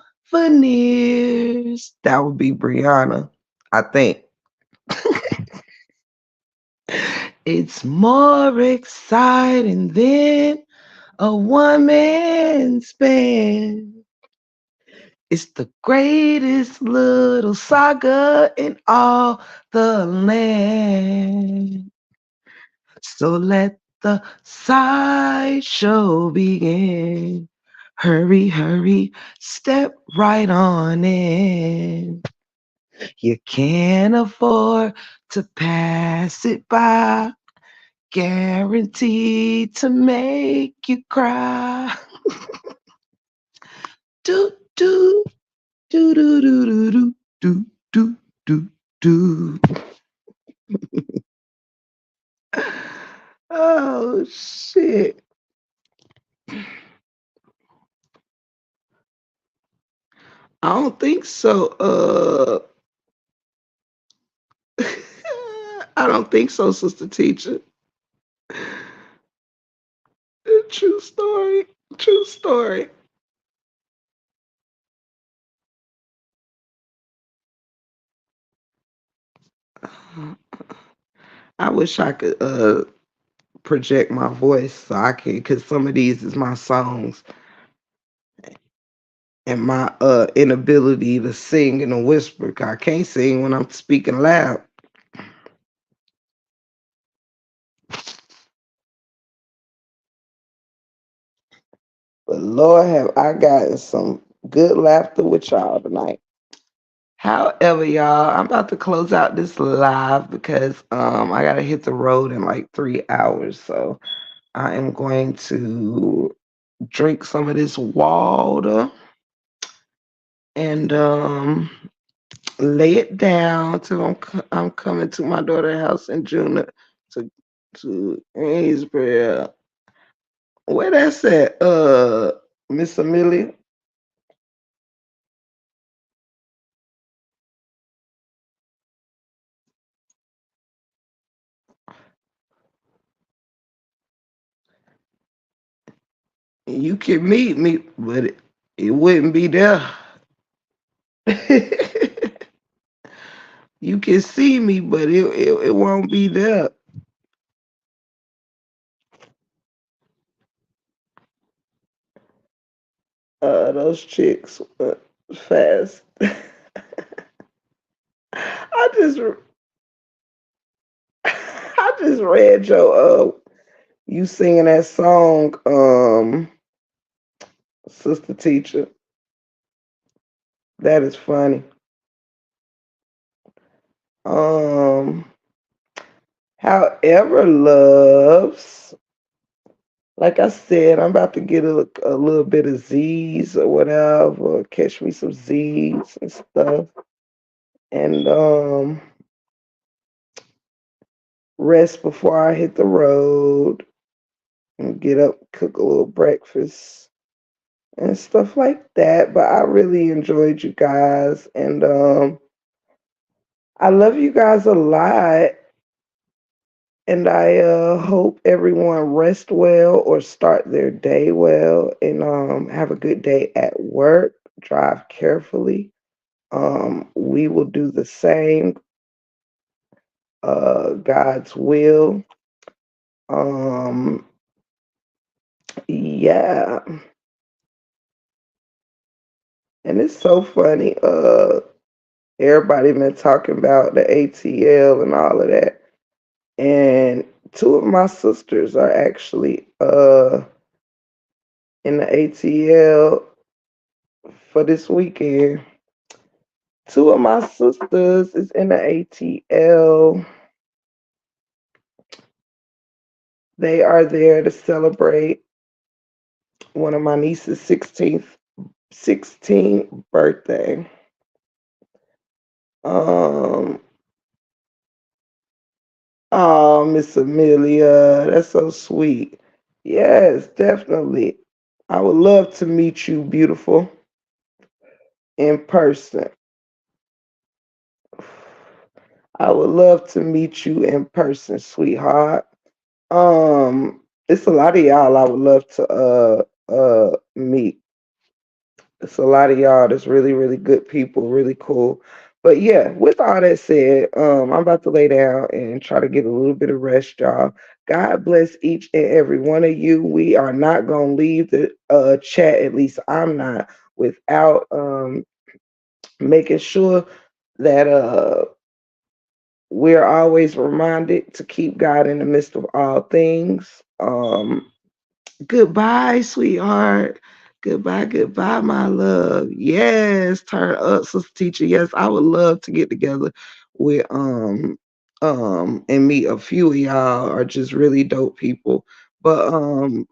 That would be Brianna, I think. It's more exciting than a one man's band. It's the greatest little saga in all the land. So let the sideshow begin. Hurry, hurry, step right on in. You can't afford to pass it by. Guaranteed to make you cry. Do do do do do do do do do do. Oh shit. I don't think so. I don't think so, sister teacher. True story. True story. I wish I could project my voice so I can, because some of these is my songs, and my inability to sing in a whisper. 'Cause I can't sing when I'm speaking loud. But Lord have I gotten some good laughter with y'all tonight. However, y'all, I'm about to close out this live because I gotta hit the road in like 3 hours. So I am going to drink some of this water and lay it down till I'm coming to my daughter's house in June to Amesbury. Where that's at, Miss Amelia? You can meet me, but it wouldn't be there. You can see me, but it won't be there. Those chicks fast. I just I just read your you singing that song, sister teacher. That is funny. Um, however, loves, like I said, I'm about to get a little bit of Z's or whatever, catch me some Z's and stuff, and rest before I hit the road and get up, cook a little breakfast and stuff like that. But I really enjoyed you guys, and I love you guys a lot. And I hope everyone rest well or start their day well and have a good day at work. Drive carefully. We will do the same. God's will. Um, yeah. And it's so funny. Everybody been talking about the ATL and all of that. And two of my sisters are actually in the ATL for this weekend. Two of my sisters is in the ATL. They are there to celebrate one of my niece's 16th birthday. Um, oh, Miss Amelia, that's so sweet. Yes, definitely. I would love to meet you, beautiful, in person. I would love to meet you in person, sweetheart. Um, It's a lot of y'all I would love to meet. It's a lot of y'all that's really, really good people, really cool. But yeah, with all that said, I'm about to lay down and try to get a little bit of rest, y'all. God bless each and every one of you. We are not gonna leave the chat, at least I'm not, without making sure that we're always reminded to keep God in the midst of all things. Goodbye, sweetheart. Goodbye, goodbye, my love. Yes, turn up, sister teacher. Yes, I would love to get together with and meet a few of y'all are just really dope people. But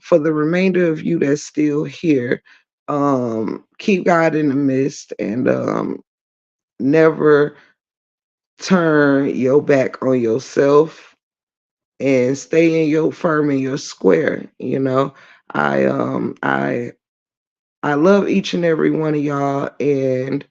for the remainder of you that's still here, keep God in the midst and never turn your back on yourself and stay in your firm in your square. I love each and every one of y'all, and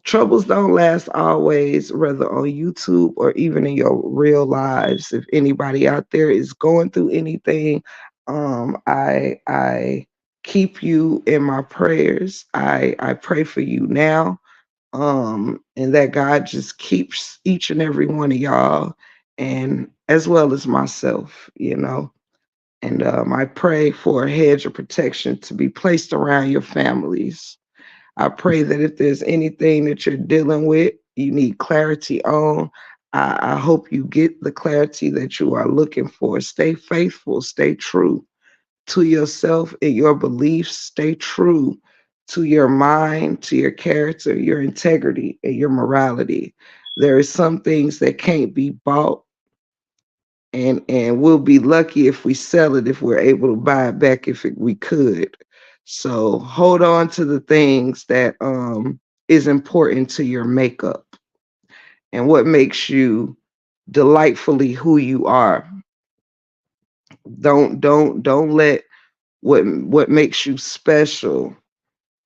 troubles don't last always, whether on YouTube or even in your real lives. If anybody out there is going through anything, I keep you in my prayers. I pray for you now, and that God just keeps each and every one of y'all, and as well as myself. And I pray for a hedge of protection to be placed around your families. I pray that if there's anything that you're dealing with, you need clarity on, I hope you get the clarity that you are looking for. Stay faithful, stay true to yourself and your beliefs. Stay true to your mind, to your character, your integrity, and your morality. There are some things that can't be bought, and we'll be lucky if we sell it, if we're able to buy it back, we could. So hold on to the things that is important to your makeup and what makes you delightfully who you are. Don't let what makes you special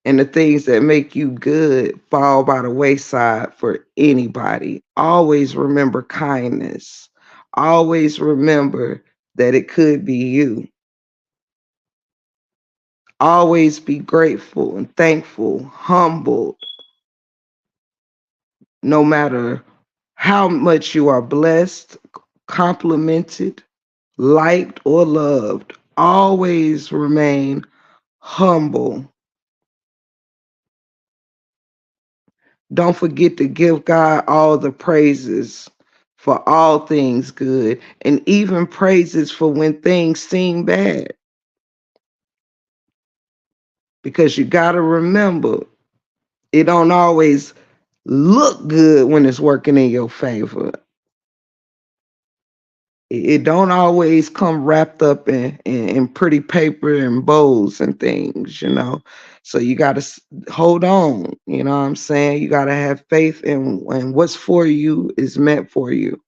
and the things that make you good fall by the wayside for anybody. Always remember kindness. Always remember that it could be you. Always be grateful and thankful, humbled, no matter how much you are blessed, complimented, liked, or loved. Always remain humble. Don't forget to give God all the praises for all things good, and even praises for when things seem bad. Because you got to remember, it don't always look good when it's working in your favor. It don't always come wrapped up in pretty paper and bows and things. So you got to hold on. You know what I'm saying? You got to have faith in what's for you is meant for you.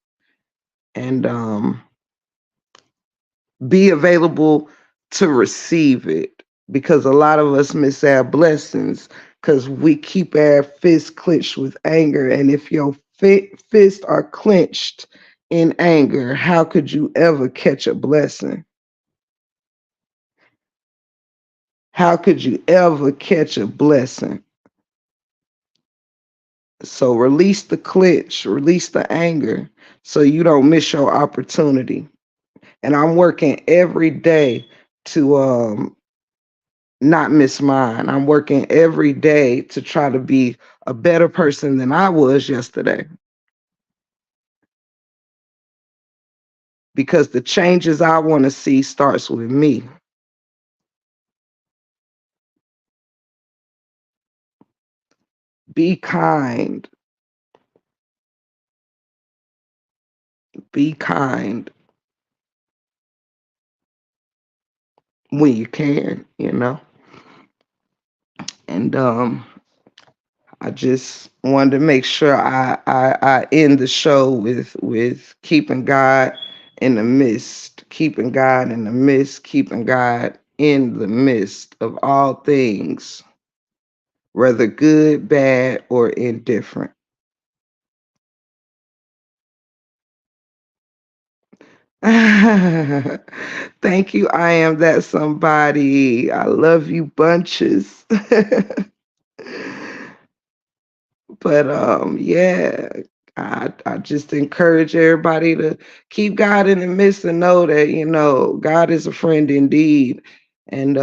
And be available to receive it, because a lot of us miss our blessings because we keep our fists clenched with anger. And if your fists are clenched in anger, how could you ever catch a blessing? How could you ever catch a blessing? So release the clench, release the anger so you don't miss your opportunity. And I'm working every day to not miss mine. I'm working every day to try to be a better person than I was yesterday, because the changes I want to see starts with me. Be kind. Be kind when you can. And I just wanted to make sure I end the show with keeping God in the midst, keeping God in the midst, keeping God in the midst of all things, whether good, bad, or indifferent. Thank you. I am that somebody. I love you bunches. But yeah, I just encourage everybody to keep God in the midst and know that, God is a friend indeed. And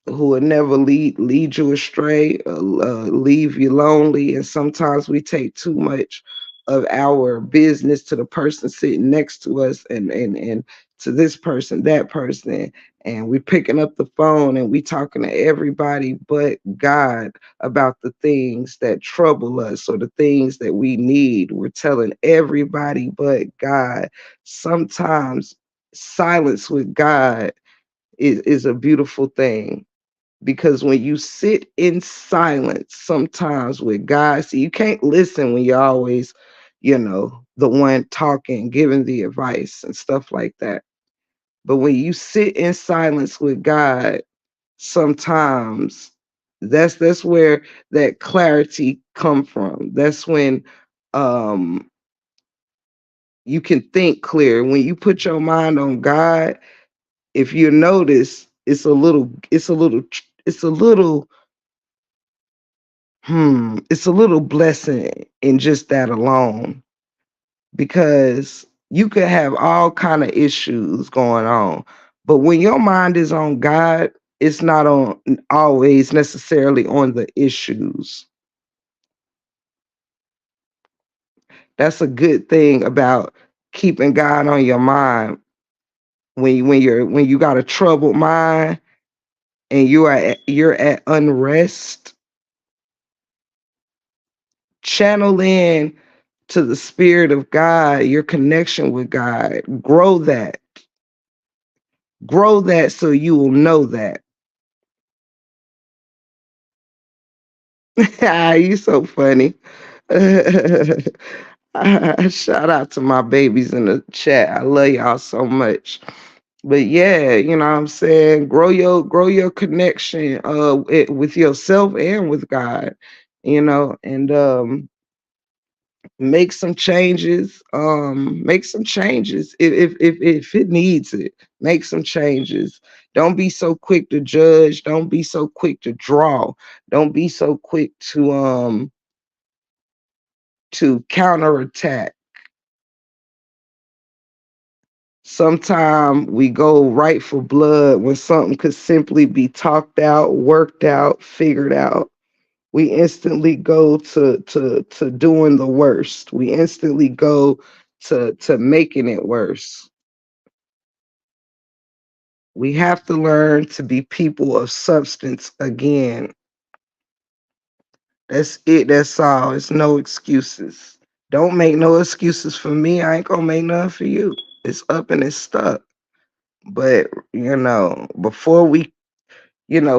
who will never lead you astray, leave you lonely. And sometimes we take too much of our business to the person sitting next to us, and to this person, that person, and we picking up the phone and we talking to everybody but God about the things that trouble us or the things that we need. We're telling everybody but God. Sometimes silence with God is a beautiful thing, because when you sit in silence sometimes with God, see, you can't listen when you're always, the one talking, giving the advice and stuff like that. But when you sit in silence with God, sometimes that's where that clarity come from. That's when um you can think clear. When you put your mind on God, if you notice, it's a little blessing in just that alone, because you could have all kind of issues going on, but when your mind is on God, it's not on always necessarily on the issues. That's a good thing about keeping God on your mind. When you got a troubled mind and you're at unrest, channel in to the spirit of God, your connection with God. Grow that so you will know that. You so funny. Shout out to my babies in the chat. I love y'all so much. But yeah, you know what I'm saying? Grow your connection with yourself and with God, and make some changes if it needs it. Make some changes. Don't be so quick to judge, don't be so quick to draw, don't be so quick to counterattack. Sometimes we go right for blood when something could simply be talked out, worked out, figured out. We instantly go to doing the worst. We instantly go to making it worse. We have to learn to be people of substance again. That's it. That's all. It's no excuses. Don't make no excuses for me. I ain't gonna make none for you. It's up and it's stuck. But before we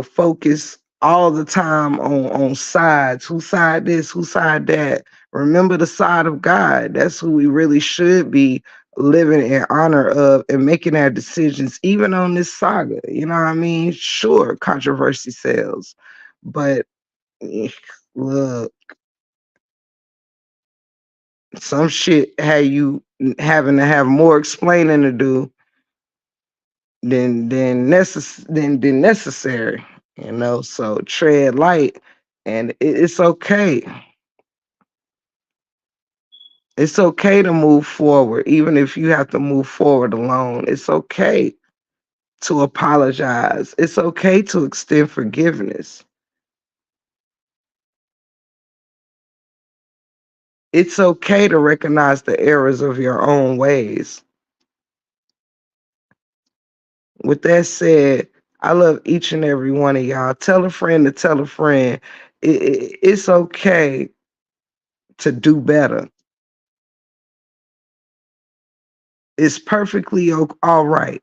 focus all the time on sides, who side this, who side that. Remember the side of God. That's who we really should be living in honor of and making our decisions, even on this saga. You know what I mean? Sure, controversy sells, but eh, look, some shit had you having to have more explaining to do than necessary. So tread light, and it's okay. It's okay to move forward, even if you have to move forward alone. It's okay to apologize. It's okay to extend forgiveness. It's okay to recognize the errors of your own ways. With that said, I love each and every one of y'all. Tell a friend to tell a friend. It's okay to do better. It's perfectly all right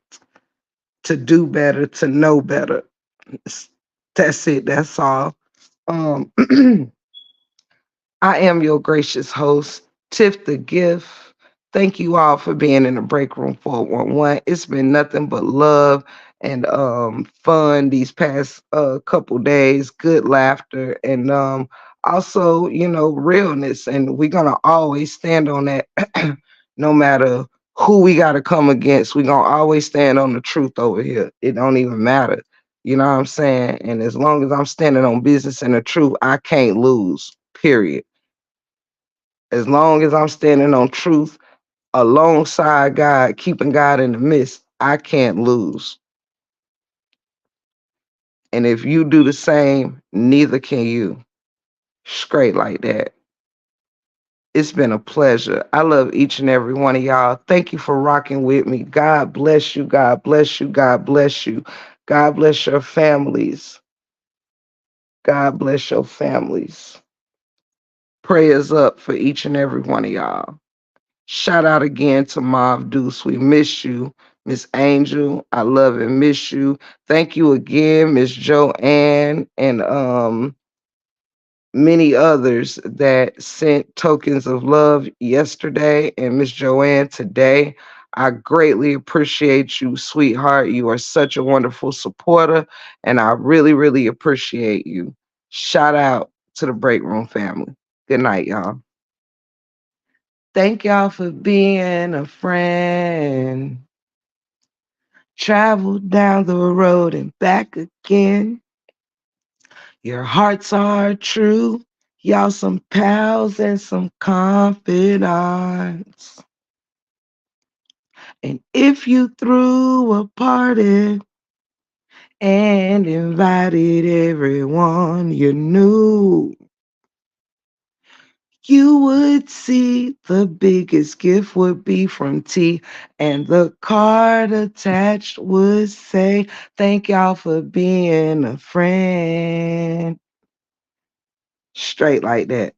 to do better, to know better. That's it. That's all. Um, I am your gracious host, Tiff the Gift. Thank you all for being in the break room 411. It's been nothing but love and fun these past couple days, good laughter, and also, realness. And we're gonna always stand on that no matter who we got to come against. We going to always stand on the truth over here. It don't even matter. You know what I'm saying? And as long as I'm standing on business and the truth, I can't lose, period. As long as I'm standing on truth alongside God, keeping God in the midst, I can't lose. And if you do the same, neither can you. Straight like that. It's been a pleasure. I love each and every one of y'all. Thank you for rocking with me. God bless you. God bless you. God bless you. God bless your families. God bless your families. Prayers up for each and every one of y'all. Shout out again to Mauve Deuce. We miss you. Miss Angel, I love and miss you. Thank you again, Miss Joanne, and many others that sent tokens of love yesterday, and Miss Joanne today. I greatly appreciate you, sweetheart. You are such a wonderful supporter, and I really, really appreciate you. Shout out to the Break Room family. Good night, y'all. Thank y'all for being a friend. Travel down the road and back again. Your hearts are true. Y'all some pals and some confidants. And if you threw a party and invited everyone you knew, you would see the biggest gift would be from T, and the card attached would say, "Thank y'all for being a friend." Straight like that.